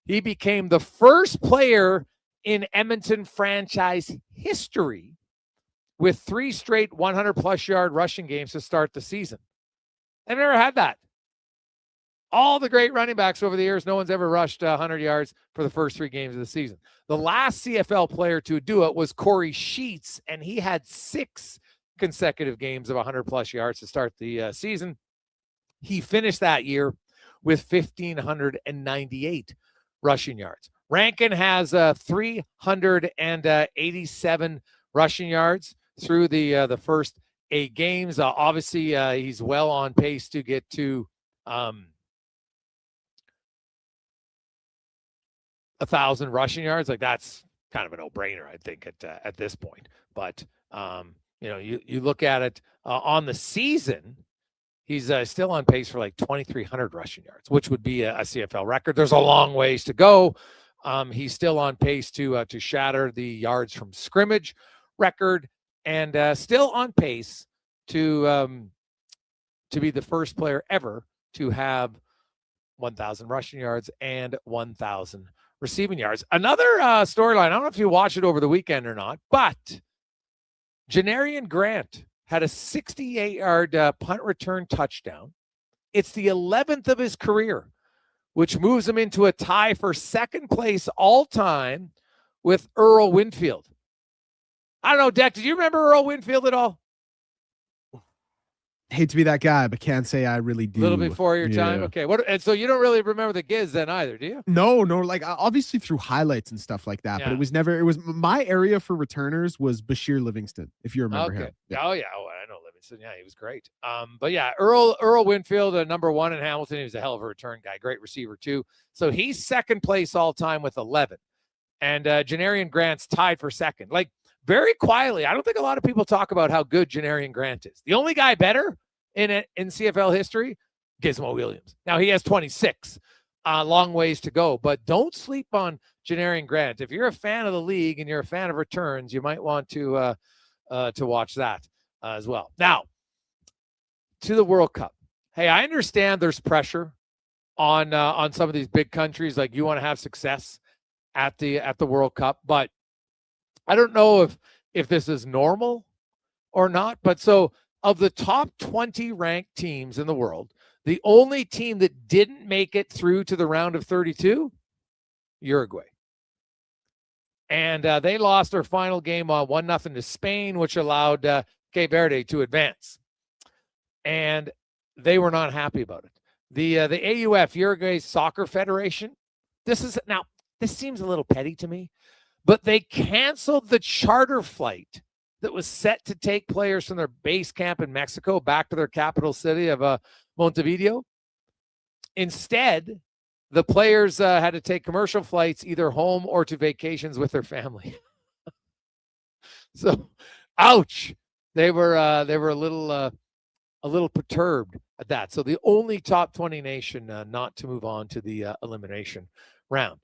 He became the first player in Edmonton franchise history with 3 straight 100-plus yard rushing games to start the season. They've never had that. All the great running backs over the years, no one's ever rushed 100 yards for the first 3 games of the season. The last CFL player to do it was Corey Sheets, and he had 6 consecutive games of 100-plus yards to start the season. He finished that year with 1,598 rushing yards. Rankin has 387 rushing yards through the first 8 games. Obviously, he's well on pace to get to 1,000 rushing yards. That's kind of a no-brainer, I think, at this point. But you look at it on the season, he's still on pace for 2,300 rushing yards, which would be a CFL record. There's a long ways to go. He's still on pace to shatter the yards from scrimmage record, and still on pace to be the first player ever to have 1,000 rushing yards and 1,000 receiving yards. Another storyline, I don't know if you watched it over the weekend or not, but Janarian Grant had a 68-yard punt return touchdown. It's the 11th of his career, which moves him into a tie for second place all-time with Earl Winfield. I don't know, Deck, did you remember Earl Winfield at all? Hate to be that guy, but can't say I really do. A little before your time? Okay. And so you don't really remember the Giz then either, do you? No, obviously through highlights and stuff like that, but it was my area for returners was Bashir Livingston, if you remember him. Yeah. Oh, yeah. Oh, I know Livingston. Yeah, he was great. But yeah, Earl Winfield, number 1 in Hamilton. He was a hell of a return guy. Great receiver, too. So he's second place all time with 11. And Janarian Grant's tied for second. Very quietly, I don't think a lot of people talk about how good Janarian Grant is. The only guy better in CFL history, Gizmo Williams. Now, he has 26. Long ways to go, but don't sleep on Janarian Grant. If you're a fan of the league and you're a fan of returns, you might want to watch that as well. Now, to the World Cup. Hey, I understand there's pressure on some of these big countries. You want to have success at the World Cup, but I don't know if this is normal or not. But so of the top 20 ranked teams in the world, the only team that didn't make it through to the round of 32, Uruguay. And they lost their final game 1-0 to Spain, which allowed Cape Verde to advance. And they were not happy about it. The AUF, Uruguay Soccer Federation, this seems a little petty to me, but they canceled the charter flight that was set to take players from their base camp in Mexico back to their capital city of Montevideo. Instead, the players had to take commercial flights either home or to vacations with their family. So, ouch! They were a little perturbed at that. So the only top 20 nation not to move on to the elimination round.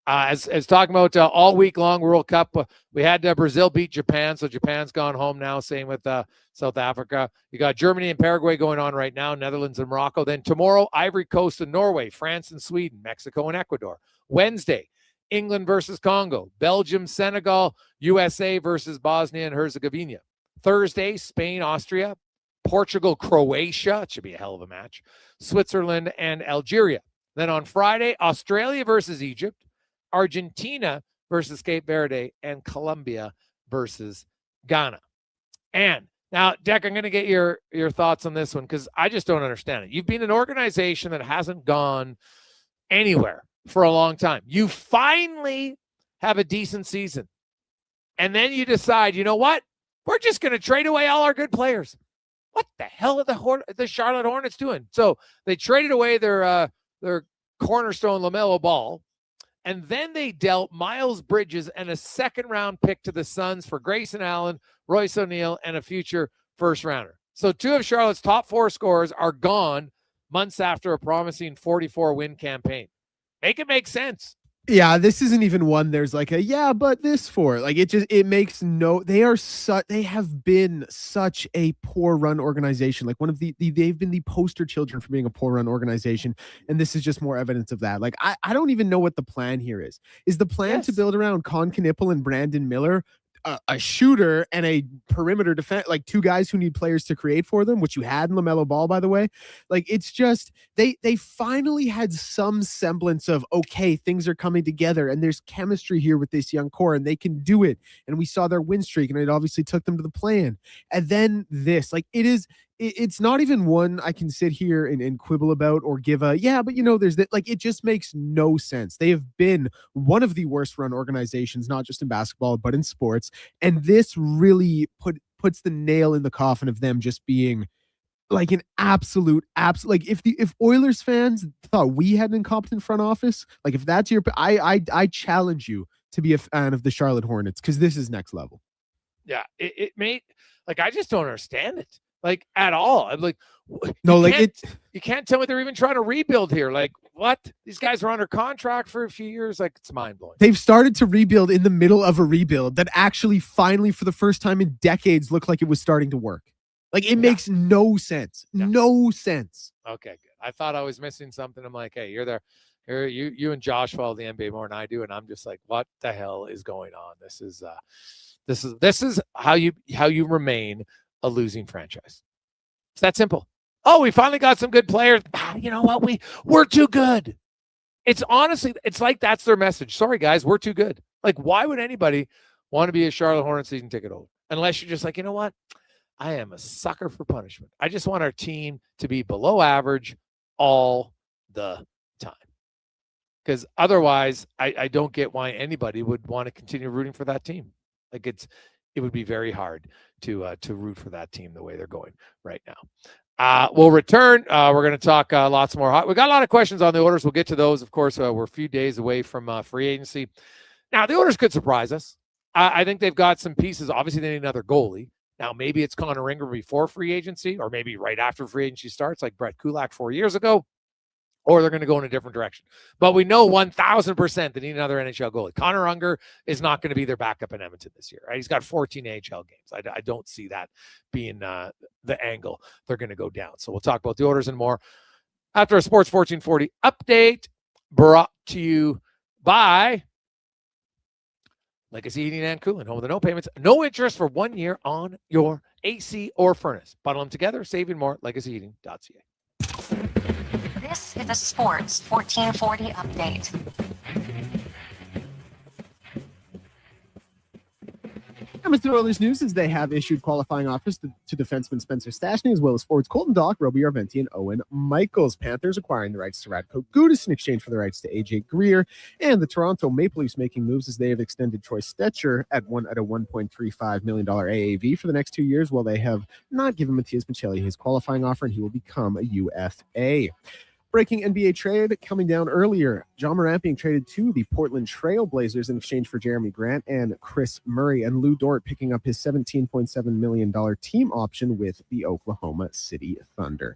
As talking about all week long World Cup, we had Brazil beat Japan, so Japan's gone home now. Same with South Africa. You got Germany and Paraguay going on right now, Netherlands and Morocco. Then tomorrow, Ivory Coast and Norway, France and Sweden, Mexico and Ecuador. Wednesday, England versus Congo. Belgium, Senegal. USA versus Bosnia and Herzegovina. Thursday, Spain, Austria. Portugal, Croatia. It should be a hell of a match. Switzerland and Algeria. Then on Friday, Australia versus Egypt. Argentina versus Cape Verde. And Colombia versus Ghana. And now, Deck, I'm going to get your thoughts on this one because I just don't understand it. You've been an organization that hasn't gone anywhere for a long time. You finally have a decent season. And then you decide, you know what? We're just going to trade away all our good players. What the hell are the Charlotte Hornets doing? So they traded away their cornerstone LaMelo Ball, and then they dealt Miles Bridges and a second-round pick to the Suns for Grayson Allen, Royce O'Neal, and a future first-rounder. So 2 of Charlotte's top 4 scorers are gone months after a promising 44-win campaign. Make it make sense. Yeah, this isn't even one there's like a yeah, but this for like it makes no. They have been such a poor run organization. Like they've been the poster children for being a poor run organization, and this is just more evidence of that. Like I don't even know what the plan here is. Is the plan to build around Con Knippel and Brandon Miller a shooter and a perimeter defense, like 2 guys who need players to create for them, which you had in LaMelo Ball, by the way? Like, it's just, they finally had some semblance of, okay, things are coming together and there's chemistry here with this young core and they can do it. And we saw their win streak and it obviously took them to the plan. And then this, like, it's not even one I can sit here and quibble about or give a, yeah, but there's that, like, it just makes no sense. They have been one of the worst run organizations, not just in basketball, but in sports. And this really puts the nail in the coffin of them just being like an absolute, like if Oilers fans thought we had an incompetent front office, like if that's I challenge you to be a fan of the Charlotte Hornets, because this is next level. Yeah, it made, like, I just don't understand it. Like, at all. I'm like, no, you can't tell me they're even trying to rebuild here. Like, what? These guys were under contract for a few years. Like, it's mind blowing. They've started to rebuild in the middle of a rebuild that actually finally, for the first time in decades, looked like it was starting to work. Like, it makes no sense. No sense. Okay, good. I thought I was missing something. I'm like, hey, you're there. You and Josh follow the NBA more than I do, and I'm just like, what the hell is going on? This is how you remain a losing franchise. It's that simple. Oh, we finally got some good players. You know what? We're too good. It's honestly, it's like that's their message. Sorry, guys, we're too good. Like, why would anybody want to be a Charlotte Hornets season ticket holder? Unless you're just like, you know what? I am a sucker for punishment. I just want our team to be below average all the time. Because otherwise, I don't get why anybody would want to continue rooting for that team. Like, it would be very hard to root for that team the way they're going right now. We'll return. We're going to talk lots more. We got a lot of questions on the Oilers. We'll get to those. Of course, we're a few days away from free agency. Now, the Oilers could surprise us. I think they've got some pieces. Obviously, they need another goalie. Now, maybe it's Connor Ingram before free agency, or maybe right after free agency starts, like Brett Kulak 4 years ago. Or they're going to go in a different direction. But we know 1,000% they need another NHL goalie. Connor Unger is not going to be their backup in Edmonton this year. Right? He's got 14 AHL games. I don't see that being the angle they're going to go down. So we'll talk about the Oilers and more after a Sports 1440 update brought to you by Legacy Heating and Cooling. Home with the no payments, no interest for 1 year on your AC or furnace. Bundle them together, saving more. LegacyHeating.ca. This is a Sports 1440 update. Coming to Oilers news is they have issued qualifying offers to defenseman Spencer Stastny, as well as forwards Colton Dock, Roby Arventi, and Owen Michaels. Panthers acquiring the rights to Radko Gudas in exchange for the rights to AJ Greer, and the Toronto Maple Leafs making moves as they have extended Troy Stetcher at a $1.35 million AAV for the next 2 years, while they have not given Matthias Michelli his qualifying offer, and he will become a UFA. Breaking NBA trade coming down earlier. John Morant being traded to the Portland Trail Blazers in exchange for Jeremy Grant and Chris Murray, and Lou Dort picking up his $17.7 million team option with the Oklahoma City Thunder.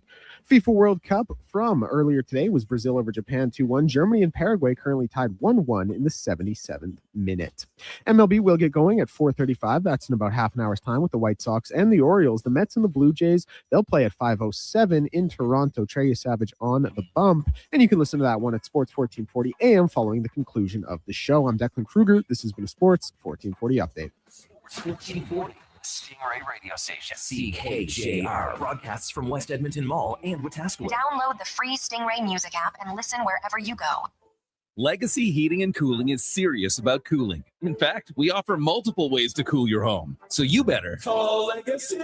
FIFA World Cup from earlier today was Brazil over Japan 2-1. Germany and Paraguay currently tied 1-1 in the 77th minute. MLB will get going at 4:35. That's in about half an hour's time with the White Sox and the Orioles. The Mets and the Blue Jays, they'll play at 5:07 in Toronto. Trey Savage on the Bump. And you can listen to that one at Sports 1440 AM following the conclusion of the show. I'm Declan Kruger. This has been a Sports 1440 update. Sports 1440, Stingray radio station. CKJR broadcasts from West Edmonton Mall and Wetaskiwin. Download the free Stingray music app and listen wherever you go. Legacy Heating and Cooling is serious about cooling. In fact, we offer multiple ways to cool your home. So you better Call Legacy.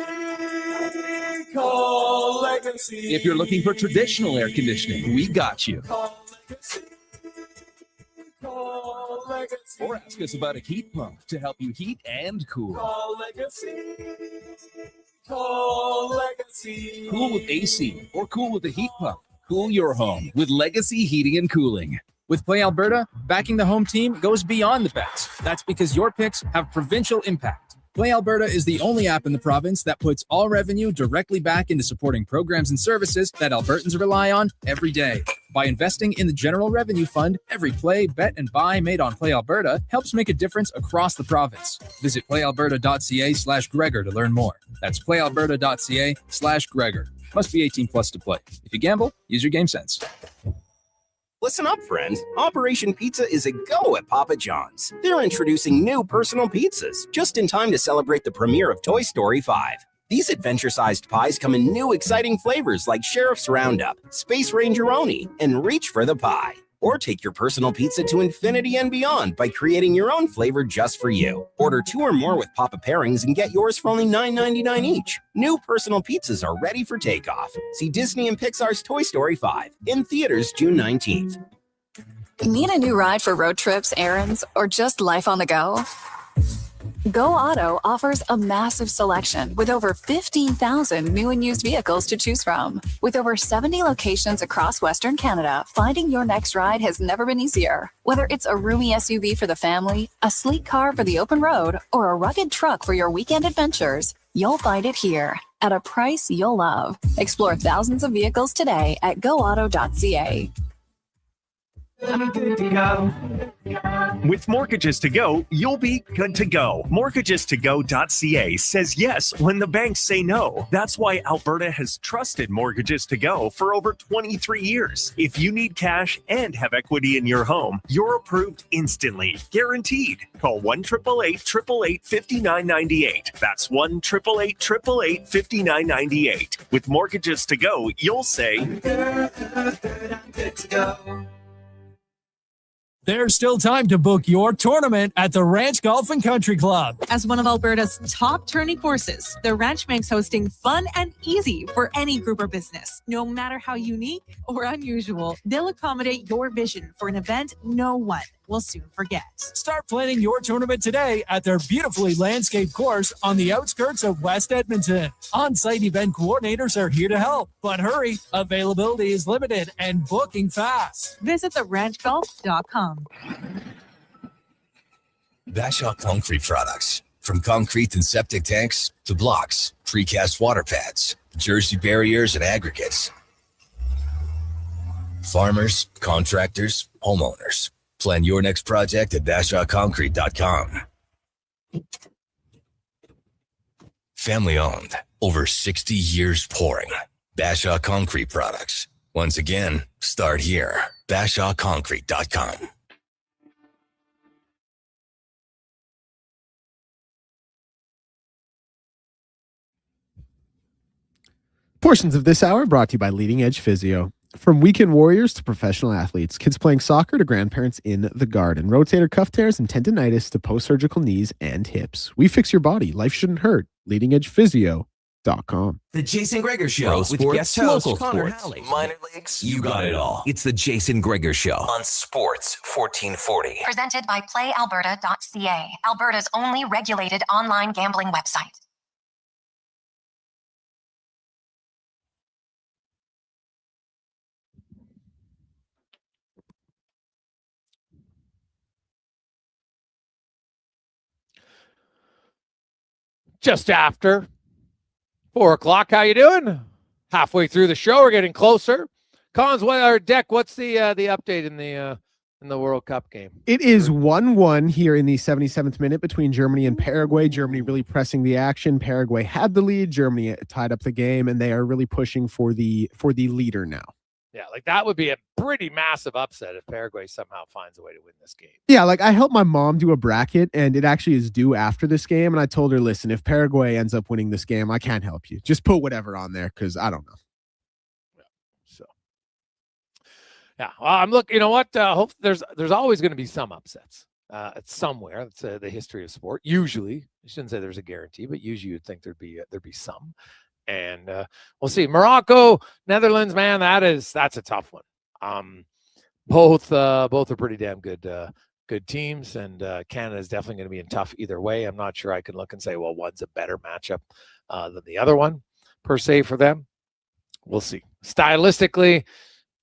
Call Legacy. If you're looking for traditional air conditioning, we got you. Call Legacy. Call Legacy. Or ask us about a heat pump to help you heat and cool. Call Legacy. Call Legacy. Cool with AC or cool with a heat pump. Cool your home with Legacy Heating and Cooling. With Play Alberta, backing the home team goes beyond the bets. That's because your picks have provincial impact. Play Alberta is the only app in the province that puts all revenue directly back into supporting programs and services that Albertans rely on every day. By investing in the General Revenue Fund, every play, bet, and buy made on Play Alberta helps make a difference across the province. Visit playalberta.ca/Gregor to learn more. That's playalberta.ca/Gregor. Must be 18 plus to play. If you gamble, use your game sense. Listen up, friends. Operation Pizza is a go at Papa John's. They're introducing new personal pizzas just in time to celebrate the premiere of Toy Story 5. These adventure-sized pies come in new exciting flavors like Sheriff's Roundup, Space Rangeroni, and Reach for the Pie. Or take your personal pizza to infinity and beyond by creating your own flavor just for you. Order 2 or more with Papa Pairings and get yours for only $9.99 each. New personal pizzas are ready for takeoff. See Disney and Pixar's Toy Story 5 in theaters June 19th. Need a new ride for road trips, errands, or just life on the go? Go Auto offers a massive selection with over 15,000 new and used vehicles to choose from. With over 70 locations across Western Canada, finding your next ride has never been easier. Whether it's a roomy SUV for the family, a sleek car for the open road, or a rugged truck for your weekend adventures, you'll find it here at a price you'll love. Explore thousands of vehicles today at goauto.ca. I'm good to go. With Mortgages to Go, you'll be good to go. MortgagesToGo.ca says yes when the banks say no. That's why Alberta has trusted Mortgages to Go for over 23 years. If you need cash and have equity in your home, you're approved instantly, guaranteed. Call 1-888-888-5998. That's 1-888-888-5998. With Mortgages to Go, you'll say, I'm good to go. There's still time to book your tournament at the Ranch Golf and Country Club. As one of Alberta's top tourney courses, the Ranch makes hosting fun and easy for any group or business. No matter how unique or unusual, they'll accommodate your vision for an event no one will soon forget. Start planning your tournament today at their beautifully landscaped course on the outskirts of West Edmonton. On-site event coordinators are here to help, but hurry, availability is limited and booking fast. Visit theranchgolf.com. Bashaw Concrete Products. From concrete and septic tanks to blocks, precast water pads, Jersey barriers and aggregates. Farmers, contractors, homeowners. Plan your next project at BashawConcrete.com. Family owned, over 60 years pouring. Bashaw Concrete Products. Once again, start here. BashawConcrete.com. Portions of this hour brought to you by Leading Edge Physio. From weekend warriors to professional athletes, kids playing soccer to grandparents in the garden, rotator cuff tears and tendonitis to post-surgical knees and hips. We fix your body. Life shouldn't hurt. LeadingEdgePhysio.com. The Jason Gregor Show Pro with sports, guest host local Connor sports, Halley. Minor leagues, You got it all. It's the Jason Gregor Show on Sports 1440. Presented by PlayAlberta.ca, Alberta's only regulated online gambling website. Just after 4 o'clock. How you doing? Halfway through the show, we're getting closer. Collins, Deck, what's the update in the World Cup game? It is 1-1 here in the 77th minute between Germany and Paraguay. Germany really pressing the action. Paraguay had the lead. Germany tied up the game, and they are really pushing for the leader now. Yeah, like that would be a pretty massive upset if Paraguay somehow finds a way to win this game. Yeah, like I helped my mom do a bracket, and it actually is due after this game. And I told her, listen, if Paraguay ends up winning this game, I can't help you. Just put whatever on there because I don't know. Yeah, well, I'm looking. You know what? Hope there's always going to be some upsets. It's somewhere. It's the history of sport. Usually, I shouldn't say there's a guarantee, but usually you'd think there'd be some. And we'll see. Morocco, Netherlands, man, that's a tough one. Both are pretty damn good teams, and Canada is definitely going to be in tough either way. I'm not sure I can look and say, well, one's a better matchup than the other one per se for them. We'll see. Stylistically,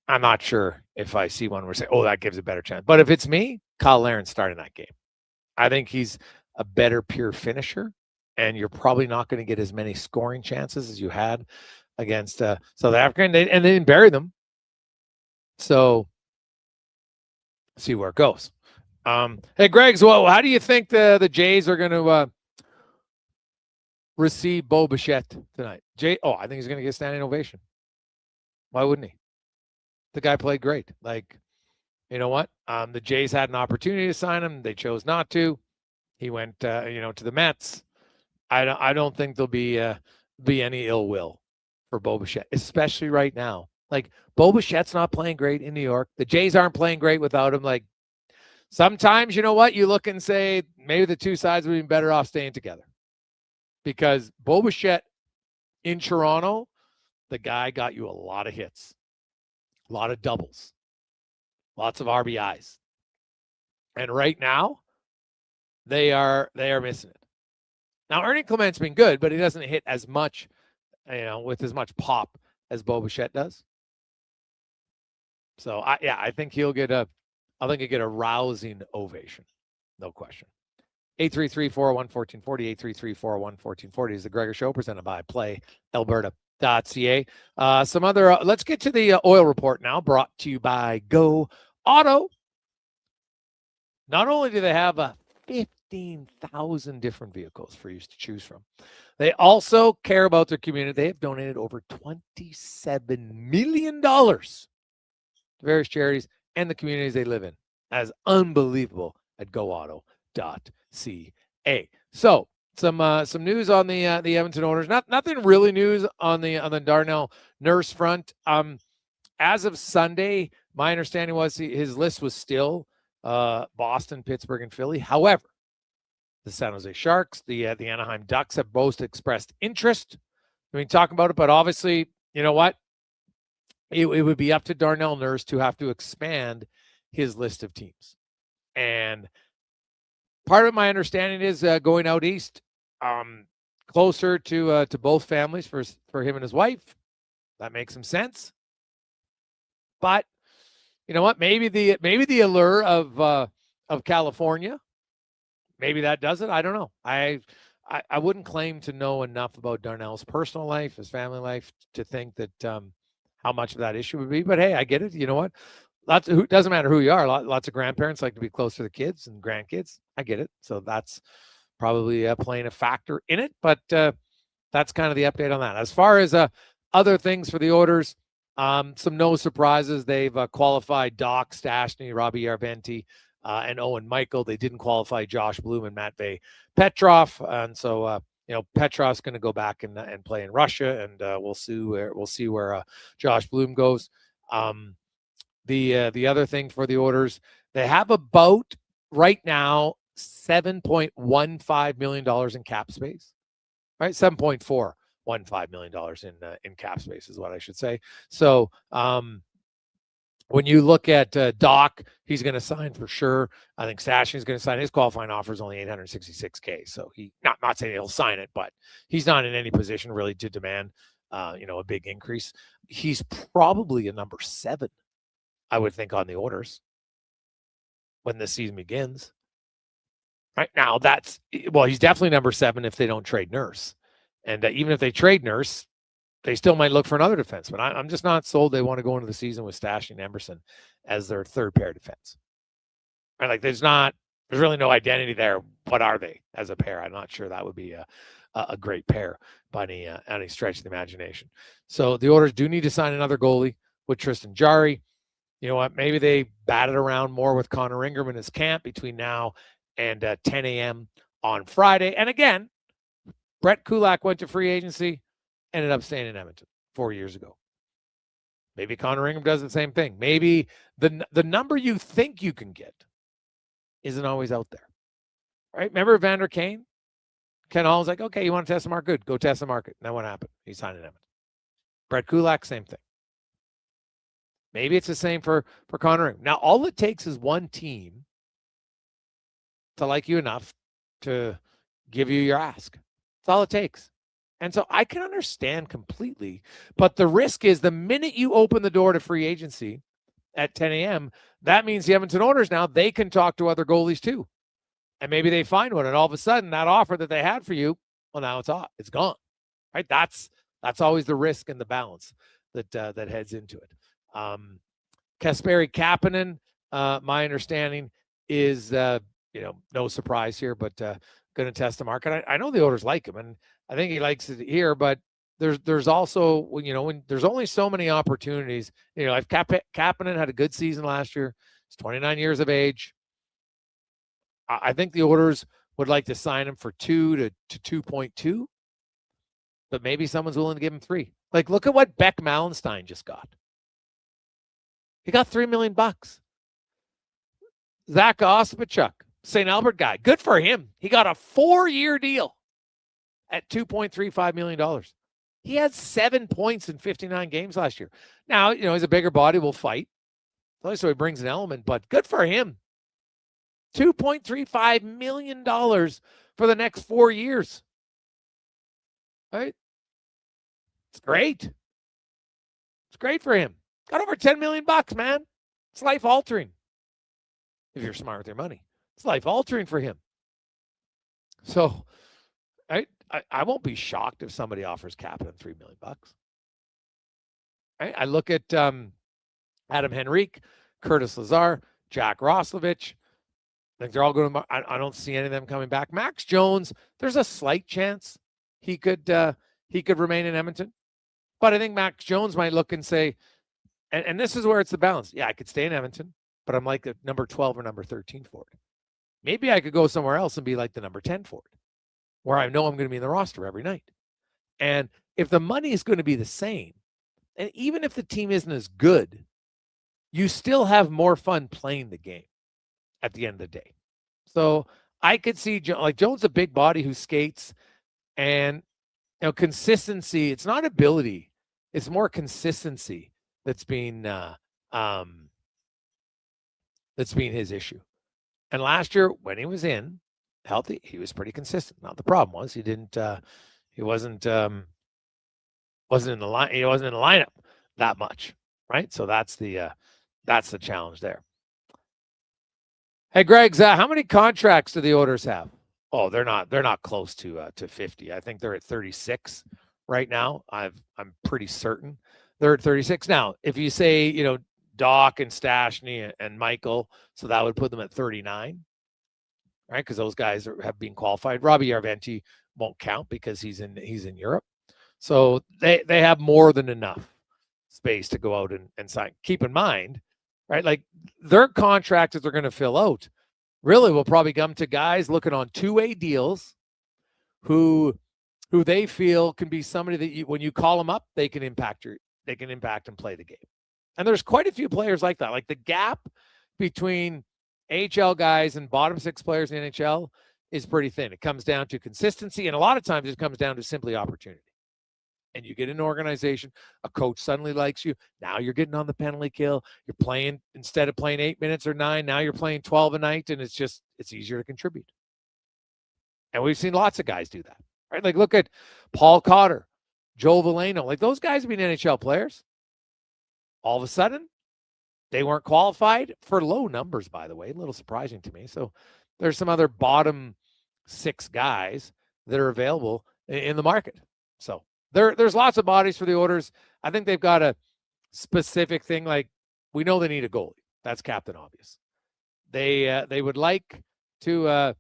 I'm not sure if I see one where I say, oh, that gives a better chance. But if it's me, Kyle Laren's starting that game. I think he's a better pure finisher, and you're probably not going to get as many scoring chances as you had against South Africa, and they didn't bury them. So, see where it goes. Hey, Greg, so how do you think the Jays are going to receive Bo Bichette tonight? I think he's going to get a standing ovation. Why wouldn't he? The guy played great. Like, you know what? The Jays had an opportunity to sign him. They chose not to. He went, to the Mets. I don't think there'll be any ill will for Bo Bichette, especially right now. Like, Bo Bichette's not playing great in New York. The Jays aren't playing great without him. Like, sometimes, you know what? You look and say maybe the two sides would be better off staying together. Because Bo Bichette in Toronto, the guy got you a lot of hits, a lot of doubles, lots of RBIs. And right now, they are missing it. Now, Ernie Clement's been good, but he doesn't hit as much, with as much pop as Bo Bichette does. So, I think he'll get a rousing ovation. No question. 833-401-1440, 833-401-1440 is the Gregor Show, presented by PlayAlberta.ca. Some other, let's get to the oil report now, brought to you by Go Auto. Not only do they have 15,000 different vehicles for you to choose from, they also care about their community. They have donated over $27 million to various charities and the communities they live in. That is unbelievable at goauto.ca. So some news on the Edmonton Oilers. Nothing really news on the Darnell Nurse front. As of Sunday, my understanding was his list was still Boston, Pittsburgh, and Philly. However, the San Jose Sharks, the Anaheim Ducks have both expressed interest. I mean, talking about it, but obviously, you know what? It would be up to Darnell Nurse to have to expand his list of teams. And part of my understanding is going out east, closer to both families for him and his wife. That makes some sense. But you know what? Maybe the allure of California, maybe that does it. I don't know. I wouldn't claim to know enough about Darnell's personal life, his family life, to think that how much of that issue would be. But hey, I get it. You know what? Doesn't matter who you are. Lots of grandparents like to be close to the kids and grandkids. I get it. So that's probably playing a factor in it. But that's kind of the update on that. As far as other things for the Oilers, some no surprises. They've qualified Doc Stastny, Robbie Yarventi, and Owen Michael. They didn't qualify Josh Bloom and Matvey Petrov. And so, Petrov's going to go back and play in Russia, and we'll see where Josh Bloom goes. The other thing for the Oilers, they have about right now $7.15 million in cap space, right? $7.415 million in cap space is what I should say. So when you look at Doc, he's going to sign for sure. I think Stashny's going to sign. His qualifying offer is only $866K. So he not saying he'll sign it, but he's not in any position really to demand a big increase. He's probably a number 7, I would think, on the Oilers when the season begins. Right now, he's definitely number 7 if they don't trade Nurse. And even if they trade Nurse, they still might look for another defenseman. I'm just not sold they want to go into the season with Stashny and Emerson as their third pair defense. Right? Like there's really no identity there. What are they as a pair? I'm not sure that would be a great pair by any stretch of the imagination. So the Oilers do need to sign another goalie, with Tristan Jarry. You know what? Maybe they batted around more with Connor Ingram in his camp between now and 10 a.m. on Friday. And again, Brett Kulak went to free agency, ended up staying in Edmonton 4 years ago. Maybe Connor Ingram does the same thing. Maybe the number you think you can get isn't always out there, right? Remember Vander Kane? Ken Hall's like, okay, you want to test the market? Good. Go test the market. And then what happened? He signed in Edmonton. Brett Kulak, same thing. Maybe it's the same for Connor Ingram. Now, all it takes is one team to like you enough to give you your ask. That's all it takes. And so I can understand completely, but the risk is the minute you open the door to free agency at 10 a.m., that means the Edmonton Oilers now, they can talk to other goalies too. And maybe they find one, and all of a sudden that offer that they had for you, well, now it's gone, right? That's always the risk and the balance that heads into it. Kasperi Kapanen, my understanding is, no surprise here, but going to test the market. I know the Oilers like him, and I think he likes it here, but there's also, when there's only so many opportunities, like Kapanen had a good season last year. He's 29 years of age. I think the Oilers would like to sign him for 2 to 2.2, but maybe someone's willing to give him 3. Like, look at what Beck Mallenstein just got. He got $3 million. Zach Ospachuk, St. Albert guy, good for him. He got a 4-year deal at $2.35 million. He had 7 points in 59 games last year. Now, he's a bigger body, will fight. So he brings an element, but good for him. $2.35 million for the next 4 years. Right? It's great. It's great for him. Got over $10 million, man. It's life altering. If you're smart with your money, it's life altering for him. So I won't be shocked if somebody offers Kapanen $3 million. Right? I look at Adam Henrique, Curtis Lazar, Jack Roslovich. I think they're all going to. I don't see any of them coming back. Max Jones, there's a slight chance he could remain in Edmonton, but I think Max Jones might look and say, and this is where it's the balance. Yeah, I could stay in Edmonton, but I'm like the number 12 or number 13 for it. Maybe I could go somewhere else and be like the number 10 for it, where I know I'm going to be in the roster every night. And if the money is going to be the same, and even if the team isn't as good, you still have more fun playing the game at the end of the day. So I could see Jones, a big body who skates, and consistency. It's not ability; it's more consistency that's being his issue. And last year, when he was in healthy, he was pretty consistent. Now the problem was he wasn't in the line. He wasn't in the lineup that much, right? So that's the challenge there. Hey, Greg, how many contracts do the Oilers have? Oh, they're not close to 50. I think they're at 36 right now. I'm pretty certain they're at 36 now. If you say Doc and Stastny and Michael, so that would put them at 39, right? Because those guys have been qualified. Robbie Yarventi won't count because he's in Europe, so they have more than enough space to go out and sign. Keep in mind, right? Like their contracts that they're going to fill out really will probably come to guys looking on 2-way deals who they feel can be somebody that when you call them up, they can impact and play the game. And there's quite a few players like that. Like the gap between AHL guys and bottom 6 players in the NHL is pretty thin. It comes down to consistency, and a lot of times it comes down to simply opportunity. And you get an organization, a coach suddenly likes you. Now you're getting on the penalty kill. You're playing, instead of playing 8 minutes or 9, now you're playing 12 a night, and it's easier to contribute. And we've seen lots of guys do that, right? Like look at Paul Cotter, Joel Veleno. Like those guys have been NHL players. All of a sudden, they weren't qualified for low numbers, by the way. A little surprising to me. So there's some other bottom 6 guys that are available in the market. So there's lots of bodies for the Oilers. I think they've got a specific thing. Like we know they need a goalie. That's Captain Obvious. They would like to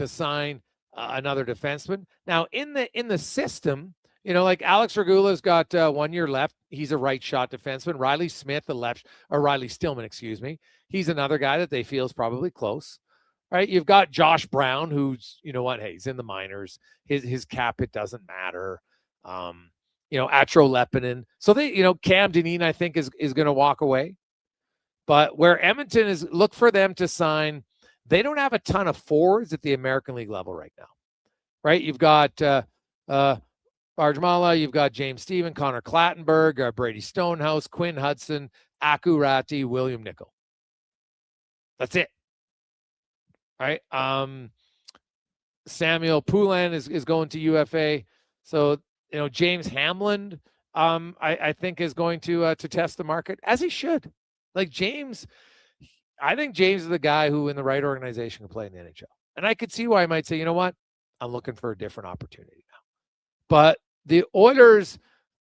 sign another defenseman. Now in the system, like Alex Regula's got 1 year left. He's a right shot defenseman. Riley Smith, Riley Stillman, excuse me. He's another guy that they feel is probably close, right? You've got Josh Brown, who's, hey, he's in the minors. His cap, it doesn't matter. Atro Lepinen. So they, Cam Dineen, I think is going to walk away. But where Edmonton is, look for them to sign. They don't have a ton of forwards at the American League level right now, right? You've got Barjmala, you've got James Stephen, Connor Clattenburg, Brady Stonehouse, Quinn Hudson, Aku Ratti, William Nickel. That's it. Right? Samuel Poulin is going to UFA. So, James Hamlin, I think is going to test the market, as he should. Like James, I think James is the guy who in the right organization can play in the NHL. And I could see why I might say, you know what? I'm looking for a different opportunity now. But the Oilers,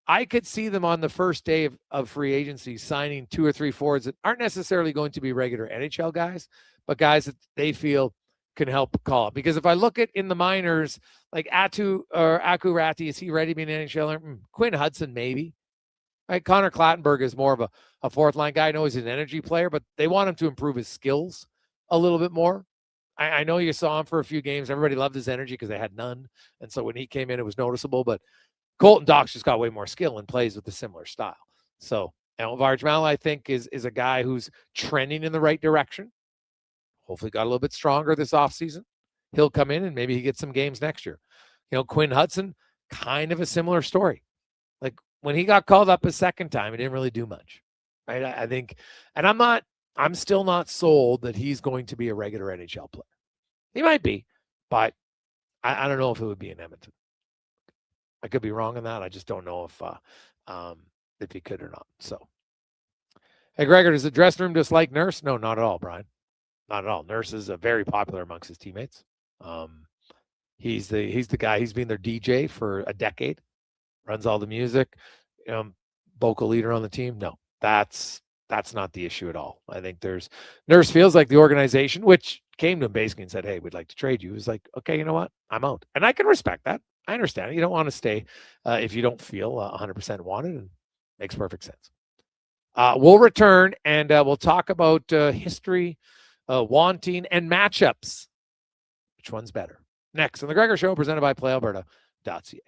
I could see them on the first day of free agency signing 2 or 3 forwards that aren't necessarily going to be regular NHL guys, but guys that they feel can help call it. Because if I look at in the minors, like Aku Ratti, is he ready to be an NHLer? Quinn Hudson, maybe. Right? Connor Clattenburg is more of a fourth line guy. I know he's an energy player, but they want him to improve his skills a little bit more. I know you saw him for a few games. Everybody loved his energy because they had none. And so when he came in, it was noticeable. But Colton Dach's just got way more skill and plays with a similar style. So Varjmala, I think, is a guy who's trending in the right direction. Hopefully got a little bit stronger this offseason. He'll come in and maybe he gets some games next year. Quinn Hudson, kind of a similar story. Like when he got called up a second time, he didn't really do much. Right? I think, and I'm still not sold that he's going to be a regular NHL player. He might be, but I don't know if it would be in Edmonton. I could be wrong on that. I just don't know if he could or not. So, hey, Gregor, does the dressing room just like Nurse? No, not at all, Brian. Not at all. Nurse is very popular amongst his teammates. He's the guy. He's been their DJ for a decade. Runs all the music. Vocal leader on the team. No, that's not the issue at all. I think Nurse feels like the organization, which came to him basically and said, hey, we'd like to trade you. He was like, okay, you know what? I'm out. And I can respect that. I understand. You don't want to stay if you don't feel 100% wanted, and makes perfect sense. We'll return and we'll talk about history, wanting, and matchups. Which one's better? Next on the Gregor Show, presented by PlayAlberta.ca.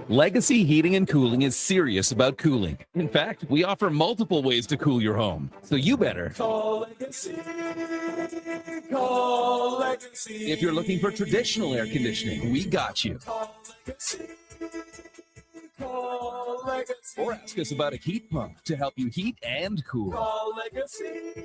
Legacy Heating and Cooling is serious about cooling. In fact, we offer multiple ways to cool your home. So you better call Legacy. Call Legacy. If you're looking for traditional air conditioning, we got you. Call Legacy. Call Legacy. Or ask us about a heat pump to help you heat and cool. Call Legacy.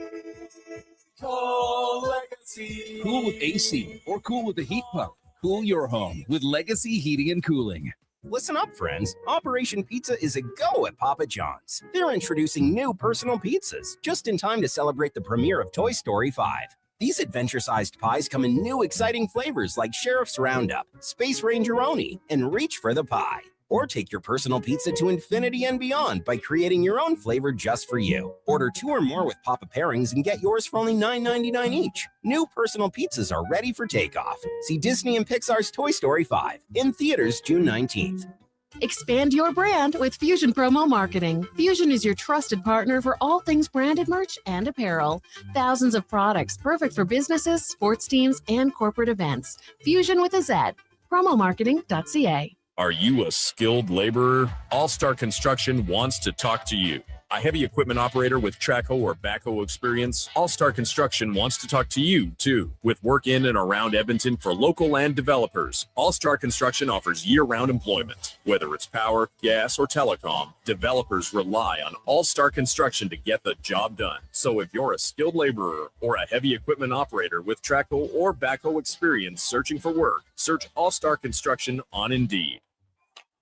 Call Legacy. Cool with AC or cool with a heat pump. Cool your home with Legacy Heating and Cooling. Listen up, friends. Operation Pizza is a go at Papa John's. They're introducing new personal pizzas just in time to celebrate the premiere of Toy Story 5. These adventure-sized pies come in new exciting flavors like Sheriff's Roundup, Space Ranger-oni, and Reach for the Pie. Or take your personal pizza to infinity and beyond by creating your own flavor just for you. Order 2 or more with Papa pairings and get yours for only $9.99 each. New personal pizzas are ready for takeoff. See Disney and Pixar's Toy Story 5 in theaters June 19th. Expand your brand with Fusion Promo Marketing. Fusion is your trusted partner for all things branded merch and apparel. Thousands of products perfect for businesses, sports teams, and corporate events. Fusion with a Z. Promomarketing.ca. Are you a skilled laborer? All Star Construction wants to talk to you. A heavy equipment operator with track hoe or backhoe experience? All Star Construction wants to talk to you, too. With work in and around Edmonton for local land developers, All Star Construction offers year-round employment. Whether it's power, gas, or telecom, developers rely on All Star Construction to get the job done. So if you're a skilled laborer or a heavy equipment operator with track hoe or backhoe experience searching for work, search All Star Construction on Indeed.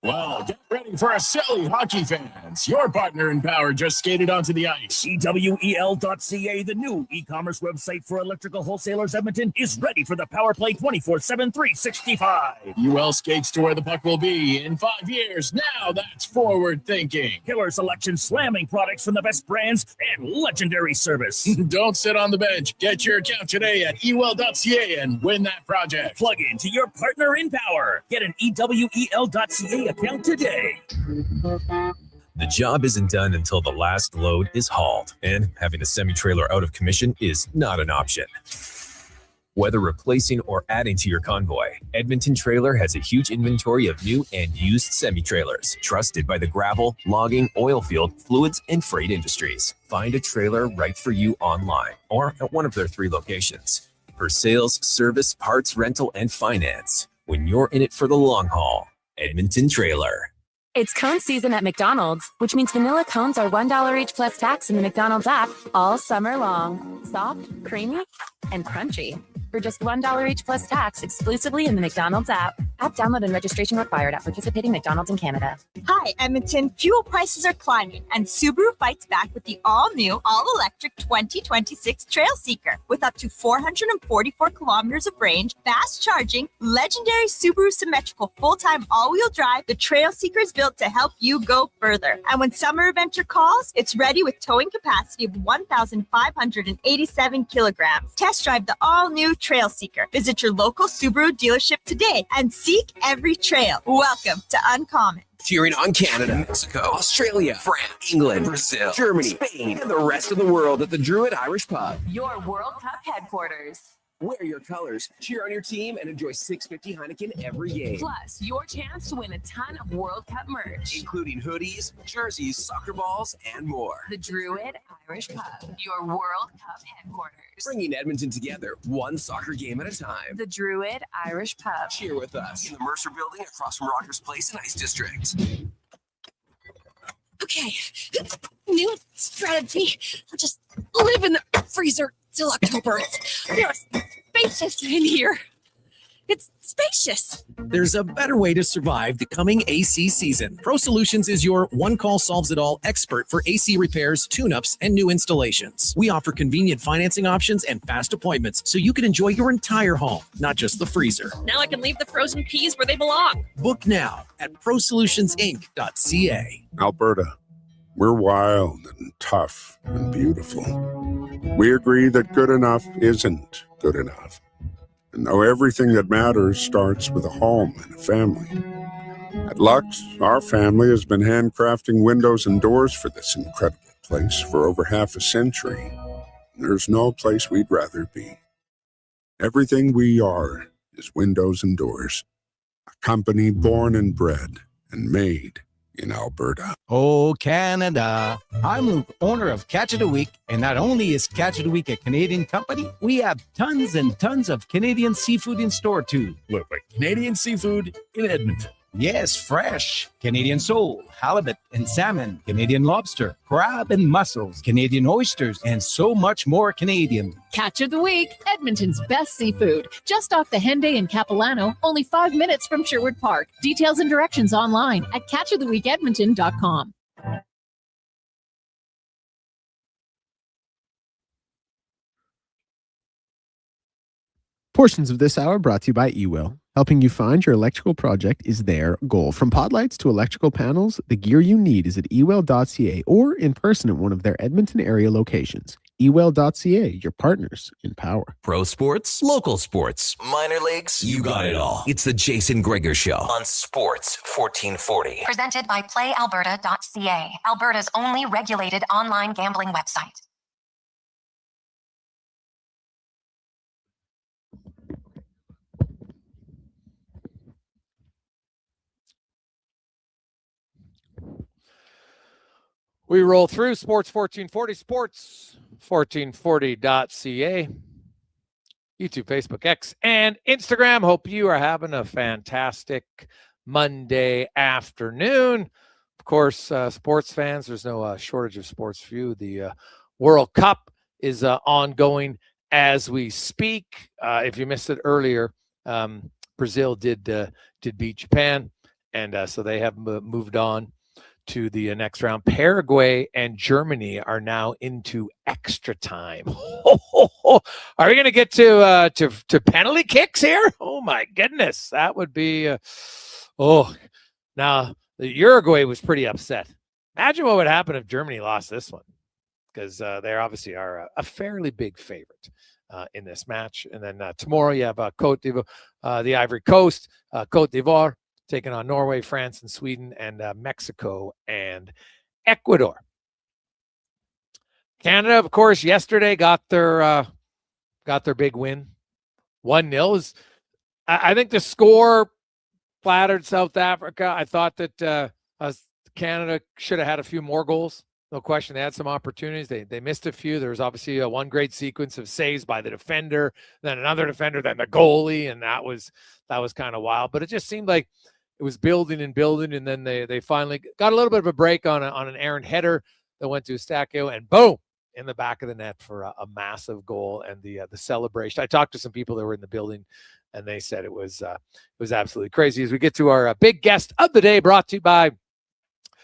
Well, get ready for a silly hockey fans. Your partner in power just skated onto the ice. EWEL.ca, the new e-commerce website for electrical wholesalers Edmonton, is ready for the power play 24/7, 365. UL skates to where the puck will be in 5 years. Now that's forward thinking. Killer selection, slamming products from the best brands, and legendary service. Don't sit on the bench. Get your account today at EWEL.ca and win that project. Plug into your partner in power. Get an EWEL.ca Wanye account today. The job isn't done until the last load is hauled, and having a semi-trailer out of commission is not an option. Whether replacing or adding to your convoy, Edmonton Trailer has a huge inventory of new and used semi-trailers, trusted by the gravel, logging, oil field, fluids, and freight industries. Find a trailer right for you online or at one of their 3 locations. For sales, service, parts, rental, and finance, when you're in it for the long haul, Edmonton Trailer. It's cone season at McDonald's, which means vanilla cones are $1 each plus tax in the McDonald's app all summer long. Soft, creamy, and crunchy. For just $1 each plus tax exclusively in the McDonald's app. App download and registration required at participating McDonald's in Canada. Hi, Edmonton. Fuel prices are climbing, and Subaru fights back with the all-new, all-electric 2026 Trail Seeker. With up to 444 kilometers of range, fast charging, legendary Subaru symmetrical full-time all-wheel drive, the Trail Seeker is built to help you go further. And when summer adventure calls, it's ready with towing capacity of 1,587 kilograms. Test drive the all-new Trail Seeker. Visit your local Subaru dealership today and seek every trail. Welcome to Uncommon. Cheering on Canada, Mexico, Australia, France, England, Brazil, Germany, Spain, and the rest of the world at the Druid Irish Pub. Your World Cup headquarters. Wear your colors, cheer on your team, and enjoy $6.50 Heineken every game. Plus, your chance to win a ton of World Cup merch, including hoodies, jerseys, soccer balls, and more. The Druid Irish Pub, your World Cup headquarters. Bringing Edmonton together, one soccer game at a time. The Druid Irish Pub. Cheer with us in the Mercer Building across from Rogers Place in Ice District. Okay, new strategy. I'll just live in the freezer till October. It's spacious in here. It's spacious. There's a better way to survive the coming AC season. Pro Solutions is your one-call solves-it-all expert for AC repairs, tune-ups, and new installations. We offer convenient financing options and fast appointments so you can enjoy your entire home, not just the freezer. Now I can leave the frozen peas where they belong. Book now at prosolutionsinc.ca. Alberta, we're wild and tough and beautiful. We agree that good enough isn't good enough. And though everything that matters starts with a home and a family. At Lux, our family has been handcrafting windows and doors for this incredible place for over half a century. There's no place we'd rather be. Everything we are is windows and doors. A company born and bred and made in Alberta. Oh, Canada. I'm Luke, owner of Catch of the Week, and not only is Catch of the Week a Canadian company, we have tons and tons of Canadian seafood in store too. Look like Canadian seafood in Edmonton. Yes, fresh. Canadian sole, halibut and salmon, Canadian lobster, crab and mussels, Canadian oysters, and so much more Canadian. Catch of the Week, Edmonton's best seafood. Just off the Henday in Capilano, only 5 minutes from Sherwood Park. Details and directions online at catchoftheweekedmonton.com. Portions of this hour brought to you by eWill. Helping you find your electrical project is their goal. From pod lights to electrical panels, the gear you need is at ewill.ca or in person at one of their Edmonton area locations. ewill.ca, your partners in power. Pro sports, local sports, minor leagues, you got it all. It's the Jason Gregor Show on Sports 1440. Presented by PlayAlberta.ca, Alberta's only regulated online gambling website. We roll through Sports 1440, sports1440.ca, YouTube, Facebook, X, and Instagram. Hope you are having a fantastic Monday afternoon. Of course, sports fans, there's no shortage of sports for you. The World Cup is ongoing as we speak. If you missed it earlier, Brazil did beat Japan, and so they have moved on to the next round. Paraguay and Germany are now into extra time. Are we going to get to penalty kicks here? Oh my goodness, that would be. Now the Uruguay was pretty upset. Imagine what would happen if Germany lost this one, because they obviously are a fairly big favorite in this match. And then tomorrow you have Côte d'Ivoire, the Ivory Coast, Côte d'Ivoire taking on Norway, France, and Sweden, and Mexico and Ecuador. Canada, of course, yesterday got their big win, 1-0. I think the score flattered South Africa. I thought that Canada should have had a few more goals. No question, they had some opportunities. They missed a few. There was obviously one great sequence of saves by the defender, then another defender, then the goalie, and that was kind of wild. But it just seemed like it was building, and then they finally got a little bit of a break on an errant header that went to Eustáquio, and boom, in the back of the net for a massive goal and the celebration. I talked to some people that were in the building, and they said it was absolutely crazy. As we get to our big guest of the day, brought to you by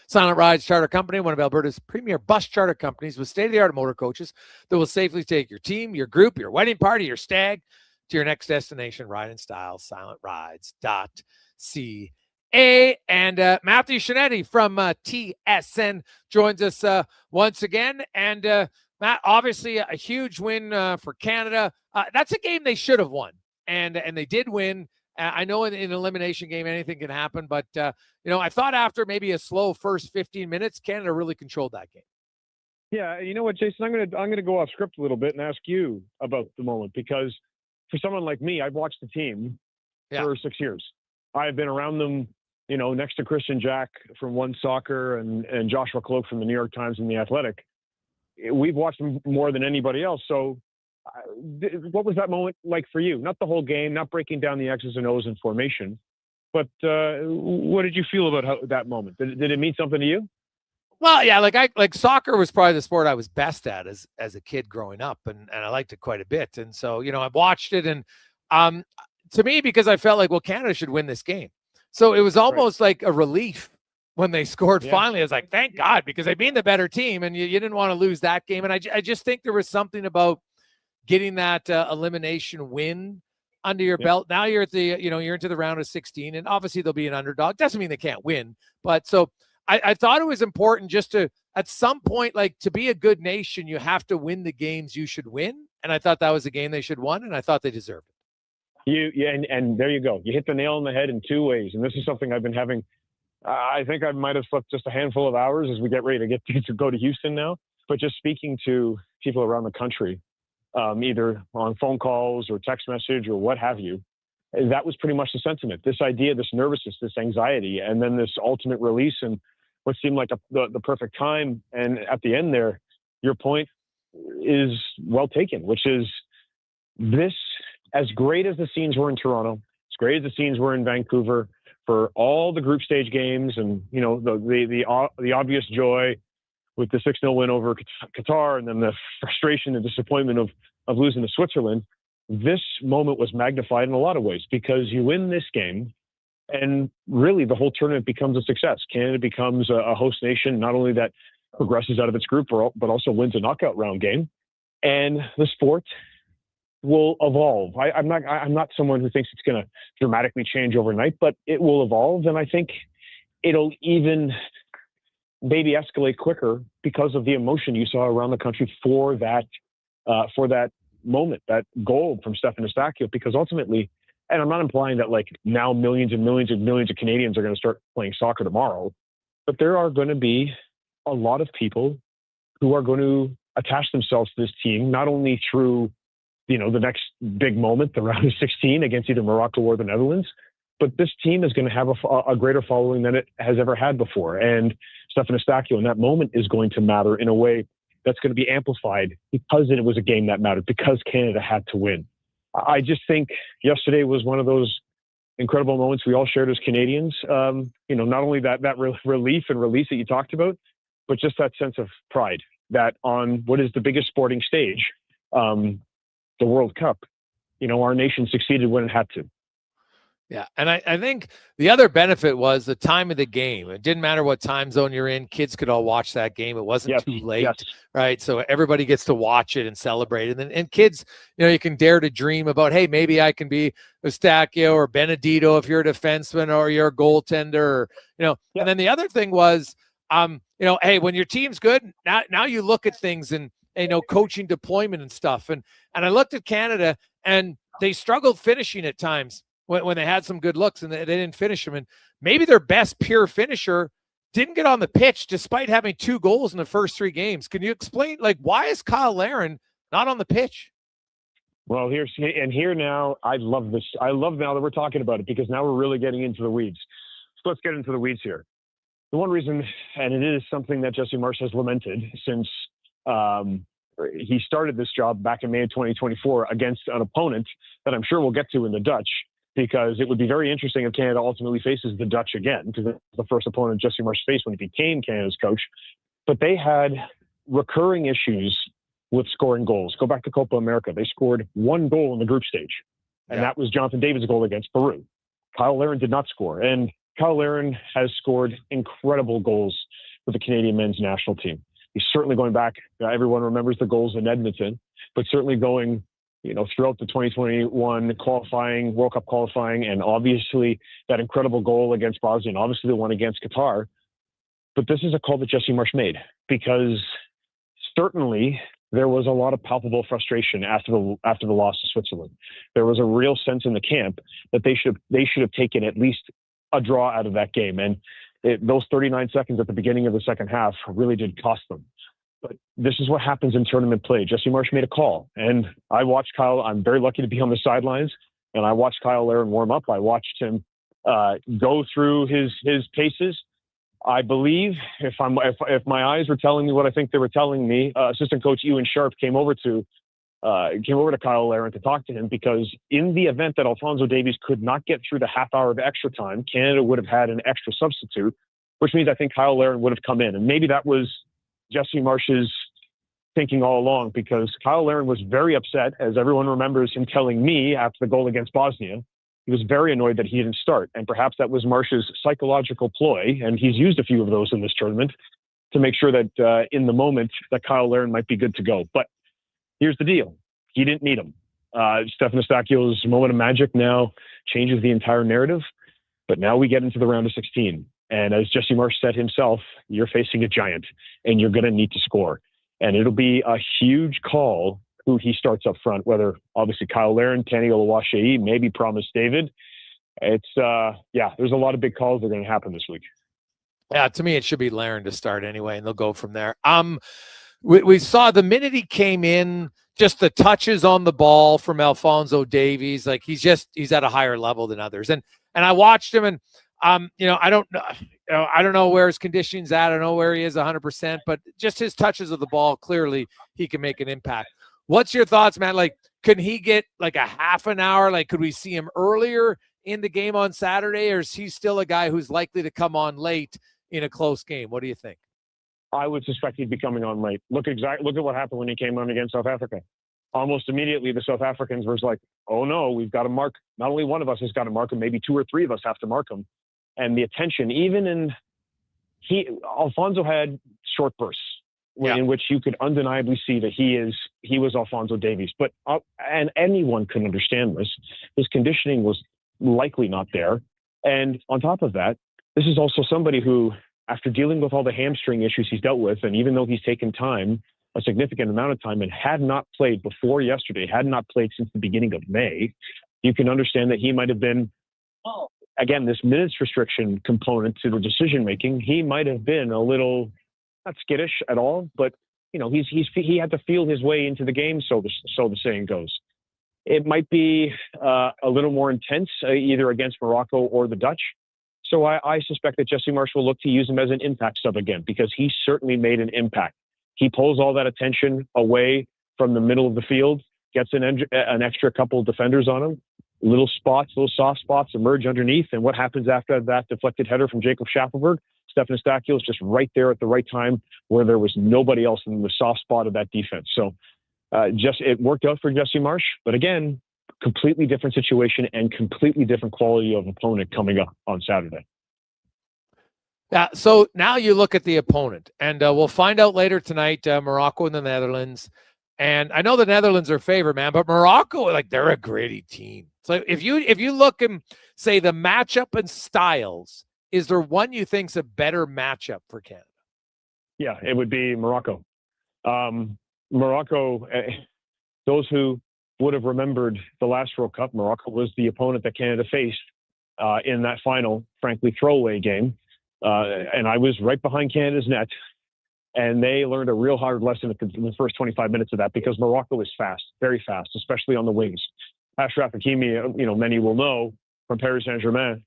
Silent Rides Charter Company, one of Alberta's premier bus charter companies with state-of-the-art motor coaches that will safely take your team, your group, your wedding party, your stag to your next destination. Ride in style, silentrides.ca. And Matthew Shinetti from TSN joins us once again. And Matt, obviously a huge win for Canada. That's a game they should have won, and they did win. I know in an elimination game anything can happen, but I thought after maybe a slow first 15 minutes, Canada really controlled that game. Yeah, you know what, Jason? I'm gonna go off script a little bit and ask you about the moment, because for someone like me, I've watched the team for 6 years. I've been around them, next to Christian Jack from One Soccer and Joshua Cloak from the New York Times and The Athletic. We've watched them more than anybody else. So what was that moment like for you? Not the whole game, not breaking down the X's and O's in formation, but what did you feel about that moment? Did it mean something to you? Well, yeah, like soccer was probably the sport I was best at as a kid growing up, and I liked it quite a bit. And so, I've watched it, and to me, because I felt like, well, Canada should win this game. So it was almost like a relief when they scored finally. I was like, thank God, because they've been the better team, and you didn't want to lose that game. And I just think there was something about getting that elimination win under your belt. Now you're at the, you're into the round of 16, and obviously they'll be an underdog. Doesn't mean they can't win, but so I thought it was important just to, at some point, like, to be a good nation, you have to win the games you should win. And I thought that was a game they should won, and I thought they deserved it. And there you go. You hit the nail on the head in two ways. And this is something I've been having. I think I might have slept just a handful of hours as we get ready to go to Houston now. But just speaking to people around the country, either on phone calls or text message or what have you, that was pretty much the sentiment. This idea, this nervousness, this anxiety, and then this ultimate release and what seemed like the perfect time. And at the end there, your point is well taken, which is this, as great as the scenes were in Toronto, as great as the scenes were in Vancouver, for all the group stage games and, the obvious joy with the 6-0 win over Qatar, and then the frustration and disappointment of losing to Switzerland, this moment was magnified in a lot of ways, because you win this game and really the whole tournament becomes a success. Canada becomes a host nation, not only that progresses out of its group, but also wins a knockout round game. And the sport will evolve. I'm not someone who thinks it's going to dramatically change overnight, but it will evolve. And I think it'll even maybe escalate quicker because of the emotion you saw around the country for that moment, that goal from Stefan Eustáquio. Because ultimately, and I'm not implying that like now millions and millions and millions of Canadians are going to start playing soccer tomorrow, but there are going to be a lot of people who are going to attach themselves to this team, not only through the next big moment, the round of 16 against either Morocco or the Netherlands, but this team is going to have a greater following than it has ever had before. And Stefan Eustáquio in that moment is going to matter in a way that's going to be amplified because it was a game that mattered, because Canada had to win. I just think yesterday was one of those incredible moments we all shared as Canadians. Not only that relief and release that you talked about, but just that sense of pride that on what is the biggest sporting stage, the World Cup, our nation succeeded when it had to. Yeah. And I think the other benefit was the time of the game. It didn't matter what time zone you're in. Kids could all watch that game. It wasn't too late, right? So everybody gets to watch it and celebrate. And kids, you can dare to dream about, hey, maybe I can be Eustáquio or Benedito if you're a defenseman or you're a goaltender, And then the other thing was, hey, when your team's good, now you look at things and, coaching deployment and stuff. And I looked at Canada, and they struggled finishing at times. when they had some good looks and they didn't finish them. And maybe their best pure finisher didn't get on the pitch despite having 2 goals in the first 3 games. Can you explain, like, why is Kyle Larin not on the pitch? Well, here now, I love this. I love now that we're talking about it, because now we're really getting into the weeds. So let's get into the weeds here. The one reason, and it is something that Jesse Marsh has lamented since he started this job back in May of 2024 against an opponent that I'm sure we'll get to in the Dutch, because it would be very interesting if Canada ultimately faces the Dutch again, because it's the first opponent Jesse Marsh faced when he became Canada's coach. But they had recurring issues with scoring goals. Go back to Copa America. They scored 1 goal in the group stage, and that was Jonathan David's goal against Peru. Kyle Larin did not score, and Kyle Larin has scored incredible goals with the Canadian men's national team. He's certainly going back. Everyone remembers the goals in Edmonton, but certainly going, throughout the 2021 qualifying, World Cup qualifying, and obviously that incredible goal against Bosnia, and obviously the one against Qatar. But this is a call that Jesse Marsh made, because certainly there was a lot of palpable frustration after the loss to Switzerland. There was a real sense in the camp that they should have taken at least a draw out of that game. And those 39 seconds at the beginning of the second half really did cost them. But this is what happens in tournament play. Jesse Marsh made a call, and I watched Kyle. I'm very lucky to be on the sidelines, and I watched Kyle Larin warm up. I watched him go through his paces. I believe, if my eyes were telling me what I think they were telling me, assistant coach Ewan Sharp came over to Kyle Larin to talk to him, because in the event that Alphonso Davies could not get through the half hour of extra time, Canada would have had an extra substitute, which means I think Kyle Larin would have come in. And maybe that was Jesse Marsh's thinking all along, because Kyle Larin was very upset, as everyone remembers him telling me after the goal against Bosnia. He was very annoyed that he didn't start, and perhaps that was Marsh's psychological ploy, and he's used a few of those in this tournament to make sure that in the moment that Kyle Larin might be good to go. But here's the deal. He didn't need him. Stefan Eustáquio's moment of magic now changes the entire narrative, but now we get into the round of 16. And as Jesse Marsh said himself, you're facing a giant, and you're going to need to score. And it'll be a huge call who he starts up front, whether obviously Kyle Larin, Tani Oluwaseyi, maybe Promise David. It's, there's a lot of big calls that are going to happen this week. Yeah, to me, it should be Larin to start anyway, and they'll go from there. We saw the minute he came in, just the touches on the ball from Alphonso Davies, like he's at a higher level than others. And I watched him, and I don't know where his conditioning's at. I don't know where he is 100%, but just his touches of the ball, clearly he can make an impact. What's your thoughts, Matt? Like, can he get like a half an hour? Like, could we see him earlier in the game on Saturday, or is he still a guy who's likely to come on late in a close game? What do you think? I would suspect he'd be coming on late. Look at what happened when he came on against South Africa. Almost immediately, the South Africans were like, oh no, we've got to mark. Not only one of us has got to mark him, maybe 2 or 3 of us have to mark him. And the attention, Alphonso had short bursts in which you could undeniably see that he was Alphonso Davies. But and anyone can understand this. His conditioning was likely not there. And on top of that, this is also somebody who, after dealing with all the hamstring issues he's dealt with, and even though he's taken time, a significant amount of time, and had not played before yesterday, had not played since the beginning of May, you can understand that he might have been, again, this minutes restriction component to the decision-making, he might have been a little, not skittish at all, but he had to feel his way into the game, so the saying goes. It might be a little more intense, either against Morocco or the Dutch. So I suspect that Jesse Marsh will look to use him as an impact sub again, because he certainly made an impact. He pulls all that attention away from the middle of the field, gets an extra couple of defenders on him, little soft spots emerge underneath, and what happens after that deflected header from Jacob Schaffelberg? Stefan Eustáquio is just right there at the right time where there was nobody else in the soft spot of that defense. So it worked out for Jesse Marsh, but again, completely different situation and completely different quality of opponent coming up on Saturday. Yeah, so now you look at the opponent, and we'll find out later tonight, Morocco and the Netherlands. And I know the Netherlands are favored, man, but Morocco, like, they're a gritty team. So if you look and say the matchup and styles, is there one you think's a better matchup for Canada? Yeah, it would be Morocco. Morocco, those who would have remembered the last World Cup. Morocco was the opponent that Canada faced in that final, frankly, throwaway game. And I was right behind Canada's net. And they learned a real hard lesson in the first 25 minutes of that because Morocco is fast, very fast, especially on the wings. Ashraf Hakimi, many will know from Paris Saint-Germain,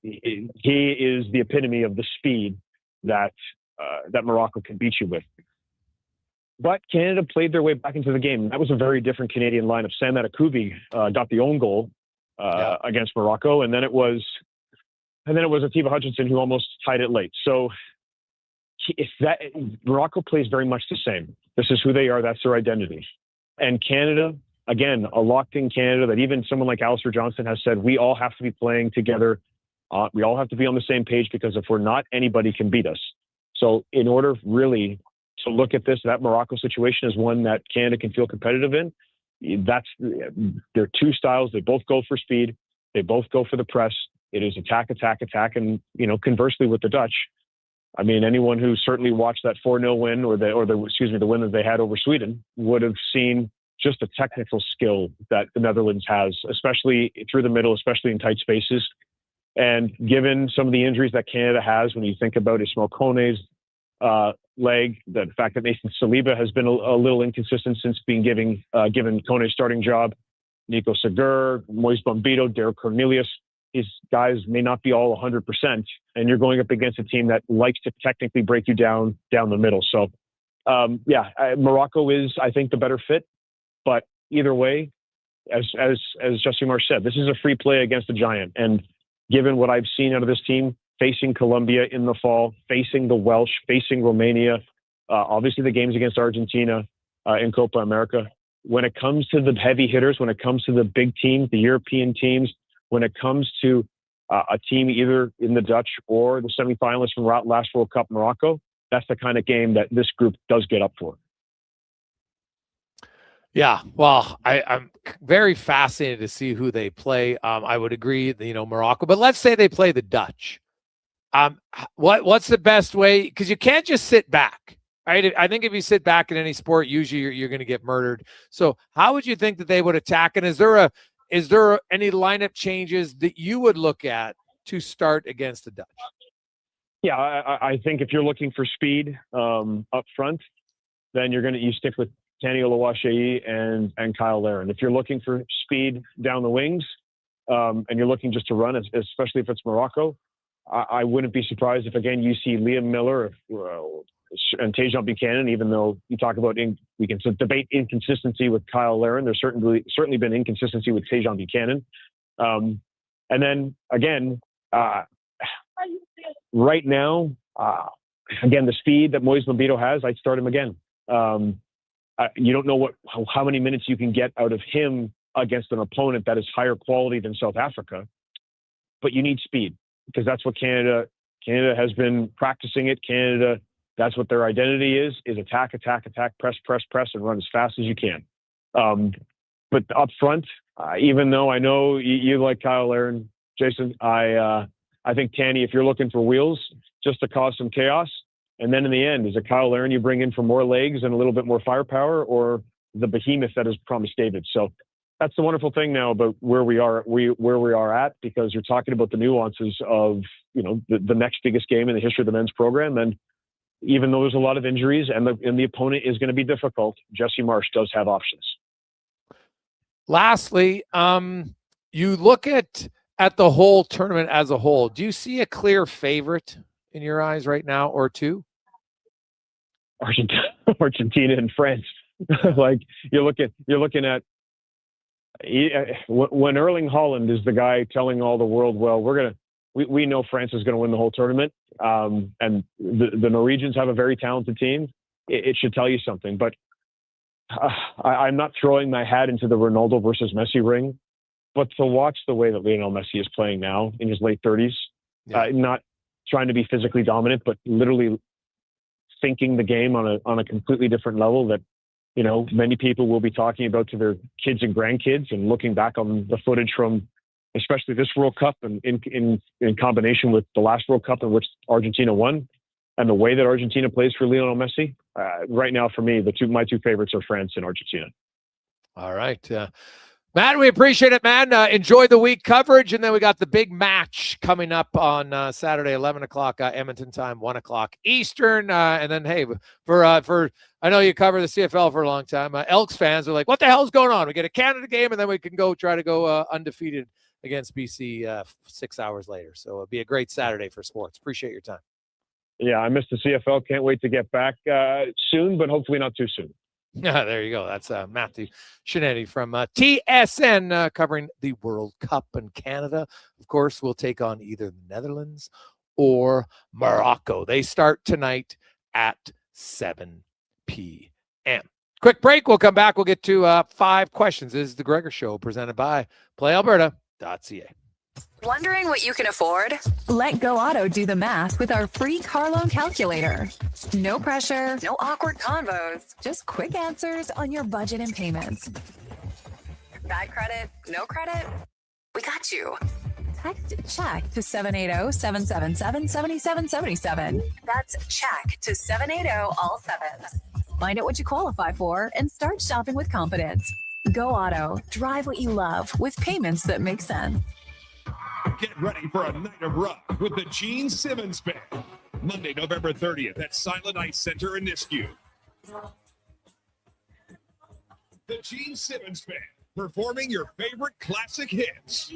he is the epitome of the speed that Morocco can beat you with. But Canada played their way back into the game. That was a very different Canadian lineup. Sam Adekoubi got the own goal against Morocco, and then it was Atiba Hutchinson who almost tied it late. So Morocco plays very much the same. This is who they are. That's their identity. And Canada, again, a locked-in Canada that even someone like Alistair Johnston has said, we all have to be playing together. We all have to be on the same page because if we're not, anybody can beat us. So in order really to look at this, that Morocco situation is one that Canada can feel competitive in. They're two styles. They both go for speed. They both go for the press. It is attack, attack, attack. And, conversely with the Dutch, I mean, anyone who certainly watched that 4-0 win or the win that they had over Sweden would have seen just a technical skill that the Netherlands has, especially through the middle, especially in tight spaces. And given some of the injuries that Canada has, when you think about Ismail Kone's leg, the fact that Nathan Saliba has been a little inconsistent since being given Kone's starting job, Nico Segur, Moise Bombito, Derek Cornelius, these guys may not be all 100%, and you're going up against a team that likes to technically break you down the middle. So, Morocco is, I think, the better fit. But either way, as Jesse Marsh said, this is a free play against a giant. And given what I've seen out of this team, facing Colombia in the fall, facing the Welsh, facing Romania, obviously the games against Argentina in Copa America, when it comes to the heavy hitters, when it comes to the big teams, the European teams, when it comes to a team either in the Dutch or the semifinalists from last World Cup, Morocco, that's the kind of game that this group does get up for. Yeah, well, I'm very fascinated to see who they play. I would agree, Morocco, but let's say they play the Dutch. What's the best way? Because you can't just sit back, right? I think if you sit back in any sport, usually you're going to get murdered. So how would you think that they would attack? And is there any lineup changes that you would look at to start against the Dutch? Yeah, I think if you're looking for speed up front, then you stick with Tani Oluwaseyi and Kyle Larin. If you're looking for speed down the wings and you're looking just to run, especially if it's Morocco, I wouldn't be surprised if, again, you see Liam Miller and Tejan Buchanan, even though you talk about, we can debate inconsistency with Kyle Larin. There's certainly been inconsistency with Tejan Buchanan. And then, again, right now, again, the speed that Moise Bombito has, I'd start him again. You don't know how many minutes you can get out of him against an opponent that is higher quality than South Africa, but you need speed because that's what Canada has been practicing it. Canada, that's what their identity is attack, attack, attack, press, press, press, and run as fast as you can. But up front, even though I know you like Kyle Larin, Jason, I think Tanny, if you're looking for wheels just to cause some chaos, and then in the end, is it Kyle Larin you bring in for more legs and a little bit more firepower, or the behemoth that is Promise David? So that's the wonderful thing now about where we are at, because you're talking about the nuances of the next biggest game in the history of the men's program. And even though there's a lot of injuries and the opponent is going to be difficult, Jesse Marsh does have options. Lastly, you look at the whole tournament as a whole. Do you see a clear favorite in your eyes right now, or two? Argentina and France. Like you're looking at when Erling Haaland is the guy telling all the world, well, we know France is going to win the whole tournament. And the Norwegians have a very talented team. It should tell you something, but I'm not throwing my hat into the Ronaldo versus Messi ring, but to watch the way that Lionel Messi is playing now in his late 30s, not trying to be physically dominant, but literally thinking the game on a completely different level that, many people will be talking about to their kids and grandkids, and looking back on the footage from especially this World Cup and in combination with the last World Cup in which Argentina won, and the way that Argentina plays for Lionel Messi. Right now, for me, my two favorites are France and Argentina. All right. Matt, we appreciate it, man. Enjoy the week coverage. And then we got the big match coming up on Saturday, 11 o'clock Edmonton time, 1 o'clock Eastern. And then, hey, for I know you cover the CFL for a long time. Elks fans are like, what the hell's going on? We get a Canada game, and then we can try to go undefeated against BC 6 hours later. So it'll be a great Saturday for sports. Appreciate your time. Yeah, I missed the CFL. Can't wait to get back soon, but hopefully not too soon. Yeah, there you go. That's Matthew Shinetti from TSN covering the World Cup in Canada. Of course, we'll take on either the Netherlands or Morocco. They start tonight at 7 p.m. Quick break. We'll come back. We'll get to 5 questions. This is the Gregor Show presented by PlayAlberta.ca. Wondering what you can afford? Let Go Auto do the math with our free car loan calculator. No pressure, no awkward convos, just quick answers on your budget and payments. Bad credit, no credit? We got you. Text check to 780-777-7777. That's check to 780 all sevens. Find out what you qualify for and start shopping with confidence. Go Auto. Drive what you love with payments that make sense. Get ready for a night of rock with the Gene Simmons Band. Monday, November 30th at Silent Ice Center in Nisku. The Gene Simmons Band, performing your favorite classic hits.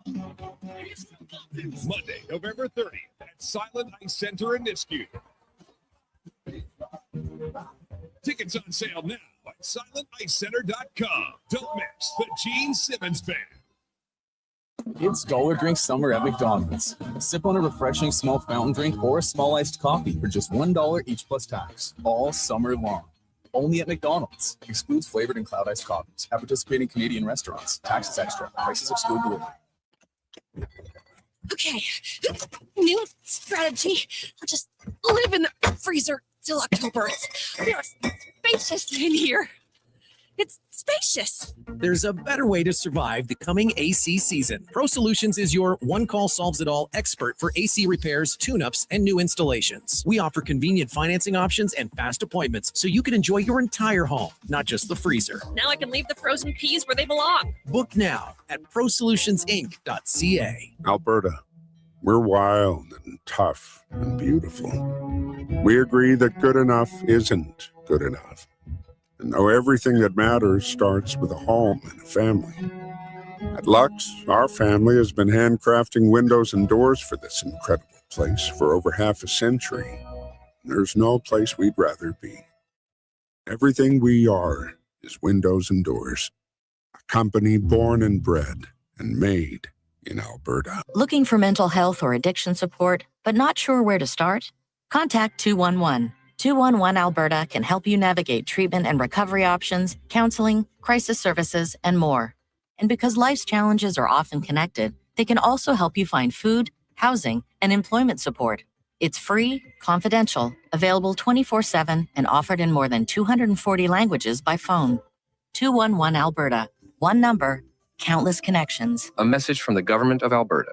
Monday, November 30th at Silent Ice Center in Nisku. Tickets on sale now at silenticecenter.com. Don't miss the Gene Simmons Band. It's dollar drink summer at McDonald's. Sip on a refreshing small fountain drink or a small iced coffee for just $1 each plus tax, all summer long. Only at McDonald's. Excludes flavored and cloud iced coffees. At participating Canadian restaurants. Taxes extra. Prices exclude delivery. Okay, new strategy. I'll just live in the freezer till October. It's spacious in here. It's spacious. There's a better way to survive the coming AC season. Pro Solutions is your one-call solves-it-all expert for AC repairs, tune-ups, and new installations. We offer convenient financing options and fast appointments so you can enjoy your entire home, not just the freezer. Now I can leave the frozen peas where they belong. Book now at prosolutionsinc.ca. Alberta, we're wild and tough and beautiful. We agree that good enough isn't good enough. And know everything that matters starts with a home and a family. At Lux, our family has been handcrafting windows and doors for this incredible place for over half a century. There's no place we'd rather be. Everything we are is windows and doors. A company born and bred and made in Alberta. Looking for mental health or addiction support, but not sure where to start? Contact 211. 211 Alberta can help you navigate treatment and recovery options, counseling, crisis services, and more. And because life's challenges are often connected, they can also help you find food, housing, and employment support. It's free, confidential, available 24/7, and offered in more than 240 languages by phone. 211 Alberta. One number, countless connections. A message from the Government of Alberta.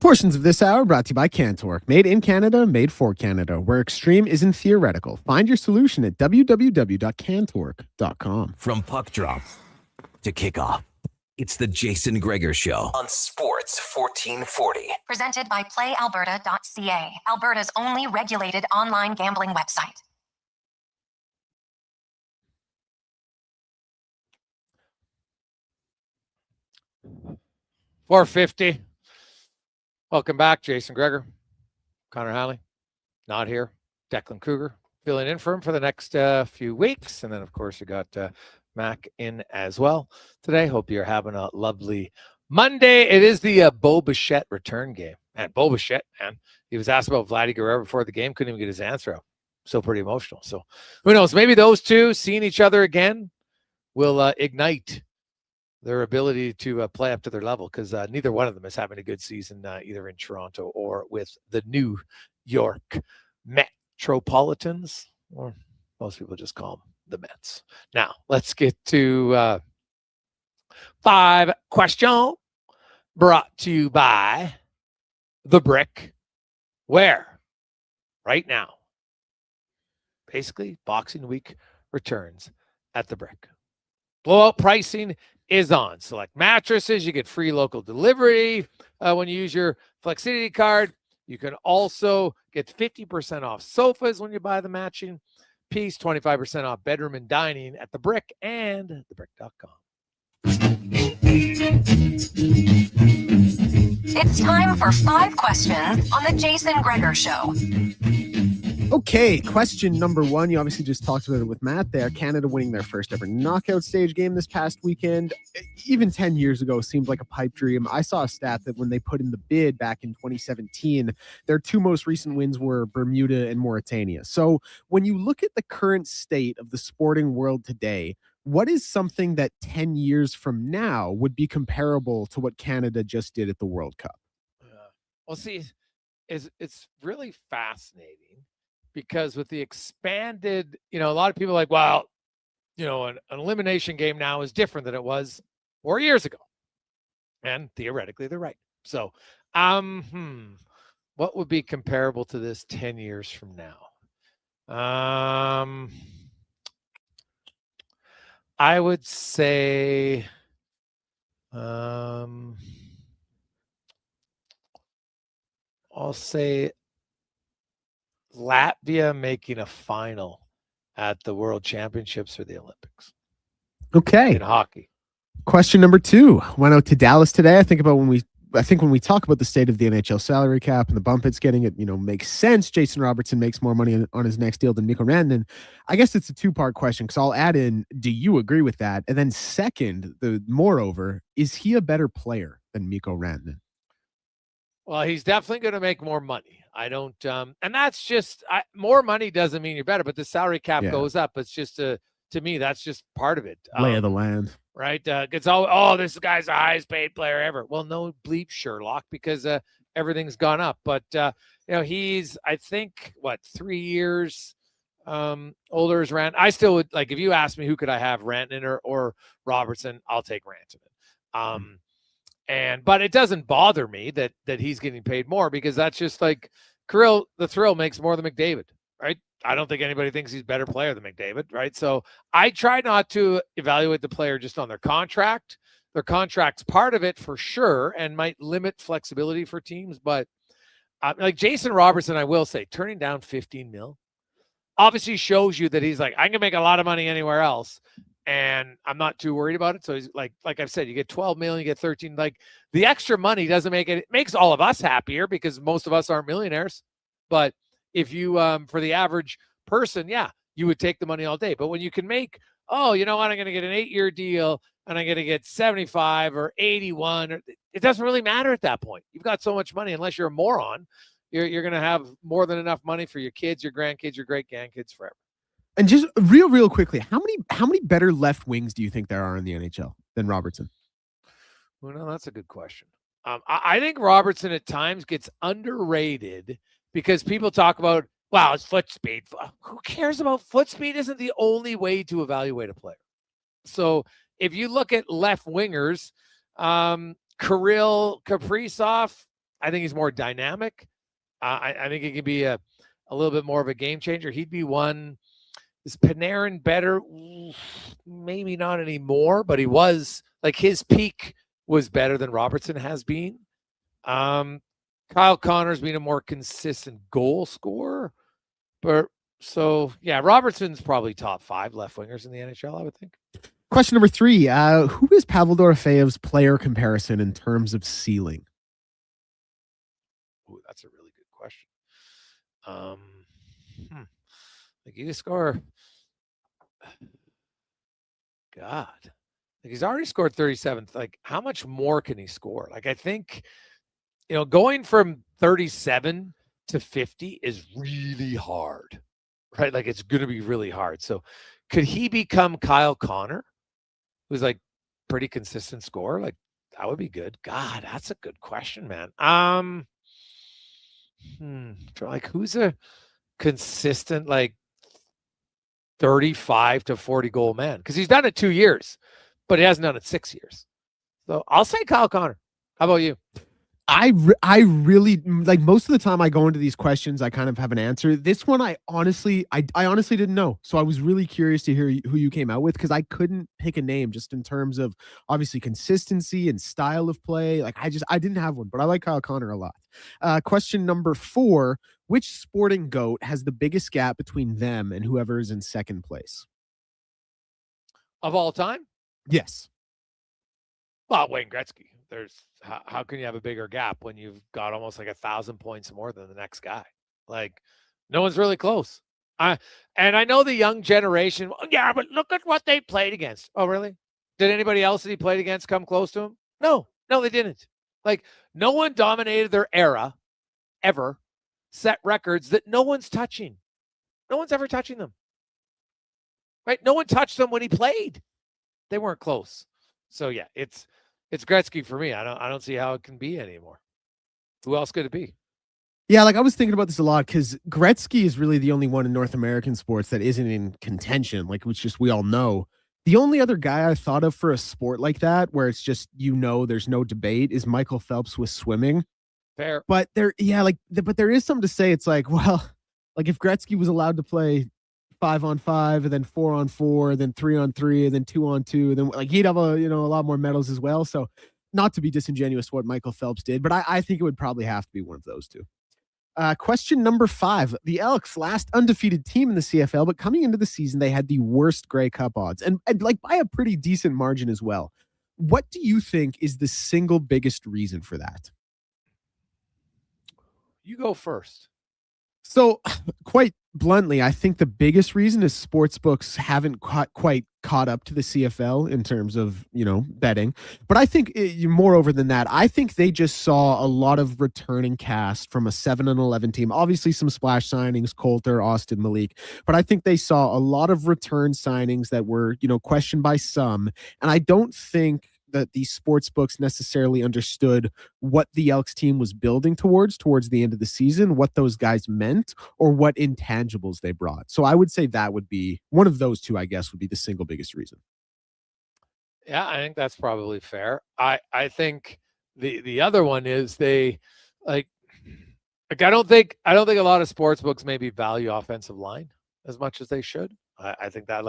Portions of this hour brought to you by CanTorque. Made in Canada, made for Canada. Where extreme isn't theoretical. Find your solution at www.cantorque.com. From puck drop to kickoff, it's the Jason Gregor Show on Sports 1440. Presented by PlayAlberta.ca, Alberta's only regulated online gambling website. $450. Welcome back, Jason Gregor. Connor Halley, not here. Declan Cougar filling in for him for the next few weeks. And then, of course, you got Mac in as well today. Hope you're having a lovely Monday. It is the Bo Bichette return game. And Bo Bichette, man, he was asked about Vladdy Guerrero before the game. Couldn't even get his answer out. So pretty emotional. So who knows? Maybe those two seeing each other again will ignite their ability to play up to their level, because neither one of them is having a good season either in Toronto or with the New York Metropolitans, or most people just call them the Mets. Now, let's get to 5 questions. brought to you by The Brick. Where? Right now. Basically, Boxing Week returns at The Brick. Blowout pricing is on. Select mattresses. You get free local delivery when you use your Flexity card. You can also get 50% off sofas when you buy the matching piece, 25% off bedroom and dining at The Brick and thebrick.com. It's time for 5 questions on the Jason Gregor Show. Okay, question number 1. You obviously just talked about it with Matt there. Canada winning their first ever knockout stage game this past weekend. Even 10 years ago seemed like a pipe dream. I saw a stat that when they put in the bid back in 2017, their 2 most recent wins were Bermuda and Mauritania. So when you look at the current state of the sporting world today, what is something that 10 years from now would be comparable to what Canada just did at the World Cup? Well, see, it's really fascinating because with the expanded, a lot of people are like, well, an elimination game now is different than it was 4 years ago. And theoretically, they're right. So, what would be comparable to this 10 years from now? I would say, I'll say Latvia making a final at the World Championships or the Olympics. Okay. In hockey. Question number 2. Went out to Dallas today. I think when we talk about the state of the NHL salary cap and the bump it's getting, it makes sense. Jason Robertson makes more money on his next deal than Mikko Rantanen. I guess it's a 2-part question because I'll add in, do you agree with that? And then second, moreover, is he a better player than Mikko Rantanen? Well, he's definitely going to make more money. I don't, and that's just more money doesn't mean you're better, but the salary cap goes up. It's just to me, that's just part of it. Lay of the land, right? It's all, this guy's the highest paid player ever. Well, no bleep Sherlock because everything's gone up. But he's I think 3 years older as Rantanen. I still would if you ask me who could I have, Rantanen or Robertson, I'll take Rantanen. But it doesn't bother me that he's getting paid more because that's just like Kirill, the Thrill makes more than McDavid, right? I don't think anybody thinks he's a better player than McDavid, right? So I try not to evaluate the player just on their contract. Their contract's part of it for sure and might limit flexibility for teams. But like Jason Robertson, I will say, turning down $15 million obviously shows you that he's like, I can make a lot of money anywhere else. And I'm not too worried about it. So he's like I've said, you get 12 million, you get 13. Like the extra money doesn't make it. It makes all of us happier because most of us aren't millionaires. But if you, for the average person, you would take the money all day. But when you can make, you know what, I'm going to get an 8-year deal and I'm going to get 75 or 81. It doesn't really matter at that point. You've got so much money, unless you're a moron, you're going to have more than enough money for your kids, your grandkids, your great grandkids forever. And just real quickly, how many better left wings do you think there are in the NHL than Robertson? Well, no, that's a good question. I think Robertson at times gets underrated because people talk about, wow, it's foot speed. Who cares about foot speed? Isn't the only way to evaluate a player. So if you look at left wingers, Kirill Kaprizov, I think he's more dynamic. I think he can be a little bit more of a game changer. He'd be one. Is Panarin better? Maybe not anymore, but he was his peak was better than Robertson has been. Kyle Connor's been a more consistent goal scorer, but Robertson's probably top 5 left wingers in the NHL, I would think. Question number 3: who is Pavel Dorofeyev's player comparison in terms of ceiling? Ooh, that's a really good question. You score. God, he's already scored 37. How much more can he score? I think, going from 37 to 50 is really hard, right? It's going to be really hard. So could he become Kyle Connor, who's pretty consistent scorer? That would be good. God, that's a good question, man. Who's a consistent, 35 to 40 goal man? Because he's done it 2 years, but he hasn't done it 6 years. So I'll say Kyle Connor. How about you? I really like most of the time I go into these questions, I kind of have an answer. This one, I honestly didn't know. So I was really curious to hear who you came out with because I couldn't pick a name just in terms of obviously consistency and style of play. Like I didn't have one, but I like Kyle Connor a lot. Question number 4, which sporting goat has the biggest gap between them and whoever is in second place? Of all time? Yes. Well, Wayne Gretzky. How can you have a bigger gap when you've got almost like 1,000 points more than the next guy? Like, no one's really close. And I know the young generation. Yeah, but look at what they played against. Oh, really? Did anybody else that he played against come close to him? No, they didn't. Like, no one dominated their era ever, set records that no one's touching. No one's ever touching them. Right? No one touched them when he played. They weren't close. So yeah, it's Gretzky for me. I don't see how it can be anymore. Who else could it be? Yeah, like I was thinking about this a lot because Gretzky is really the only one in North American sports that isn't in contention, like which just we all know. The only other guy I thought of for a sport like that, where it's just there's no debate, is Michael Phelps with swimming. Fair, but there is something to say. It's like, well, like if Gretzky was allowed to play 5-on-5 and then 4-on-4, then 3-on-3, and then 2-on-2, then like he'd have a lot more medals as well. So not to be disingenuous what Michael Phelps did, but I think it would probably have to be one of those two. Question number 5. The Elks, last undefeated team in the CFL, but coming into the season, they had the worst Grey Cup odds and like by a pretty decent margin as well. What do you think is the single biggest reason for that? You go first. So quite bluntly, I think the biggest reason is sportsbooks haven't quite caught up to the CFL in terms of, betting. But I think moreover than that, I think they just saw a lot of returning cast from a 7-11 team. Obviously some splash signings, Coulter, Austin, Malik. But I think they saw a lot of return signings that were, questioned by some. And I don't think that the sports books necessarily understood what the Elks team was building towards the end of the season, what those guys meant, or what intangibles they brought. So I would say that would be one of those two, I guess, would be the single biggest reason. Yeah, I think that's probably fair. I think the other one is they like I don't think a lot of sports books maybe value offensive line as much as they should. I think that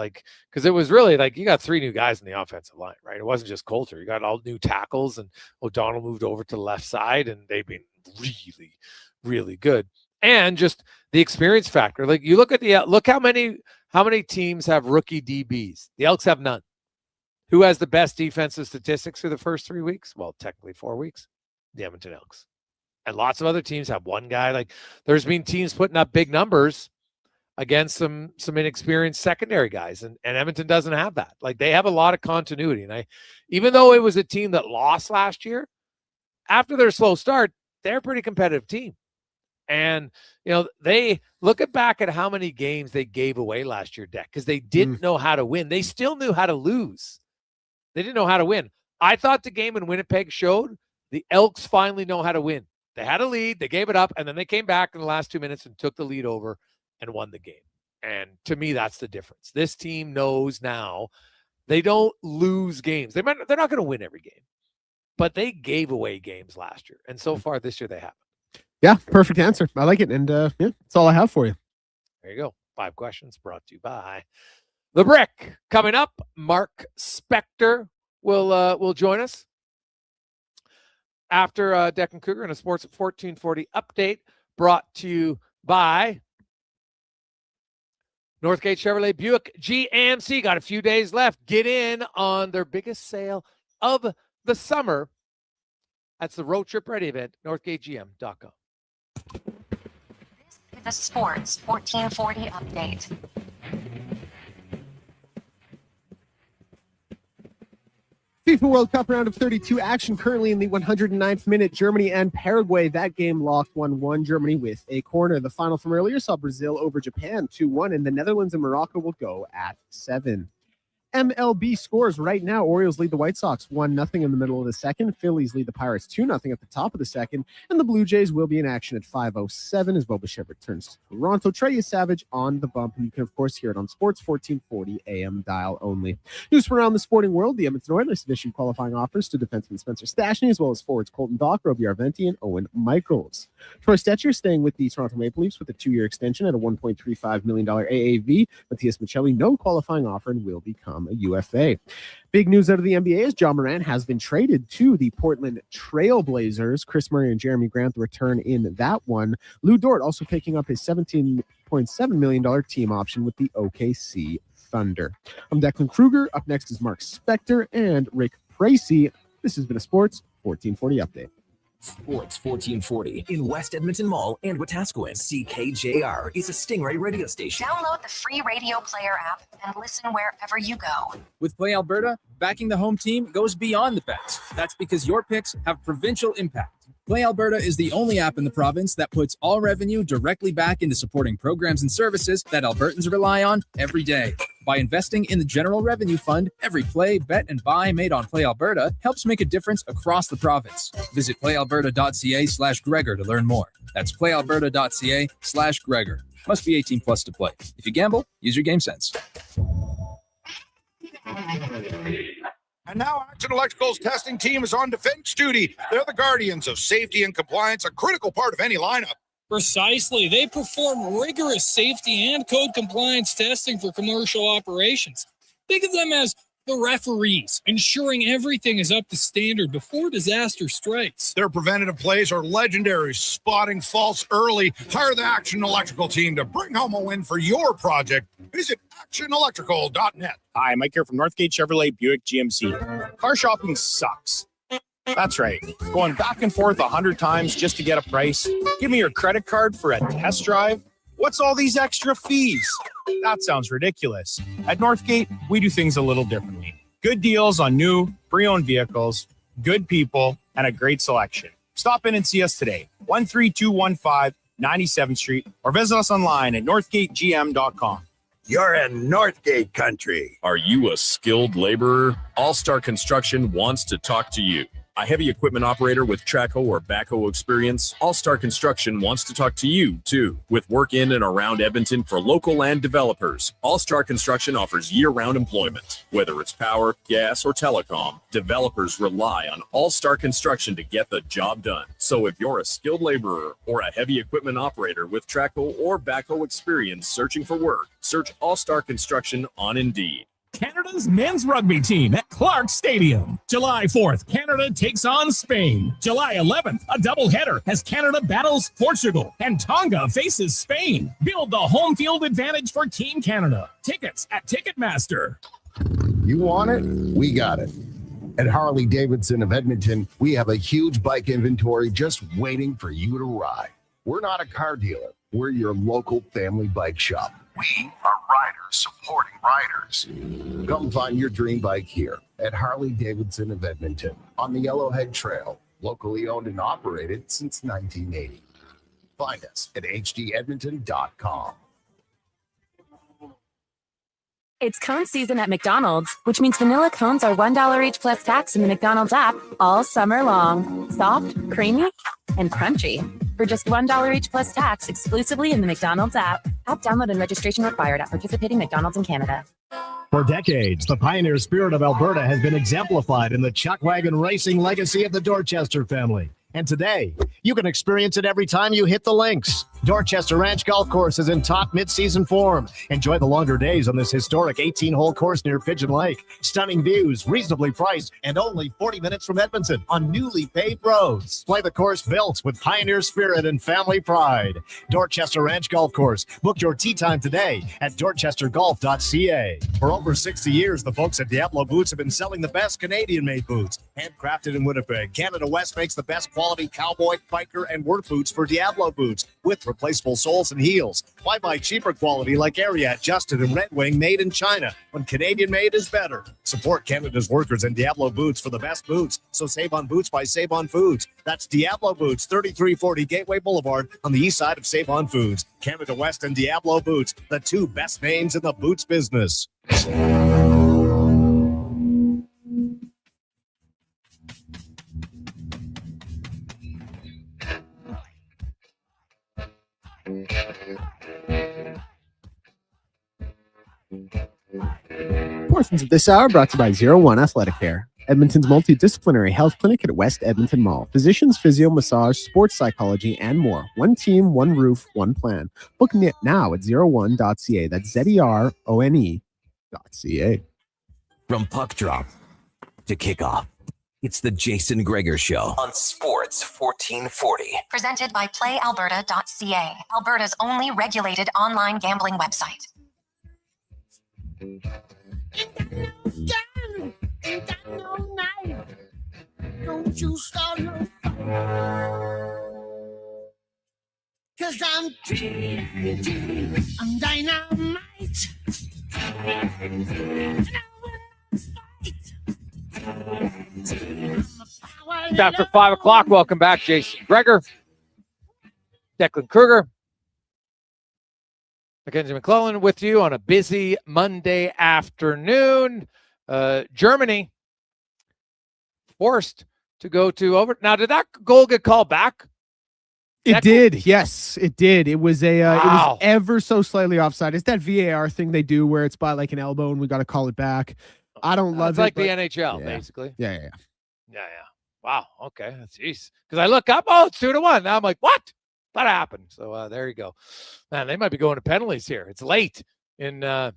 because it was really you got 3 new guys in the offensive line, right? It wasn't just Coulter. You got all new tackles, and O'Donnell moved over to the left side, and they've been really, really good. And just the experience factor. Like you look at look how many teams have rookie DBs. The Elks have none. Who has the best defensive statistics for the first 3 weeks? Well, technically 4 weeks. The Edmonton Elks. And lots of other teams have one guy. There's been teams putting up big numbers against some inexperienced secondary guys, and Edmonton doesn't have that. They have a lot of continuity, and even though it was a team that lost last year, after their slow start, they're a pretty competitive team. And they look back at how many games they gave away last year, Deck, because they didn't know how to win. They still knew how to lose. They didn't know how to win. I thought the game in Winnipeg showed the Elks finally know how to win. They had a lead, they gave it up, and then they came back in the last 2 minutes and took the lead over and won the game. And to me, that's the difference. This team knows now they don't lose games. They're not going to win every game, but they gave away games last year. And so far this year, they haven't. Yeah, perfect answer. I like it. And that's all I have for you. There you go. 5 questions brought to you by The Brick. Coming up, Mark Spector will join us after Deck and Cougar in a Sports at 1440 update brought to you by Northgate Chevrolet Buick GMC. Got a few days left. Get in on their biggest sale of the summer. That's the Road Trip Ready event, northgategm.com. This is the Sports 1440 update. FIFA World Cup round of 32 action currently in the 109th minute. Germany and Paraguay. That game locked 1-1. Germany with a corner. The final from earlier saw Brazil over Japan 2-1, and the Netherlands and Morocco will go at 7. MLB scores right now. Orioles lead the White Sox 1-0 in the middle of the second. Phillies lead the Pirates 2-0 at the top of the second. And the Blue Jays will be in action at 5:07 as Bo Bichette returns to Toronto. Trey Savage on the bump. And you can, of course, hear it on Sports 1440 AM dial only. News from around the sporting world. The Edmonton Oilers have issued qualifying offers to defenseman Spencer Stastny, as well as forwards Colton Dock, Roby Arventi, and Owen Michaels. Troy Stetcher staying with the Toronto Maple Leafs with a 2-year extension at a $1.35 million AAV. Matthias Michelli, no qualifying offer, and will become a UFA. Big news out of the NBA is John Morant has been traded to the Portland Trail Blazers. Chris Murray and Jeremy Grant return in that one. Lou Dort also picking up his $17.7 million team option with the OKC Thunder. I'm Declan Kruger. Up next is Mark Spector and Rick Tracy. This has been a Sports 1440 update. Sports 1440 in West Edmonton Mall and Wetaskiwin. CKJR is a Stingray radio station. Download the free radio player app and listen wherever you go. With Play Alberta, backing the home team goes beyond the bets. That's because your picks have provincial impact. Play Alberta is the only app in the province that puts all revenue directly back into supporting programs and services that Albertans rely on every day. By investing in the General Revenue Fund, every play, bet, and buy made on Play Alberta helps make a difference across the province. Visit playalberta.ca/Gregor to learn more. That's playalberta.ca/Gregor. Must be 18 plus to play. If you gamble, use your game sense. And now Action Electrical's testing team is on defense duty. They're the guardians of safety and compliance, a critical part of any lineup. Precisely. They perform rigorous safety and code compliance testing for commercial operations. Think of them as the referees, ensuring everything is up to standard before disaster strikes. Their preventative plays are legendary, spotting faults early. Hire the Action Electrical team to bring home a win for your project. Visit actionelectrical.net. Hi, Mike here from Northgate Chevrolet Buick GMC. Car shopping sucks. That's right. Going back and forth 100 times just to get a price. Give me your credit card for a test drive. What's all these extra fees? That sounds ridiculous. At Northgate, we do things a little differently. Good deals on new, pre-owned vehicles, good people, and a great selection. Stop in and see us today, 13215 97th Street, or visit us online at northgategm.com. You're in Northgate country. Are you a skilled laborer? All-Star Construction wants to talk to you. A heavy equipment operator with track hoe or backhoe experience, All-Star Construction wants to talk to you, too. With work in and around Edmonton for local land developers, All-Star Construction offers year-round employment. Whether it's power, gas, or telecom, developers rely on All-Star Construction to get the job done. So if you're a skilled laborer or a heavy equipment operator with track hoe or backhoe experience searching for work, search All-Star Construction on Indeed. Canada's men's rugby team at Clark Stadium. July 4th, Canada takes on Spain. July 11th, a doubleheader as Canada battles Portugal and Tonga faces Spain. Build the home field advantage for Team Canada. Tickets at Ticketmaster. You want it? We got it. At Harley Davidson of Edmonton, we have a huge bike inventory just waiting for you to ride. We're not a car dealer. We're your local family bike shop. We are riders supporting riders. Come find your dream bike here at Harley Davidson of Edmonton on the Yellowhead Trail, locally owned and operated since 1980. Find us at hdedmonton.com. It's cone season at McDonald's, which means vanilla cones are $1 each plus tax in the McDonald's app all summer long. Soft, creamy, and crunchy. For just $1 each plus tax exclusively in the McDonald's app. App download and registration required at participating McDonald's in Canada. For decades, the pioneer spirit of Alberta has been exemplified in the chuck wagon racing legacy of the Dorchester family. And today, you can experience it every time you hit the links. Dorchester Ranch Golf Course is in top mid-season form. Enjoy the longer days on this historic 18-hole course near Pigeon Lake. Stunning views, reasonably priced, and only 40 minutes from Edmonton on newly paved roads. Play the course built with pioneer spirit and family pride. Dorchester Ranch Golf Course. Book your tee time today at dorchestergolf.ca. For over 60 years, the folks at Diablo Boots have been selling the best Canadian-made boots. Handcrafted in Winnipeg, Canada West makes the best quality cowboy, biker, and work boots for Diablo Boots with replaceable soles and heels. Why buy cheaper quality like Ariat, Justin, and Red Wing made in China when Canadian made is better? Support Canada's workers and Diablo Boots for the best boots. So save on boots by Save On Foods. That's Diablo Boots, 3340 Gateway Boulevard on the east side of Save On Foods. Canada West and Diablo Boots, the two best names in the boots business. Portions of this hour brought to you by 01 Athletic Care, Edmonton's multidisciplinary health clinic at West Edmonton Mall. Physicians, physio, massage, sports psychology, and more. One team, one roof, one plan. Book it now at 01.ca. That's ZERONE.ca. From puck drop to kickoff, it's the Jason Gregor Show on Sports 1440. Presented by PlayAlberta.ca, Alberta's only regulated online gambling website. Don't you start no fire. 'Cause I'm TNT, I'm dynamite. It's after 5 o'clock. Welcome back, Jason Gregor, Declan Kruger, Mackenzie McClellan with you on a busy Monday afternoon. Germany forced to go to over. Now, did that goal get called back? It did. Yes, it did. It was it was ever so slightly offside. It's that VAR thing they do where it's by like an elbow and we got to call it back. I don't love It's it. like the NHL, basically. Yeah. Wow. Okay. Jeez. Because I look up, it's 2-1. Now I'm like, what? That happened. So there you go. Man, they might be going to penalties here. It's late in the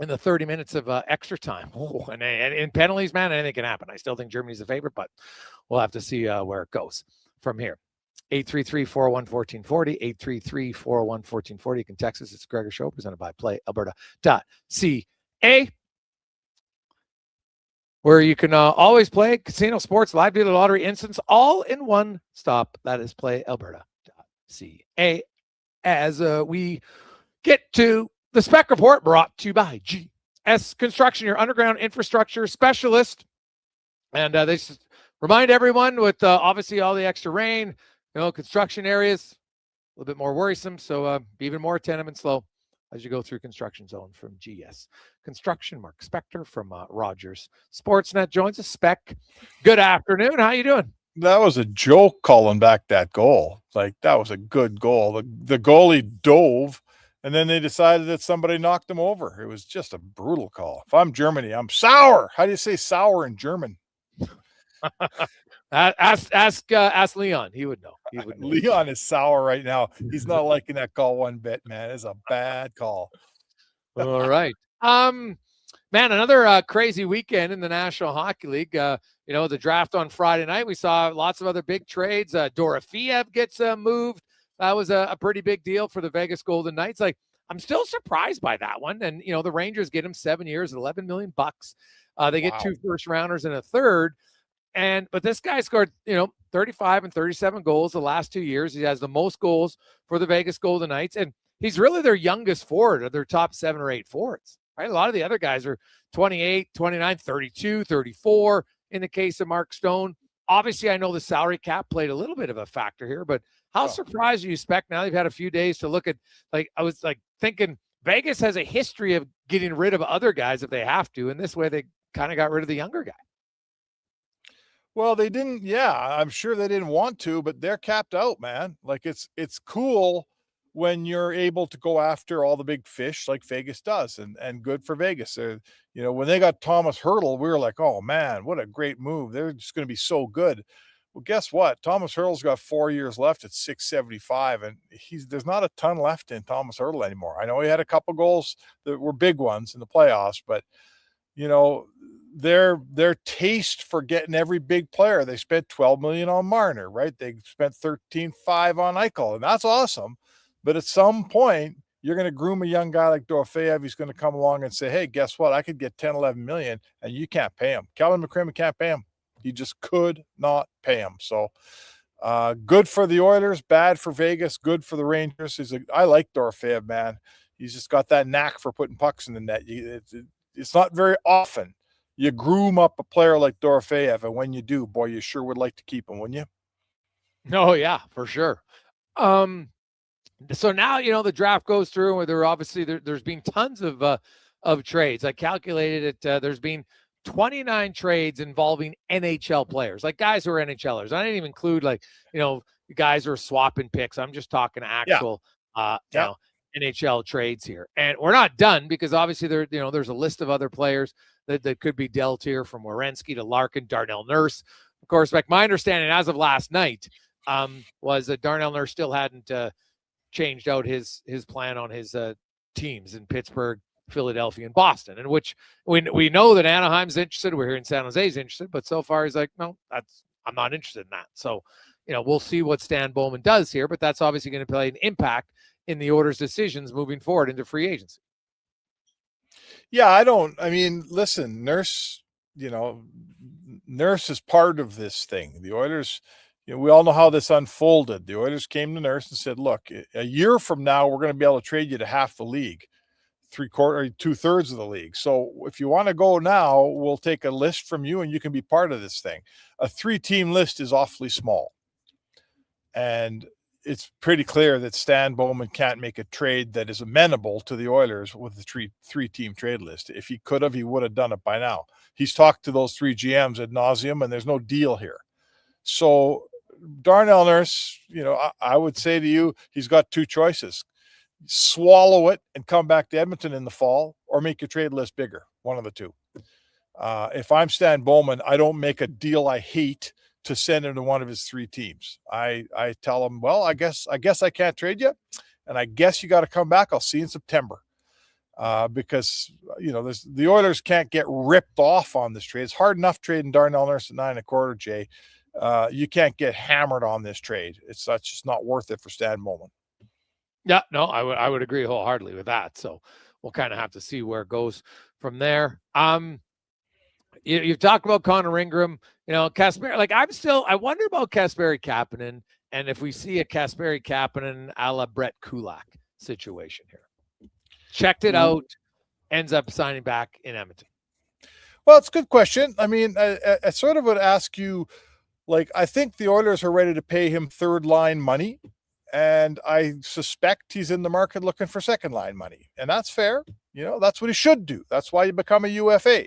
30 minutes of extra time. Oh, and in penalties, man, anything can happen. I still think Germany's a favorite, but we'll have to see where it goes from here. 833-401-1440, 833-401-1440. You can text us. It's Gregor Show, presented by PlayAlberta.ca, where you can always play casino, sports, live dealer, lottery, instance, all in one stop. That is PlayAlberta.ca. As we get to the Spec Report, brought to you by GS Construction, your underground infrastructure specialist. And they remind everyone with obviously all the extra rain, construction areas, a little bit more worrisome. So be even more attentive and slow as you go through construction zone from GS Construction. Mark Spector from Rogers Sportsnet joins us. Spec, good afternoon. How you doing? That was a joke calling back that goal. Like, that was a good goal. The goalie dove, and then they decided that somebody knocked him over. It was just a brutal call. If I'm Germany, I'm sour. How do you say sour in German? Ask Leon. He would know. Leon is sour right now. He's not liking that call one bit, man. It's a bad call. All right. Man, another crazy weekend in the National Hockey League. The draft on Friday night, we saw lots of other big trades. Dorofeyev gets moved. That was a pretty big deal for the Vegas Golden Knights. Like, I'm still surprised by that one. And, the Rangers get him 7 years, $11 million. They get 2 first-rounders and a third. But this guy scored, 35 and 37 goals the last 2 years. He has the most goals for the Vegas Golden Knights. And he's really their youngest forward of their top 7 or 8 forwards, right? A lot of the other guys are 28, 29, 32, 34 in the case of Mark Stone. Obviously, I know the salary cap played a little bit of a factor here, but how surprised are you, Spec? Now they've had a few days to look at, I was thinking Vegas has a history of getting rid of other guys if they have to. And this way they kind of got rid of the younger guy. Well, they didn't. Yeah, I'm sure they didn't want to, but they're capped out, man. Like, it's cool when you're able to go after all the big fish like Vegas does, and good for Vegas. When they got Thomas Hertl, we were like, oh man, what a great move. They're just going to be so good. Well, guess what? Thomas Hertl's got 4 years left at 675, and there's not a ton left in Thomas Hertl anymore. I know he had a couple goals that were big ones in the playoffs, but their taste for getting every big player. They spent $12 million on Marner, right? They spent $13.5 on Eichel, and that's awesome. But at some point, you're going to groom a young guy like Dorofeyev. He's going to come along and say, hey, guess what? I could get 10, 11 million, and you can't pay him. Calvin McCrimmon can't pay him. He just could not pay him. So good for the Oilers, bad for Vegas, good for the Rangers. I like Dorofeyev, man. He's just got that knack for putting pucks in the net. It's not very often you groom up a player like Dorofeyev, and when you do, boy, you sure would like to keep him, wouldn't you? Oh, yeah, for sure. So now, the draft goes through, where there's been tons of trades. I calculated it. There's been 29 trades involving NHL players, like guys who are NHLers. I didn't even include guys who are swapping picks. I'm just talking actual, NHL trades here. And we're not done because obviously there's a list of other players that could be dealt here, from Werenski to Larkin, Darnell Nurse. Of course, my understanding as of last night was that Darnell Nurse still hadn't changed out his plan on his teams in Pittsburgh, Philadelphia, and Boston, in which we know that Anaheim's interested. We're hearing San Jose's interested, but so far he's like, no, I'm not interested in that. So, we'll see what Stan Bowman does here, but that's obviously going to play an impact in the Oilers' decisions moving forward into free agency. Yeah, listen, Nurse, Nurse is part of this thing. The Oilers, we all know how this unfolded. The Oilers came to Nurse and said, look, a year from now, we're going to be able to trade you to half the league, 2/3 of the league. So if you want to go now, we'll take a list from you and you can be part of this thing. A 3-team list is awfully small. And it's pretty clear that Stan Bowman can't make a trade that is amenable to the Oilers with the three-team trade list. If he could have, he would have done it by now. He's talked to those 3 GMs ad nauseum, and there's no deal here. So Darnell Nurse, I would say to you, he's got 2 choices. Swallow it and come back to Edmonton in the fall, or make your trade list bigger. One of the two. If I'm Stan Bowman, I don't make a deal I hate to send him to one of his 3 teams. I tell him, well, I guess I can't trade you, and I guess you got to come back. I'll see you in September, because the Oilers can't get ripped off on this trade. It's hard enough trading Darnell Nurse at 9.25, Jay. You can't get hammered on this trade. That's just not worth it for Stan Bowman. Yeah, no, I would agree wholeheartedly with that. So we'll kind of have to see where it goes from there. You've talked about Connor Ingram, Kasperi. I wonder about Kasperi Kapanen, and if we see a Kasperi Kapanen a la Brett Kulak situation here. Checked it out, ends up signing back in Edmonton. Well, it's a good question. I sort of would ask you, I think the Oilers are ready to pay him third line money, and I suspect he's in the market looking for second line money, and that's fair. That's what he should do. That's why you become a UFA.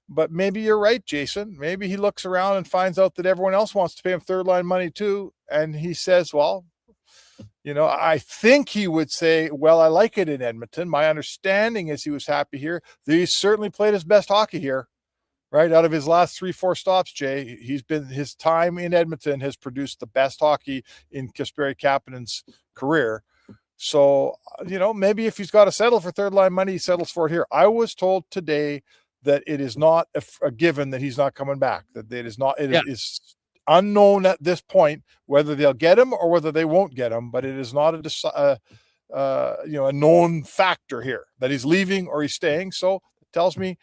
But maybe you're right, Jason. Maybe he looks around and finds out that everyone else wants to pay him third line money too. And he says, well, I think he would say, well, I like it in Edmonton. My understanding is he was happy here. He certainly played his best hockey here, right? Out of his last 3-4 stops, Jay, his time in Edmonton has produced the best hockey in Kasperi Kapanen's career. So, maybe if he's got to settle for third line money, he settles for it here. I was told today that it is not a given that he's not coming back, that it is not, is unknown at this point whether they'll get him or whether they won't get him, but it is not a known factor here that he's leaving or he's staying. So it tells me,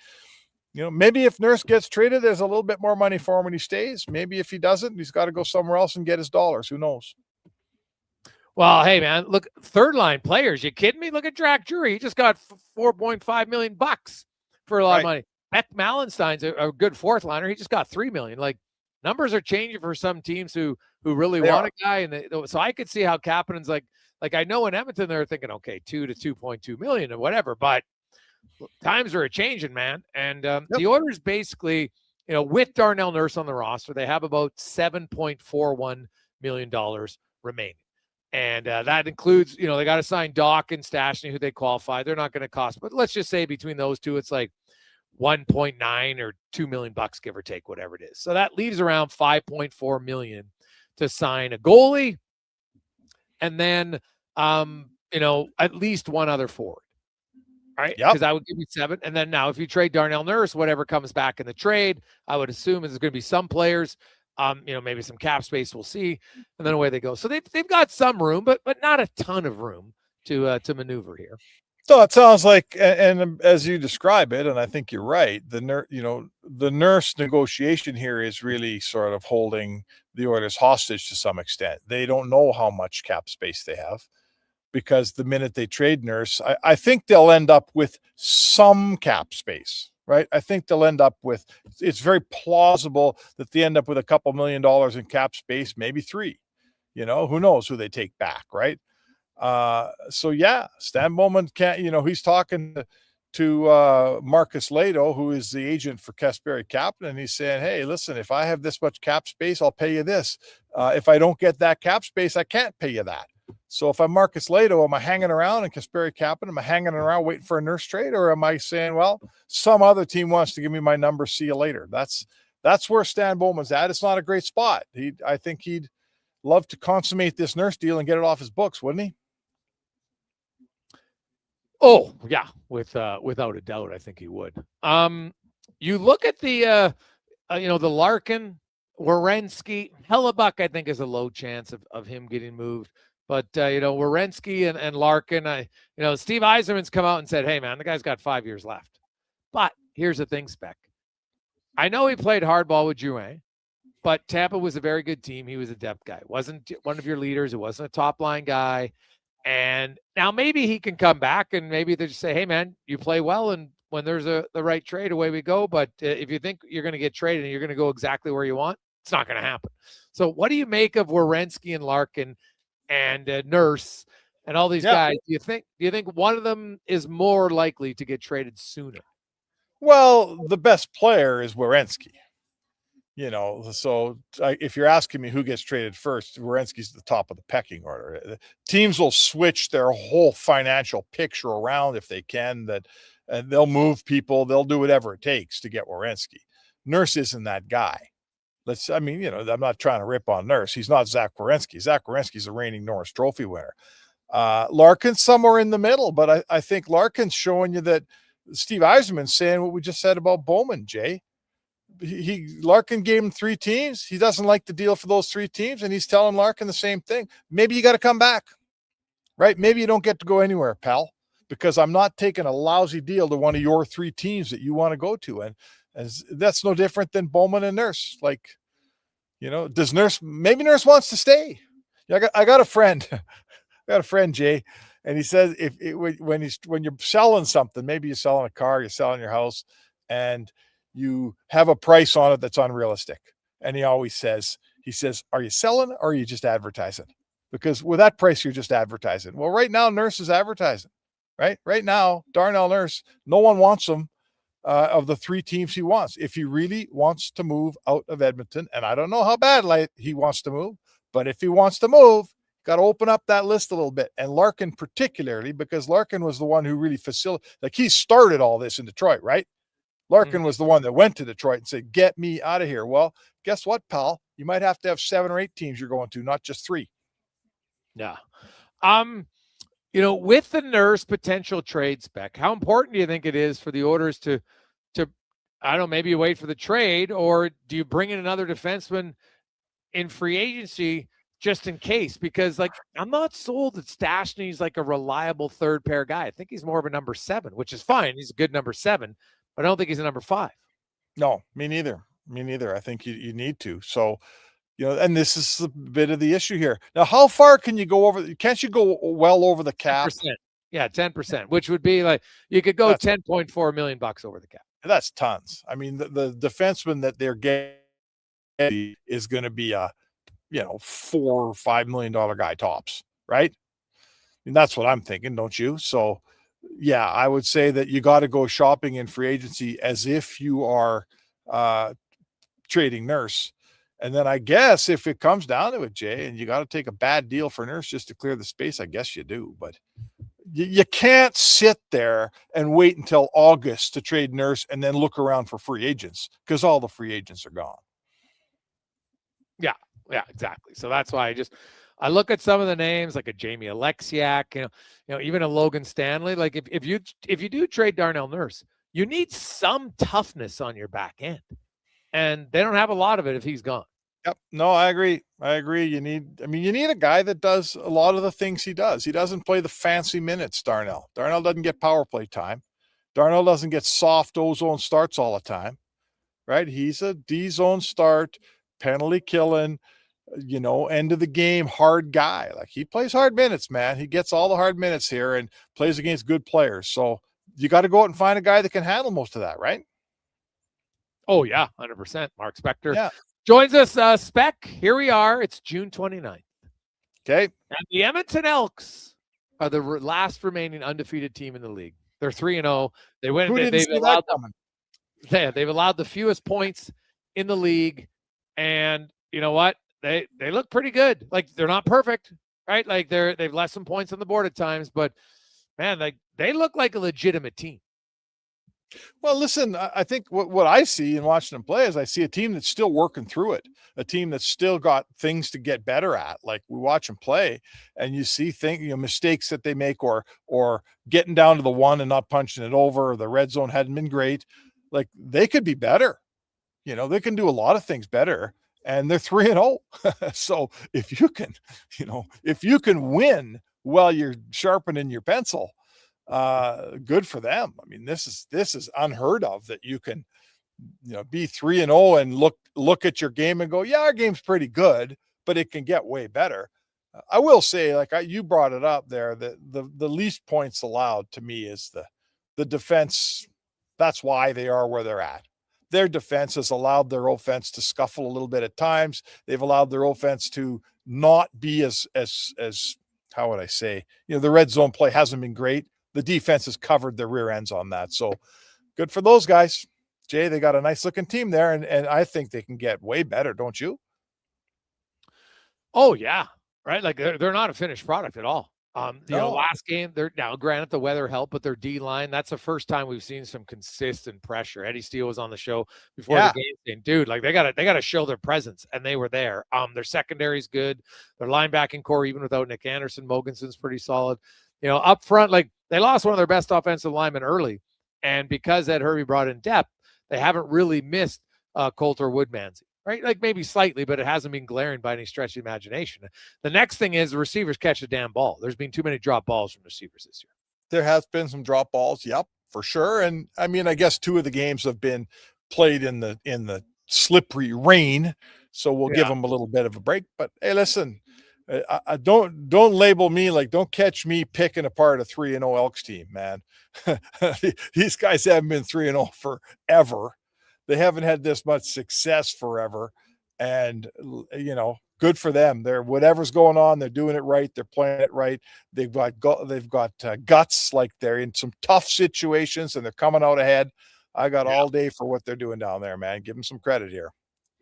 maybe if Nurse gets traded, there's a little bit more money for him when he stays. Maybe if he doesn't, he's got to go somewhere else and get his dollars. Who knows? Well, hey man, look, third line players. You kidding me? Look at Drac Jury. He just got $4.5 million for a lot of money. Beck Malenstein's a good fourth liner. He just got $3 million. Numbers are changing for some teams who really want a guy, and so I could see how Kapanen's like I know in Edmonton they're thinking, okay, $2 to $2.2 million or whatever, but times are a changing, man. And the Oilers basically, with Darnell Nurse on the roster, they have about $7.41 million remaining. And that includes, they got to sign Doc and Stastny, who they qualify. They're not going to cost, but let's just say between those two, it's like 1.9 or $2 million, give or take, whatever it is. So that leaves around 5.4 million to sign a goalie, and then at least one other forward. All right, because I would give you 7. And then now, if you trade Darnell Nurse, whatever comes back in the trade, I would assume there's going to be some players, maybe some cap space. We'll see, and then away they go. So they've got some room, but not a ton of room to maneuver here. So it sounds like, and as you describe it, and I think you're right, the Nurse negotiation here is really sort of holding the Oilers hostage to some extent. They don't know how much cap space they have, because the minute they trade Nurse, I think they'll end up with some cap space, right? I think they'll end up with, it's very plausible that they end up with a couple $1 million in cap space, maybe 3. Who knows who they take back, right? Stan Bowman can't, he's talking to Marcus Lado, who is the agent for Kasperi Kapanen, and he's saying, hey, listen, if I have this much cap space, I'll pay you this. If I don't get that cap space, I can't pay you that. So if I'm Marcus Lato, am I hanging around and Kasperi Kapanen? Am I hanging around waiting for a Nurse trade, or am I saying, well, some other team wants to give me my number, see you later? That's where Stan Bowman's at. It's not a great spot. I think he'd love to consummate this Nurse deal and get it off his books, wouldn't he? Oh yeah, without a doubt, I think he would. You look at the the Larkin, Werenski, Hellebuck, I think is a low chance of him getting moved. But Werenski and Larkin, Steve Yzerman's come out and said, "Hey man, the guy's got 5 years left." But here's the thing, Spec. I know he played hardball with Drouin, but Tampa was a very good team. He was a depth guy. Wasn't one of your leaders. It wasn't a top line guy. And now maybe he can come back and maybe they just say, "Hey man, you play well, and when there's the right trade, away we go." But if you think you're going to get traded and you're going to go exactly where you want, it's not going to happen. So what do you make of Werenski and Larkin and Nurse and all these guys? Do you think one of them is more likely to get traded sooner? Well, the best player is Werenski. So if you're asking me who gets traded first, Werenski's the top of the pecking order. Teams will switch their whole financial picture around if they can, and they'll move people. They'll do whatever it takes to get Werenski. Nurse isn't that guy. I'm not trying to rip on Nurse. He's not Zach Werenski. Zach Werenski's a reigning Norris Trophy winner. Larkin's somewhere in the middle, but I think Larkin's showing you that Steve Yzerman's saying what we just said about Bowman, Jay. Larkin gave him 3 teams. He doesn't like the deal for those 3 teams, and he's telling Larkin the same thing. Maybe you got to come back, right? Maybe you don't get to go anywhere, pal, because I'm not taking a lousy deal to one of your 3 teams that you want to go to. And that's no different than Bowman and Nurse. Does maybe Nurse wants to stay. I got a friend, Jay, and he says when you're selling something, maybe you're selling a car, you're selling your house, and you have a price on it that's unrealistic. And he always says, "Are you selling or are you just advertising? Because with that price, you're just advertising." Well, right now, Nurse is advertising, right? Right now, Darnell Nurse, no one wants him of the 3 teams he wants. If he really wants to move out of Edmonton, and I don't know how badly he wants to move, but if he wants to move, got to open up that list a little bit. And Larkin particularly, because Larkin was the one who really he started all this in Detroit, right? Larkin was the one that went to Detroit and said, "Get me out of here." Well, guess what, pal? You might have to have 7 or 8 teams you're going to, not just 3. Yeah. With the Nurse potential trade spec, how important do you think it is for the Oilers to I don't know, maybe you wait for the trade, or do you bring in another defenseman in free agency just in case? Because I'm not sold that Stastny's like a reliable 3rd pair guy. I think he's more of a number 7, which is fine. He's a good number 7. But I don't think he's a number 5. No, me neither. I think you need to. So, and this is a bit of the issue here. Now, how far can you go over? Can't you go well over the cap? 10%. Yeah, 10%, which would be you could go $10.4 million over the cap. That's tons. I mean, the defenseman that they're getting is going to be a, $4 or $5 million guy tops, right? And that's what I'm thinking, don't you? So, yeah, I would say that you got to go shopping in free agency as if you are trading Nurse. And then I guess if it comes down to it, Jay, and you got to take a bad deal for Nurse just to clear the space, I guess you do. But you can't sit there and wait until August to trade Nurse and then look around for free agents, because all the free agents are gone. Yeah, exactly. So that's why I look at some of the names like a Jamie Alexiak, even a Logan Stanley. Like if you do trade Darnell Nurse, you need some toughness on your back end, and they don't have a lot of it if he's gone. Yep. No, I agree. You need a guy that does a lot of the things he does. He doesn't play the fancy minutes, Darnell. Darnell doesn't get power play time. Darnell doesn't get soft O-zone starts all the time, right? He's a D-zone start, penalty killing, end of the game, hard guy. Like, he plays hard minutes, man. He gets all the hard minutes here and plays against good players. So you got to go out and find a guy that can handle most of that, right? Oh, yeah, 100%. Mark Spector joins us. Spec, here we are. It's June 29th. Okay. And the Edmonton Elks are the last remaining undefeated team in the league. They're 3-0. They win. They've allowed the fewest points in the league. And you know what? They look pretty good. Like, they're not perfect. right? Like they've left some points on the board at times, but man, like they look like a legitimate team. Well, listen, I think what I see in watching them play is I see a team that's still working through it, a team that's still got things to get better at. Like we watch them play and you see mistakes that they make or getting down to the one and not punching it over, or the red zone hadn't been great. Like they could be better. They can do a lot of things better, and they're 3-0. So if you can win while you're sharpening your pencil, good for them. I mean, this is unheard of, that you can, be 3-0 and look at your game and go, yeah, our game's pretty good, but it can get way better. I will say, like you brought it up there, that the least points allowed to me is the defense. That's why they are where they're at. Their defense has allowed their offense to scuffle a little bit at times. They've allowed their offense to not be as how would I say, the red zone play hasn't been great. The defense has covered their rear ends on that. So good for those guys. Jay, they got a nice looking team there, and I think they can get way better, don't you? Oh yeah. Right. Like they're not a finished product at all. No. Last game, now granted the weather helped, but their D line, that's the first time we've seen some consistent pressure. Eddie Steele was on the show before the game saying, dude, like they gotta show their presence, and they were there. Their secondary's good. Their linebacking core, even without Nick Anderson, Mogensen's pretty solid. Up front, like they lost one of their best offensive linemen early, and because Ed Hervey brought in depth, they haven't really missed Coulter Woodmansey. Right? Like maybe slightly, but it hasn't been glaring by any stretch of the imagination. The next thing is the receivers catch the damn ball. There's been too many drop balls from receivers this year. There has been some drop balls. Yep, for sure. And I mean, I guess 2 of the games have been played in the slippery rain. So we'll give them a little bit of a break, but hey, listen, I don't label me, like, don't catch me picking apart a 3-0 Elks team, man. These guys haven't been 3-0 forever. They haven't had this much success forever, and good for them. They're whatever's going on, they're doing it right. They're playing it right. They've got guts. Like they're in some tough situations and they're coming out ahead. I got all day for what they're doing down there, man. Give them some credit here.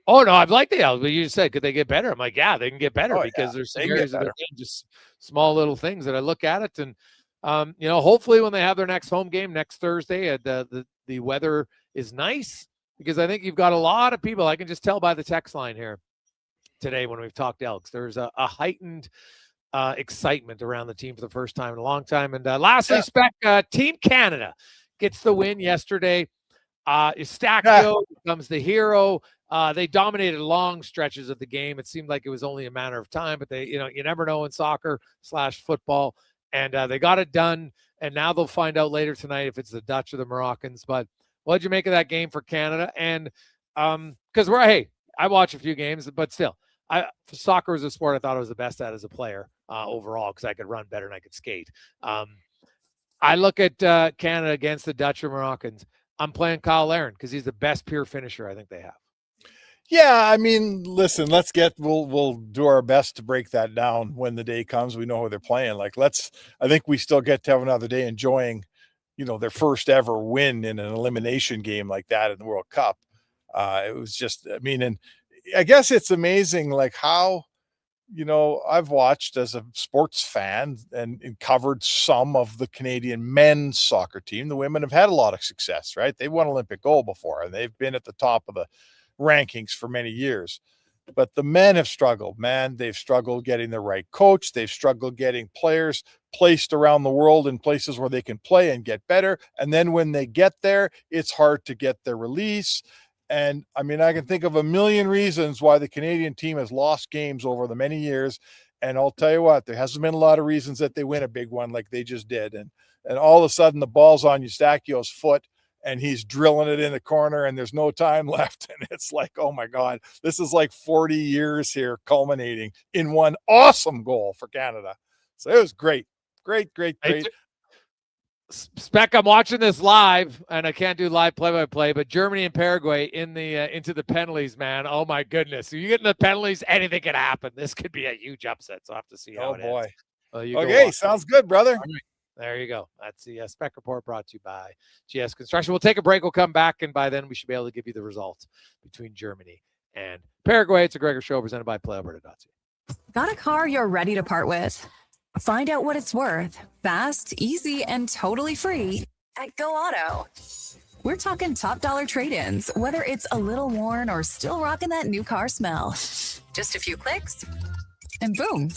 Oh no, I've liked the Elks, but you said could they get better? I'm like, yeah, they can get better because there's some areas of the game, just small little things that I look at it, and hopefully when they have their next home game next Thursday, the weather is nice. Because I think you've got a lot of people, I can just tell by the text line here today when we've talked Elks, there's a heightened excitement around the team for the first time in a long time. And lastly, Team Canada gets the win yesterday. Eustachio becomes the hero. They dominated long stretches of the game. It seemed like it was only a matter of time, but they, you never know in soccer/football. And they got it done. And now they'll find out later tonight if it's the Dutch or the Moroccans. But what'd you make of that game for Canada? And because I watch a few games, but still, soccer is a sport I thought I was the best at as a player overall, because I could run better and I could skate. I look at Canada against the Dutch or Moroccans. I'm playing Kyle Larin because he's the best pure finisher I think they have. Yeah, I mean, listen, we'll do our best to break that down when the day comes. We know who they're playing. Like, I think we still get to have another day enjoying their first ever win in an elimination game like that in the World Cup. It was just, and I guess it's amazing, like how, I've watched as a sports fan and covered some of the Canadian men's soccer team. The women have had a lot of success, right? They won Olympic gold before, and they've been at the top of the rankings for many years. But the men have struggled, man. They've struggled getting the right coach. They've struggled getting players placed around the world in places where they can play and get better. And then when they get there, it's hard to get their release. And I can think of a million reasons why the Canadian team has lost games over the many years. And I'll tell you what, there hasn't been a lot of reasons that they win a big one like they just did. And all of a sudden the ball's on Eustachio's foot, and he's drilling it in the corner, and there's no time left. And it's like, oh my God, this is like 40 years here culminating in one awesome goal for Canada. So it was great. Great. Spec, I'm watching this live, and I can't do live play-by-play, but Germany and Paraguay into the penalties, man. Oh my goodness. If you get in the penalties, anything can happen. This could be a huge upset. So I'll have to see how it boy. ends. Okay, sounds good, brother. There you go. That's the Spec Report brought to you by GS Construction. We'll take a break. We'll come back, and by then we should be able to give you the results between Germany and Paraguay. It's a Gregor Show presented by PlayAlberta.ca. Got a car you're ready to part with? Find out what it's worth, fast, easy, and totally free at Go Auto. We're talking top dollar trade-ins, whether it's a little worn or still rocking that new car smell. Just a few clicks, and boom,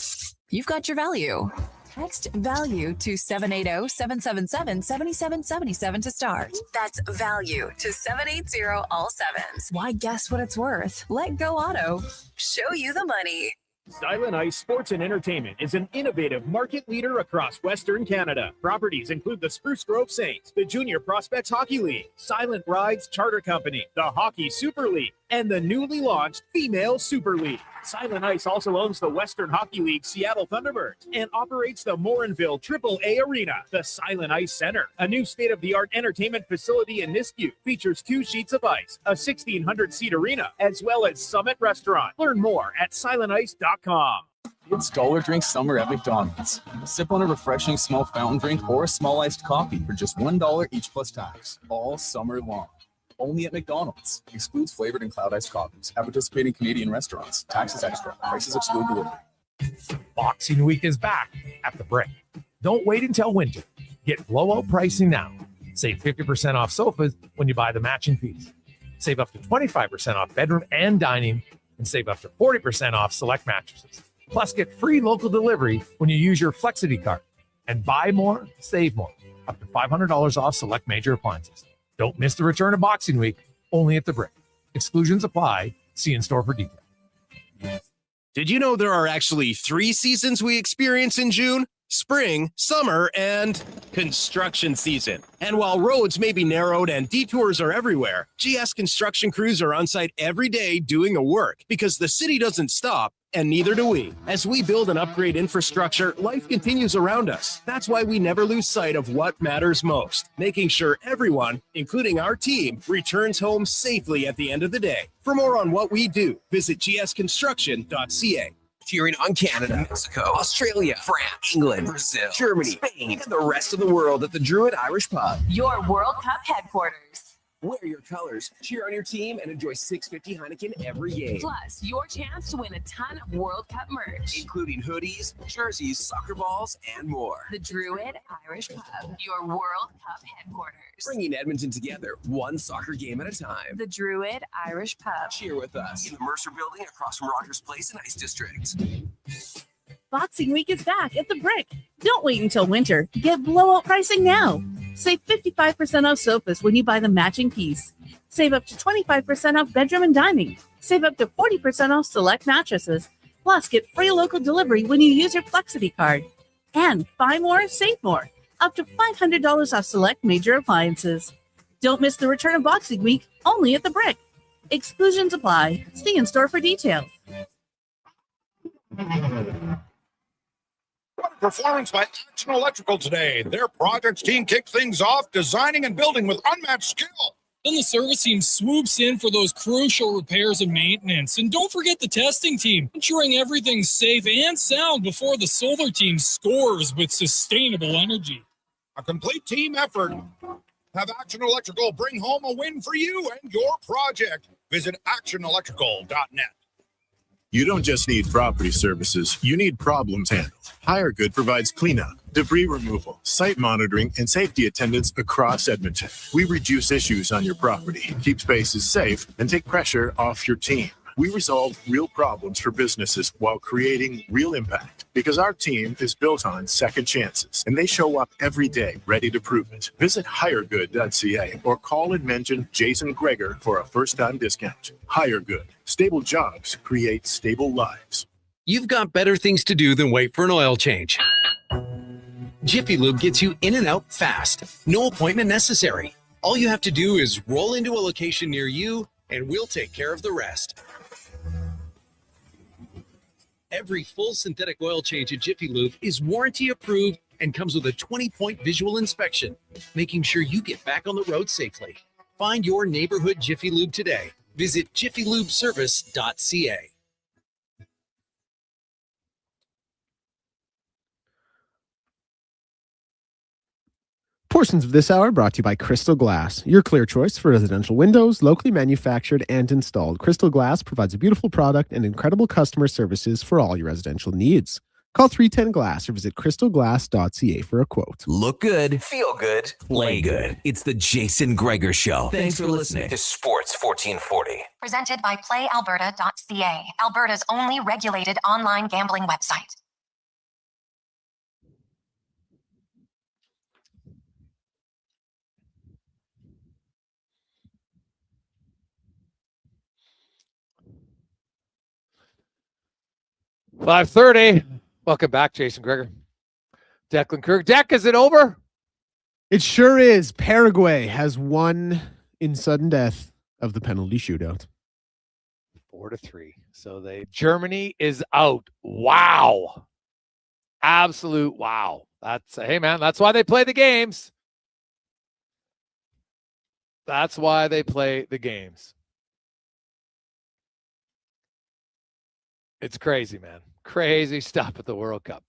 you've got your value. Text value to 780-777-7777 to start. That's value to 780 all sevens. Why guess what it's worth? Let Go Auto show you the money. Silent Ice Sports and Entertainment is an innovative market leader across Western Canada. Properties include the Spruce Grove Saints, the Junior Prospects Hockey League, Silent Rides Charter Company, the Hockey Super League, and the newly launched Female Super League. Silent Ice also owns the Western Hockey League Seattle Thunderbirds and operates the Morinville AAA Arena. The Silent Ice Center, a new state-of-the-art entertainment facility in Nisku, features 2 sheets of ice, a 1,600-seat arena, as well as Summit Restaurant. Learn more at silentice.com. It's dollar drink summer at McDonald's. Sip on a refreshing small fountain drink or a small iced coffee for just $1 each plus tax, all summer long. Only at McDonald's. Excludes flavored and cloud iced coffees. At participating Canadian restaurants. Taxes extra. Prices exclude delivery. Boxing Week is back at the Brick. Don't wait until winter. Get blowout pricing now. Save 50% off sofas when you buy the matching piece. Save up to 25% off bedroom and dining, and save up to 40% off select mattresses. Plus, get free local delivery when you use your Flexity card. And buy more, save more. Up to $500 off select major appliances. Don't miss the return of Boxing Week, only at the Brick. Exclusions apply. See in store for details. Did you know there are actually 3 seasons we experience in June? Spring, summer, and construction season. And while roads may be narrowed and detours are everywhere, GS construction crews are on site every day doing the work because the city doesn't stop, and neither do we. As we build and upgrade infrastructure, life continues around us. That's why we never lose sight of what matters most, making sure everyone, including our team, returns home safely at the end of the day. For more on what we do, visit gsconstruction.ca. Cheering on Canada, Mexico, Australia, France, England, Brazil, Germany, Spain, and the rest of the world at the Druid Irish Pub. Your World Cup headquarters. Wear your colors, cheer on your team, and enjoy $6.50 Heineken every game. Plus, your chance to win a ton of World Cup merch, including hoodies, jerseys, soccer balls, and more. The Druid Irish Pub, your World Cup headquarters. Bringing Edmonton together, one soccer game at a time. The Druid Irish Pub. Cheer with us in the Mercer Building across from Rogers Place and Ice District. Boxing Week is back at the Brick. Don't wait until winter. Get blowout pricing now. Save 55% off sofas when you buy the matching piece. Save up to 25% off bedroom and dining. Save up to 40% off select mattresses. Plus, get free local delivery when you use your Flexity card. And buy more, save more. Up to $500 off select major appliances. Don't miss the return of Boxing Week, only at the Brick. Exclusions apply. See in store for details. Performance by Action Electrical today. Their projects team kicked things off, designing and building with unmatched skill. Then the service team swoops in for those crucial repairs and maintenance. And don't forget the testing team, ensuring everything's safe and sound before the solar team scores with sustainable energy. A complete team effort. Have Action Electrical bring home a win for you and your project. Visit actionelectrical.net. You don't just need property services, you need problems handled. HireGood provides cleanup, debris removal, site monitoring, and safety attendance across Edmonton. We reduce issues on your property, keep spaces safe, and take pressure off your team. We resolve real problems for businesses while creating real impact because our team is built on second chances and they show up every day ready to prove it. Visit hiregood.ca or call and mention Jason Gregor for a first-time discount. HireGood. Stable jobs create stable lives. You've got better things to do than wait for an oil change. Jiffy Lube gets you in and out fast. No appointment necessary. All you have to do is roll into a location near you and we'll take care of the rest. Every full synthetic oil change at Jiffy Lube is warranty approved and comes with a 20-point visual inspection, making sure you get back on the road safely. Find your neighborhood Jiffy Lube today. Visit jiffylubeservice.ca. Portions of this hour brought to you by Crystal Glass, your clear choice for residential windows, locally manufactured and installed. Crystal Glass provides a beautiful product and incredible customer services for all your residential needs. Call 310 Glass or visit crystalglass.ca for a quote. Look good, feel good, play good. It's the Jason Gregor Show. Thanks for listening to Sports 1440. Presented by PlayAlberta.ca, Alberta's only regulated online gambling website. $5:30. Welcome back, Jason Gregor. Declan Kirk. Deck, is it over? It sure is. Paraguay has won in sudden death of the penalty shootout. 4-3. So Germany is out. Wow. Absolute wow. Hey man, that's why they play the games. That's why they play the games. It's crazy, man. Crazy stuff at the World Cup.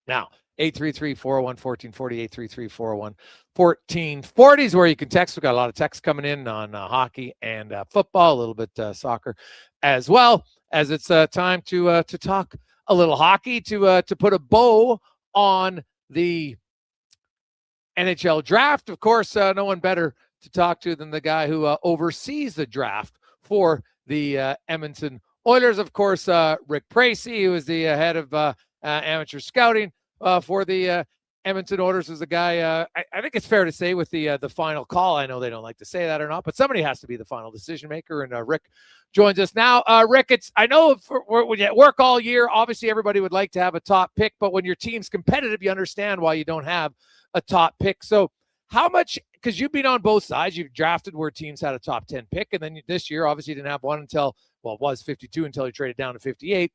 Now, 833-401-1440, 833-401-1440 is where you can text. We've got a lot of texts coming in on hockey and football, a little bit soccer as well, as it's time to talk a little hockey, to put a bow on the NHL draft. Of course, no one better to talk to than the guy who oversees the draft for the Edmonton Oilers. Of course, Rick Precy, who is the head of amateur scouting for the Edmonton Oilers, is the guy. I think it's fair to say with the final call. I know they don't like to say that or not, but somebody has to be the final decision maker. And Rick joins us now. Rick, I know when you work all year, obviously everybody would like to have a top pick, but when your team's competitive, you understand why you don't have a top pick. So how much, because you've been on both sides, you've drafted where teams had a top 10 pick, and then this year obviously you didn't have one until, well, it was 52 until you traded down to 58.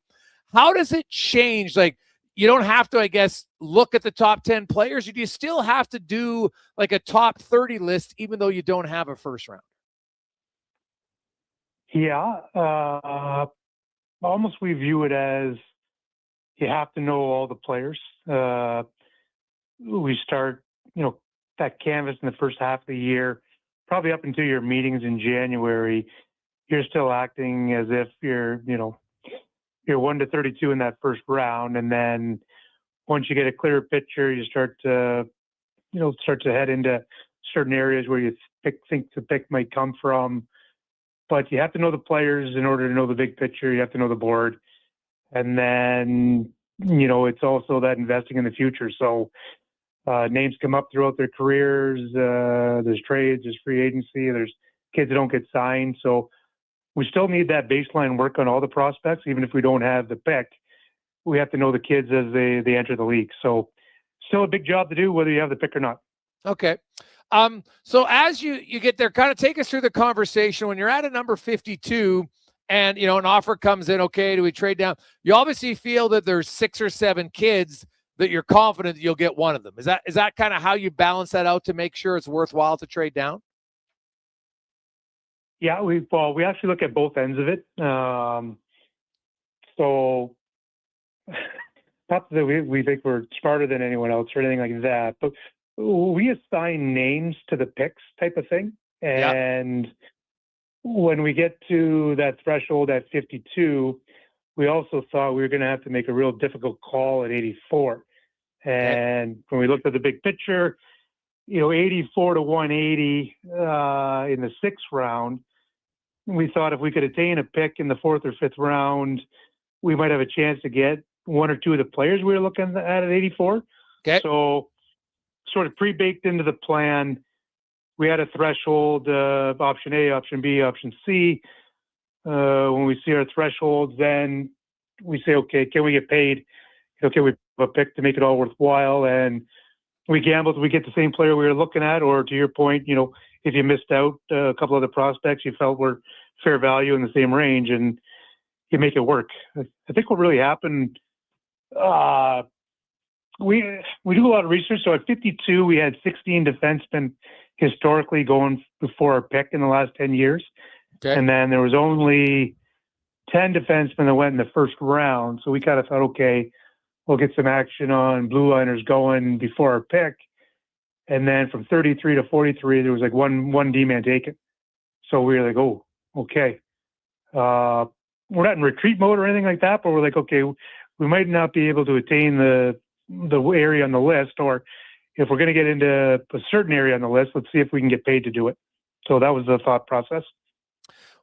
How does it change? Like, you don't have to, I guess, look at the top 10 players. You still have to do like a top 30 list, even though you don't have a first round. Yeah. Almost we view it as you have to know all the players. We start, that canvas in the first half of the year, probably up until your meetings in January, you're still acting as if you're 1 to 32 in that first round. And then once you get a clearer picture, you start to head into certain areas where you think the pick might come from. But you have to know the players in order to know the big picture. You have to know the board. And then, it's also that investing in the future. So names come up throughout their careers. There's trades, there's free agency, there's kids that don't get signed. So we still need that baseline work on all the prospects, even if we don't have the pick. We have to know the kids as they enter the league. So still a big job to do, whether you have the pick or not. Okay. So as you get there, kind of take us through the conversation when you're at a number 52 and, an offer comes in. Okay, do we trade down? You obviously feel that there's 6 or 7 kids that you're confident that you'll get one of them. Is that kind of how you balance that out to make sure it's worthwhile to trade down? Yeah, we actually look at both ends of it. So not that we think we're smarter than anyone else or anything like that, but we assign names to the picks type of thing. And when we get to that threshold at 52, we also thought we were going to have to make a real difficult call at 84. And when we looked at the big picture, 84 to 180 in the 6th round, we thought if we could attain a pick in the 4th or 5th round, we might have a chance to get 1 or 2 of the players we were looking at 84. Okay. So sort of pre-baked into the plan, we had a threshold, option A, option B, option C. When we see our thresholds, then we say, okay, can we get paid? Okay, we have a pick to make it all worthwhile. And we gambled, we get the same player we were looking at, or to your point, if you missed out a couple of the prospects you felt were fair value in the same range, and you make it work. I think what really happened, we do a lot of research. So at 52, we had 16 defensemen historically going before our pick in the last 10 years. Okay. And then there was only 10 defensemen that went in the first round. So we kind of thought, okay, we'll get some action on blue liners going before our pick. And then from 33 to 43, there was like one D-man taken. So we were like, oh, okay. We're not in retreat mode or anything like that, but we're like, okay, we might not be able to attain the area on the list, or if we're going to get into a certain area on the list, let's see if we can get paid to do it. So that was the thought process.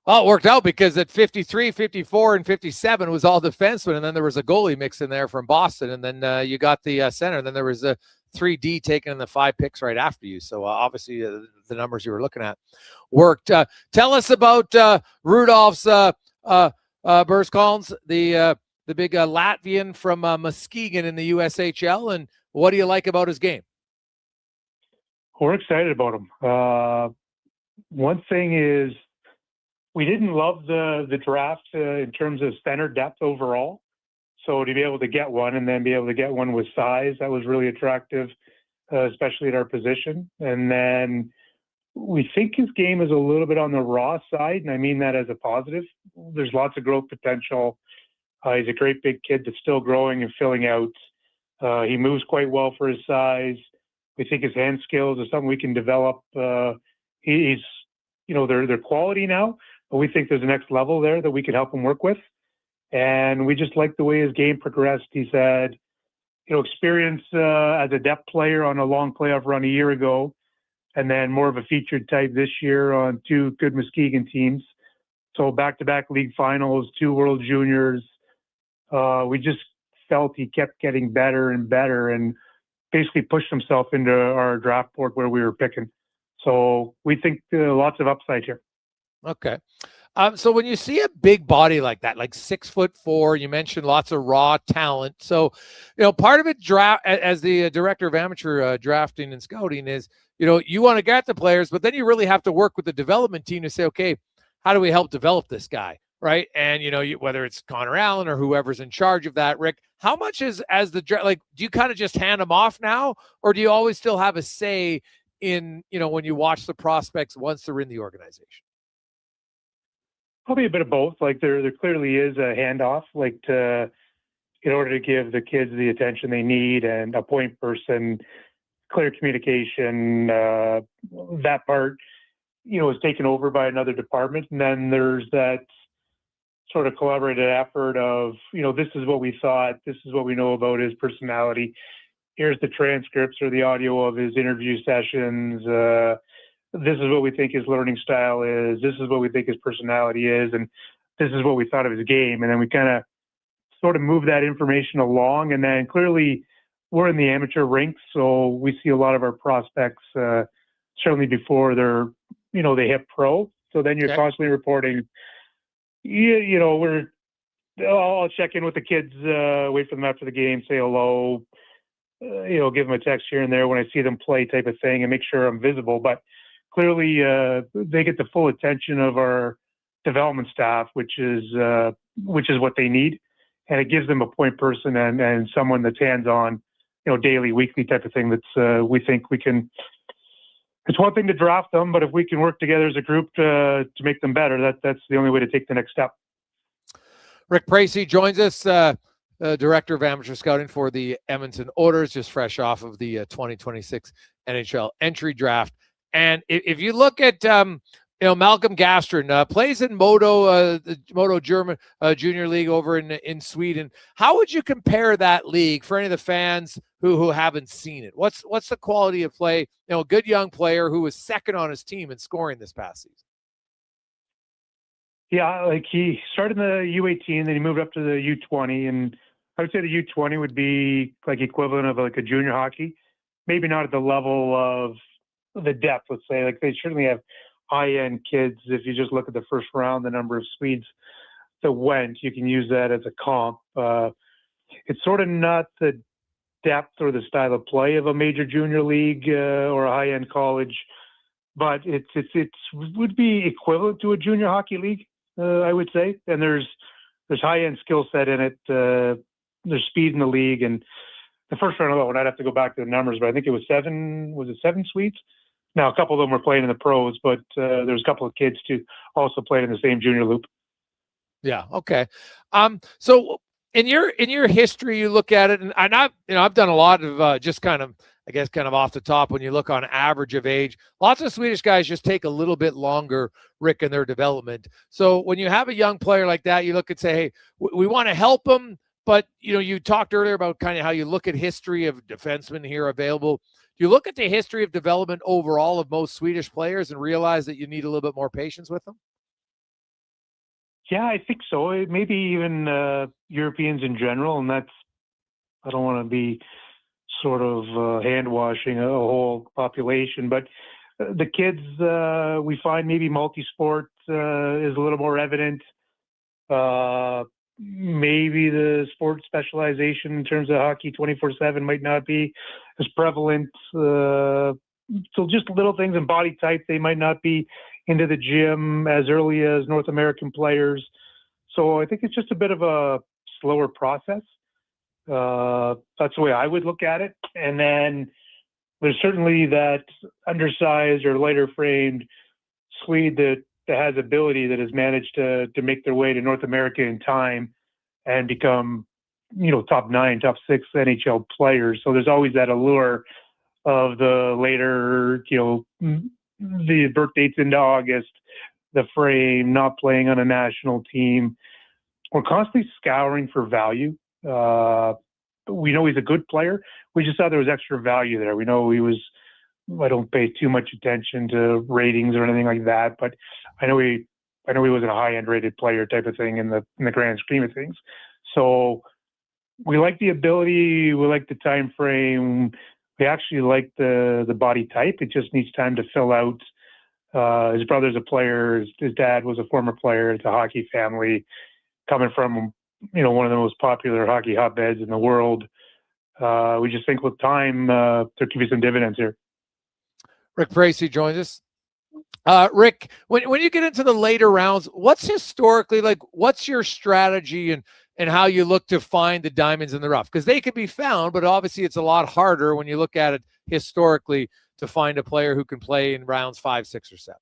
Well, it worked out because at 53, 54, and 57 was all defensemen, and then there was a goalie mix in there from Boston, and then you got the center, and then there was a 3D taken in the 5 picks right after you. So obviously the numbers you were looking at worked. Tell us about Rudolph's Burskholms, the big Latvian from Muskegon in the USHL, and what do you like about his game? We're excited about him. One thing is, we didn't love the draft in terms of center depth overall. So to be able to get one and then be able to get one with size, that was really attractive, especially at our position. And then we think his game is a little bit on the raw side, and I mean that as a positive. There's lots of growth potential. He's a great big kid that's still growing and filling out. He moves quite well for his size. We think his hand skills are something we can develop. He's, they're quality now, but we think there's a next level there that we could help him work with. And we just like the way his game progressed. He's had, experience as a depth player on a long playoff run a year ago, and then more of a featured type this year on 2 good Muskegon teams. So back-to-back league finals, 2 World Juniors. We just felt he kept getting better and better and basically pushed himself into our draft board where we were picking. So we think lots of upside here. Okay. So when you see a big body like that, like 6'4", you mentioned lots of raw talent. So, part of it as the director of amateur drafting and scouting is, you want to get the players, but then you really have to work with the development team to say, okay, how do we help develop this guy? Right. And, whether it's Connor Allen or whoever's in charge of that, Rick, how much do you kind of just hand them off now, or do you always still have a say in, when you watch the prospects once they're in the organization? Probably a bit of both. Like there clearly is a handoff, in order to give the kids the attention they need and a point person, clear communication, that part, is taken over by another department. And then there's that sort of collaborative effort of, this is what we thought, this is what we know about his personality. Here's the transcripts or the audio of his interview sessions. This is what we think his learning style is. This is what we think his personality is. And this is what we thought of his game. And then we kind of sort of move that information along. And then clearly we're in the amateur rinks, so we see a lot of our prospects, certainly before they're, they hit pro. So then you're constantly reporting, I'll check in with the kids, wait for them after the game, say hello, give them a text here and there when I see them play type of thing and make sure I'm visible. But clearly, they get the full attention of our development staff, which is what they need, and it gives them a point person and someone that's hands-on, daily, weekly type of thing. That's we think we can. It's one thing to draft them, but if we can work together as a group to make them better, that's the only way to take the next step. Rick Precy joins us, Director of Amateur Scouting for the Edmonton Oilers, just fresh off of the 2026 NHL entry draft. And if you look at, Malcolm Gastron plays in Modo, the Modo German Junior League over in Sweden. How would you compare that league for any of the fans who haven't seen it? What's the quality of play? A good young player who was second on his team in scoring this past season. Yeah, like he started in the U18, then he moved up to the U20, and I would say the U20 would be like equivalent of like a junior hockey, maybe not at the level of the depth, let's say. Like they certainly have high-end kids. If you just look at the first round, the number of Swedes that went, you can use that as a comp. It's sort of not the depth or the style of play of a major junior league or a high-end college, but it would be equivalent to a junior hockey league, I would say. And there's high-end skill set in it. There's speed in the league, and the first round alone, I'd have to go back to the numbers, but I think it was 7 Swedes? Now, a couple of them were playing in the pros, but there's a couple of kids too also playing in the same junior loop. Yeah. Okay. So in your history, you look at it, and I've done a lot of just kind of I guess kind of off the top, when you look on average of age, lots of Swedish guys just take a little bit longer, Rick, in their development. So when you have a young player like that, you look and say, hey, we want to help them. But, you talked earlier about kind of how you look at history of defensemen here available. Do you look at the history of development overall of most Swedish players and realize that you need a little bit more patience with them? Yeah, I think so. Maybe even Europeans in general. And I don't want to be sort of hand washing a whole population, but the kids, we find maybe multi-sport is a little more evident. Maybe the sport specialization in terms of hockey 24/7 might not be as prevalent. So just little things in body type, they might not be into the gym as early as North American players. So I think it's just a bit of a slower process. That's the way I would look at it. And then there's certainly that undersized or lighter framed Swede that has ability, that has managed to make their way to North America in time and become, top 9, top 6 NHL players. So there's always that allure of the later, the birth dates into August, the frame, not playing on a national team. We're constantly scouring for value. We know he's a good player. We just thought there was extra value there. We know I don't pay too much attention to ratings or anything like that, but I know he wasn't a high-end rated player type of thing in the grand scheme of things. So we like the ability, we like the time frame, we actually like the body type. It just needs time to fill out. His brother's a player. His dad was a former player. It's a hockey family coming from, one of the most popular hockey hotbeds in the world. We just think with time, there could be some dividends here. Rick Precy joins us. Rick, when you get into the later rounds, what's historically what's your strategy and how you look to find the diamonds in the rough? Because they can be found, but obviously it's a lot harder when you look at it historically to find a player who can play in rounds 5, 6, or 7.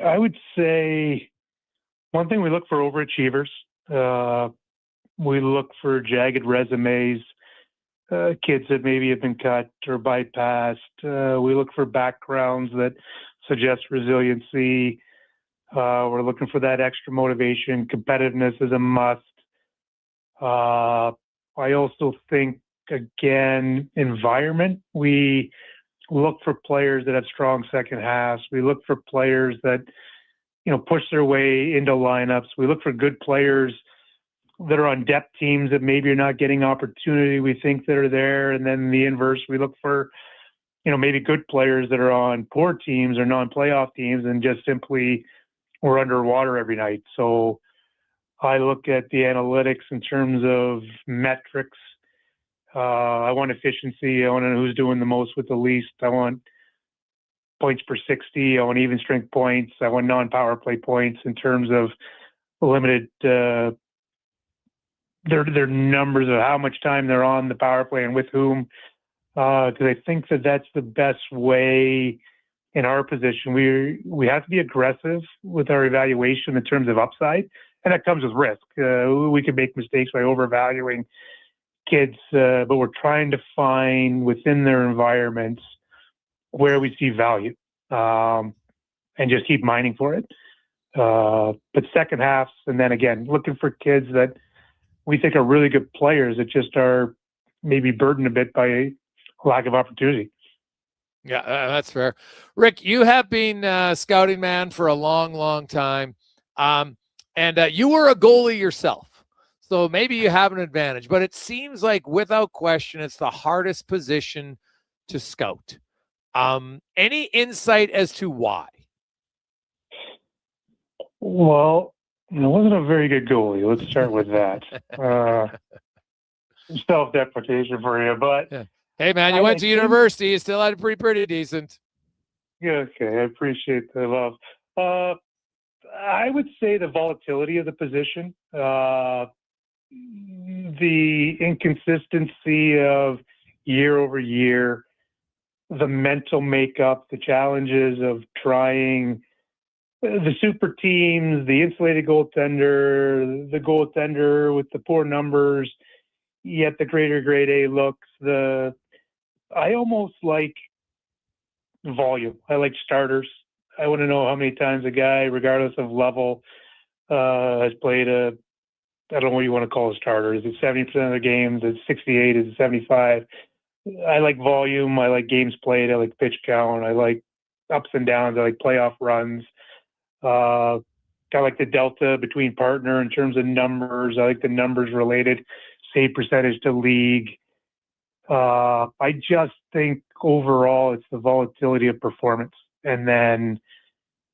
I would say one thing, we look for overachievers. We look for jagged resumes, kids that maybe have been cut or bypassed. We look for backgrounds that suggest resiliency. We're looking for that extra motivation. Competitiveness is a must. I also think, again, environment. We look for players that have strong second halves. We look for players that, push their way into lineups. We look for good players that are on depth teams that maybe are not getting opportunity. We think that are there. And then the inverse, we look for, maybe good players that are on poor teams or non-playoff teams and just simply we're underwater every night. So I look at the analytics in terms of metrics. I want efficiency. I want to know who's doing the most with the least. I want points per 60. I want even strength points. I want non-power play points in terms of limited their numbers of how much time they're on the power play and with whom. Because I think that's the best way in our position. We have to be aggressive with our evaluation in terms of upside, and that comes with risk. We can make mistakes by overvaluing kids, but we're trying to find within their environments where we see value, and just keep mining for it. But second halves, and then again, looking for kids that we think are really good players that just are maybe burdened a bit by lack of opportunity. Yeah, that's fair. Rick, you have been scouting man for a long, long time. And you were a goalie yourself. So maybe you have an advantage, but it seems like without question, it's the hardest position to scout. Any insight as to why? Well, I wasn't a very good goalie. Let's start with that. Self-deprecation for you, but yeah. Hey man, you went to university. You still had pretty decent. Yeah, okay. I appreciate the love. I would say the volatility of the position, the inconsistency of year over year, the mental makeup, the challenges of trying the super teams, the insulated goaltender, the goaltender with the poor numbers. yet the greater grade A looks. I almost like volume. I like starters. I want to know how many times a guy, regardless of level, has played I don't know what you want to call a starter. Is it 70% of the games? Is it 68? Is it 75? I like volume. I like games played. I like pitch count. I like ups and downs. I like playoff runs. I like the delta between partner in terms of numbers. I like the numbers related save percentage to league. I just think overall it's the volatility of performance. And then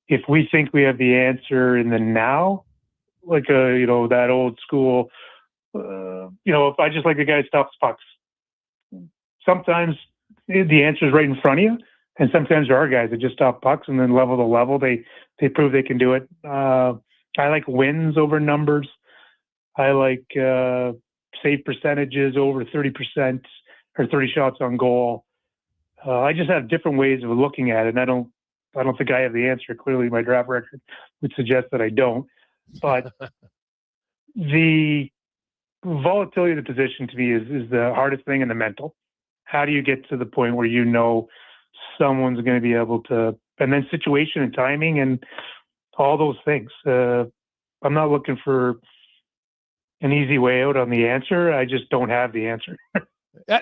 if we think we have the answer in the now, like that old school, if I just like the guy who stops pucks, sometimes the answer is right in front of you, and sometimes there are guys that just stop pucks and then level to level. They prove they can do it. I like wins over numbers. I like save percentages over 30% or 30 shots on goal. I just have different ways of looking at it, and I don't think I have the answer. Clearly, my draft record would suggest that I don't. But the volatility of the position to me is the hardest thing in the mental. How do you get to the point where someone's going to be able to, and then situation and timing and all those things. I'm not looking for an easy way out on the answer. I just don't have the answer.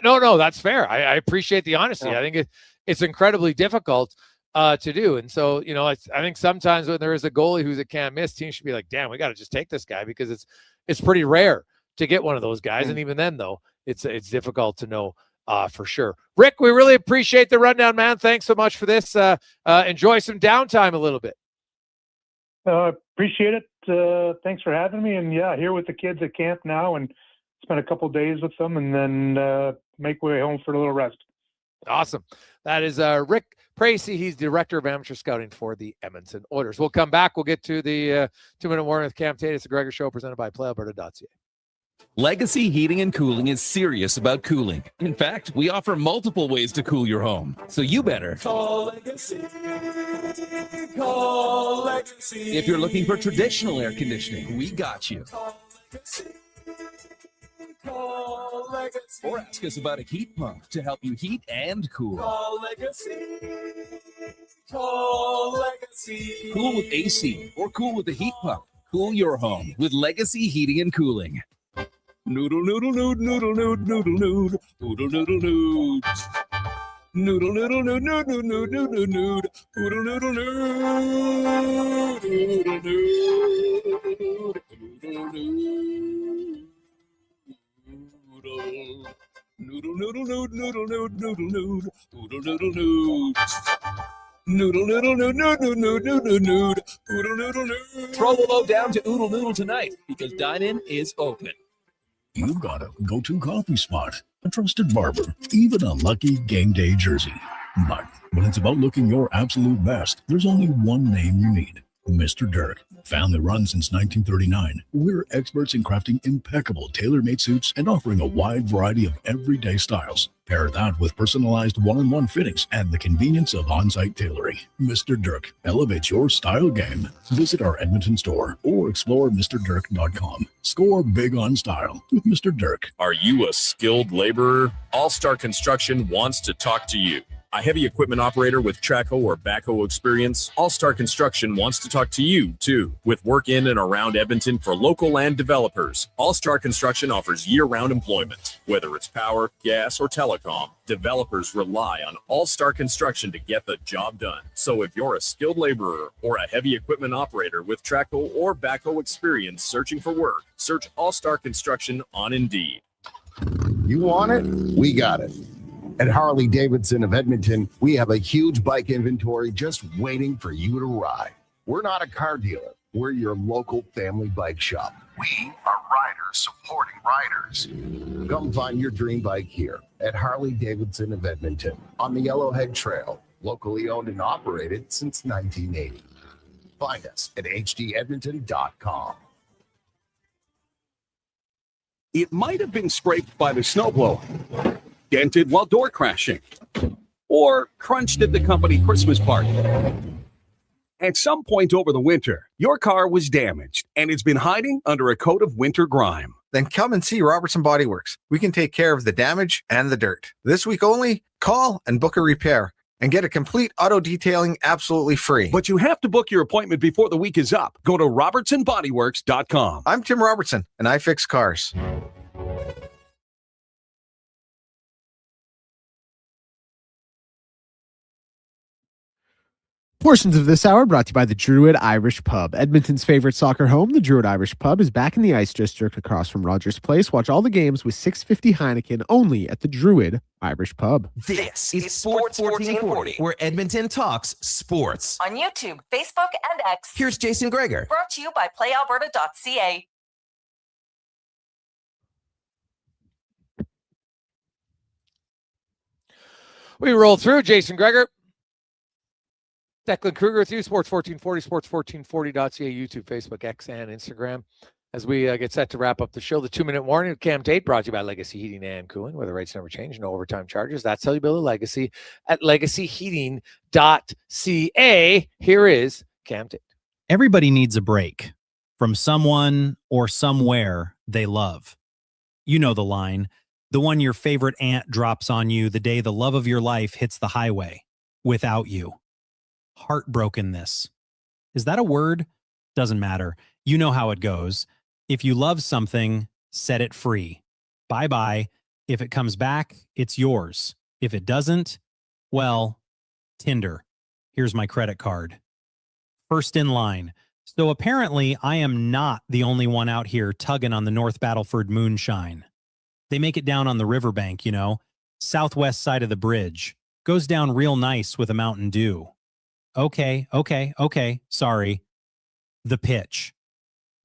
No, that's fair. I appreciate the honesty. Yeah. I think it's incredibly difficult to do. And so, I think sometimes when there is a goalie who's a can't miss, teams should be like, damn, we got to just take this guy, because it's pretty rare to get one of those guys. And even then, though, it's difficult to know for sure. Rick, we really appreciate the rundown, man. Thanks so much for this. Enjoy some downtime a little bit. Appreciate it. Thanks for having me. And here with the kids at camp now, and spend a couple days with them, and then make way home for a little rest. Awesome. That is Rick Precy. He's Director of Amateur Scouting for the Edmonton Oilers. We'll come back. We'll get to the 2-minute warning with Cam Tate. It's the Gregor Show presented by PlayAlberta.ca. Legacy Heating and Cooling is serious about cooling. In fact, we offer multiple ways to cool your home. So you better call Legacy. Call Legacy. If you're looking for traditional air conditioning, we got you. Call Legacy. Call Legacy. Or ask us about a heat pump to help you heat and cool. Call Legacy. Call Legacy. Cool with AC or cool with a heat pump. Cool your home with Legacy Heating and Cooling. Noodle, noodle, noodle, noodle, noodle, noodle, noodle, noodle, noodle, noodle. Noodle, noodle, noodle, noodle, noodle, noodle, noodle, noodle, noodle, Throw the load down to Oodle Noodle tonight, because dine-in is open. You've got a go-to coffee spot, a trusted barber, even a lucky game day jersey. But when it's about looking your absolute best, there's only one name you need: Mr. Dirk. Family run since 1939, we're experts in crafting impeccable tailor-made suits and offering a wide variety of everyday styles. Pair that with personalized one-on-one fittings and the convenience of on-site tailoring. Mr. Dirk elevates your style game. Visit our Edmonton store or explore MrDirk.com. Score big on style with Mr. Dirk. Are you a skilled laborer? All-Star Construction wants to talk to you. A heavy equipment operator with Traco or backhoe experience? All-Star Construction wants to talk to you, too. With work in and around Edmonton for local land developers, All-Star Construction offers year-round employment. Whether it's power, gas, or telecom, developers rely on All-Star Construction to get the job done. So if you're a skilled laborer or a heavy equipment operator with Traco or backhoe experience searching for work, search All-Star Construction on Indeed. You want it? We got it. At Harley-Davidson of Edmonton, we have a huge bike inventory just waiting for you to ride. We're not a car dealer. We're your local family bike shop. We are riders supporting riders. Come find your dream bike here at Harley-Davidson of Edmonton on the Yellowhead Trail, locally owned and operated since 1980. Find us at hdedmonton.com. It might have been scraped by the snowblower, dented while door crashing, or crunched at the company Christmas party. At some point over the winter, your car was damaged and it's been hiding under a coat of winter grime. Then come and see Robertson Body Works. We can take care of the damage and the dirt. This week only, call and book a repair and get a complete auto detailing absolutely free. But you have to book your appointment before the week is up. Go to robertsonbodyworks.com. I'm Tim Robertson, and I fix cars. Portions of this hour brought to you by the Druid Irish Pub. Edmonton's favorite soccer home, the Druid Irish Pub, is back in the Ice District across from Rogers Place. Watch all the games with $6.50 Heineken only at the Druid Irish Pub. This is Sports 1440, where Edmonton talks sports. On YouTube, Facebook, and X. Here's Jason Gregor. Brought to you by PlayAlberta.ca. We roll through. Jason Gregor. Declan Kruger with you, Sports 1440, sports1440.ca, YouTube, Facebook, X, and Instagram. As we get set to wrap up the show, the 2-minute warning of Cam Tate brought to you by Legacy Heating and Cooling, where the rates never change, no overtime charges. That's how you build a legacy at legacyheating.ca. Here is Cam Tate. Everybody needs a break from someone or somewhere they love. You know the line, the one your favorite aunt drops on you the day the love of your life hits the highway without you. Heartbrokenness. Is that a word? Doesn't matter. You know how it goes. If you love something, set it free. Bye-bye. If it comes back, it's yours. If it doesn't, well, Tinder. Here's my credit card. First in line. So apparently I am not the only one out here tugging on the North Battleford moonshine. They make it down on the riverbank, you know, southwest side of the bridge. Goes down real nice with a Mountain Dew. Okay. Sorry. The pitch.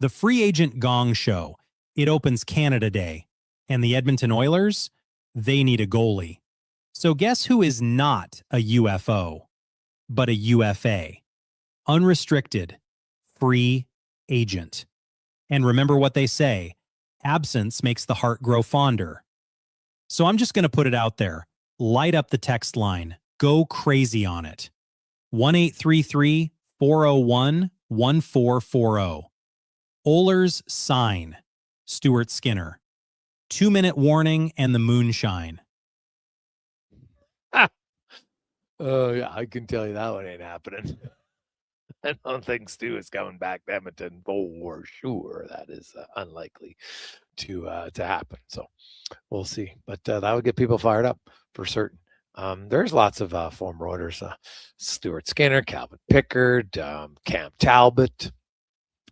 The free agent gong show. It opens Canada Day. And the Edmonton Oilers, they need a goalie. So guess who is not a UFO, but a UFA? Unrestricted, free agent. And remember what they say, absence makes the heart grow fonder. So I'm just going to put it out there. Light up the text line. Go crazy on it. 1-833-401-1440. Oilers sign. Stuart Skinner. 2-minute warning and the moonshine. Oh, yeah, I can tell you that one ain't happening. I don't think Stu is coming back to Edmonton for sure. That is unlikely to happen. So we'll see. But that would get people fired up for certain. There's lots of former Oilers. Stuart Skinner, Calvin Pickard, Cam Talbot,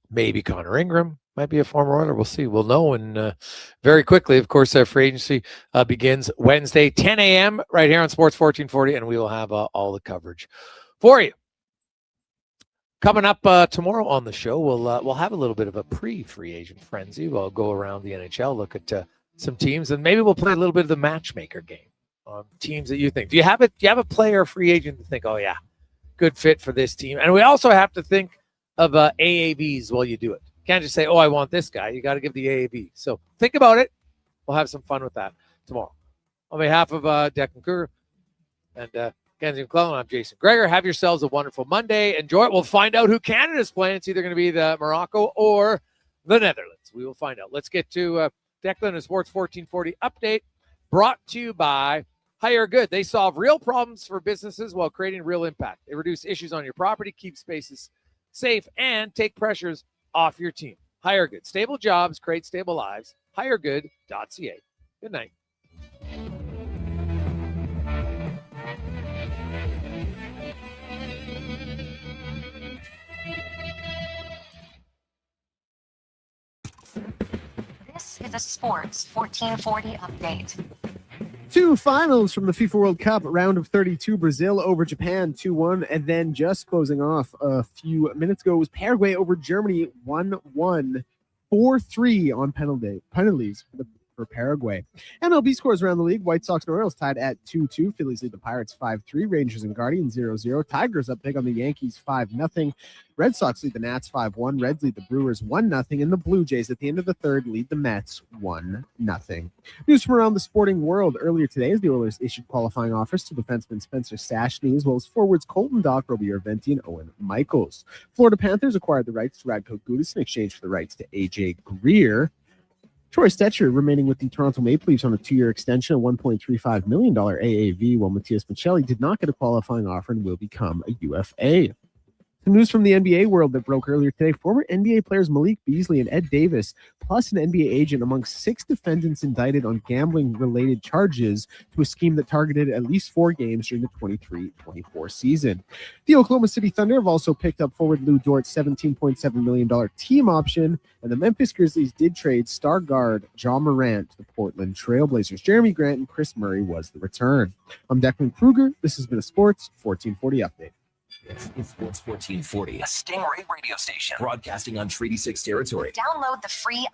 maybe Connor Ingram might be a former Oiler. We'll see. We'll know. And very quickly, of course, free agency begins Wednesday, 10 a.m. right here on Sports 1440, and we will have all the coverage for you. Coming up tomorrow on the show, we'll have a little bit of a pre-free agent frenzy. We'll go around the NHL, look at some teams, and maybe we'll play a little bit of the matchmaker game. Teams that you think. Do you have a player, free agent to think, oh yeah, good fit for this team? And we also have to think of AAVs while you do it. You can't just say, oh, I want this guy. You got to give the AAV. So think about it. We'll have some fun with that tomorrow. On behalf of Declan Kruger and Kenzie McClellan, I'm Jason Gregor. Have yourselves a wonderful Monday. Enjoy it. We'll find out who Canada's playing. It's either going to be the Morocco or the Netherlands. We will find out. Let's get to Declan and Sports 1440 update brought to you by Hire Good. They solve real problems for businesses while creating real impact. They reduce issues on your property, keep spaces safe, and take pressures off your team. Hire Good. Stable jobs, create stable lives. HireGood.ca. Good night. This is a Sports 1440 update. Two finals from the FIFA World Cup, round of 32, Brazil over Japan 2-1, and then just closing off a few minutes ago was Paraguay over Germany 1-1, 4-3 on penalties for Paraguay. MLB scores around the league. White Sox and Orioles tied at 2-2. Phillies lead the Pirates 5-3. Rangers and Guardians 0-0. Tigers up big on the Yankees 5-0. Red Sox lead the Nats 5-1. Reds lead the Brewers 1-0. And the Blue Jays at the end of the third lead the Mets 1-0. News from around the sporting world. Earlier today, as the Oilers issued qualifying offers to defenseman Spencer Stastny, as well as forwards Colton Dock, Robbie Urventi, and Owen Michaels. Florida Panthers acquired the rights to Radko Gudas in exchange for the rights to AJ Greer. Troy Stetcher remaining with the Toronto Maple Leafs on a 2-year extension, a $1.35 million AAV, while Matthias Michelli did not get a qualifying offer and will become a UFA. Some news from the NBA world that broke earlier today. Former NBA players Malik Beasley and Ed Davis, plus an NBA agent, among 6 defendants indicted on gambling-related charges to a scheme that targeted at least 4 games during the 23-24 season. The Oklahoma City Thunder have also picked up forward Lou Dort's $17.7 million team option, and the Memphis Grizzlies did trade star guard John Morant to the Portland Trailblazers. Jeremy Grant and Chris Murray was the return. I'm Declan Kruger. This has been a Sports 1440 update. It's Sports 1440, a Stingray radio station broadcasting on Treaty 6 territory. Download the free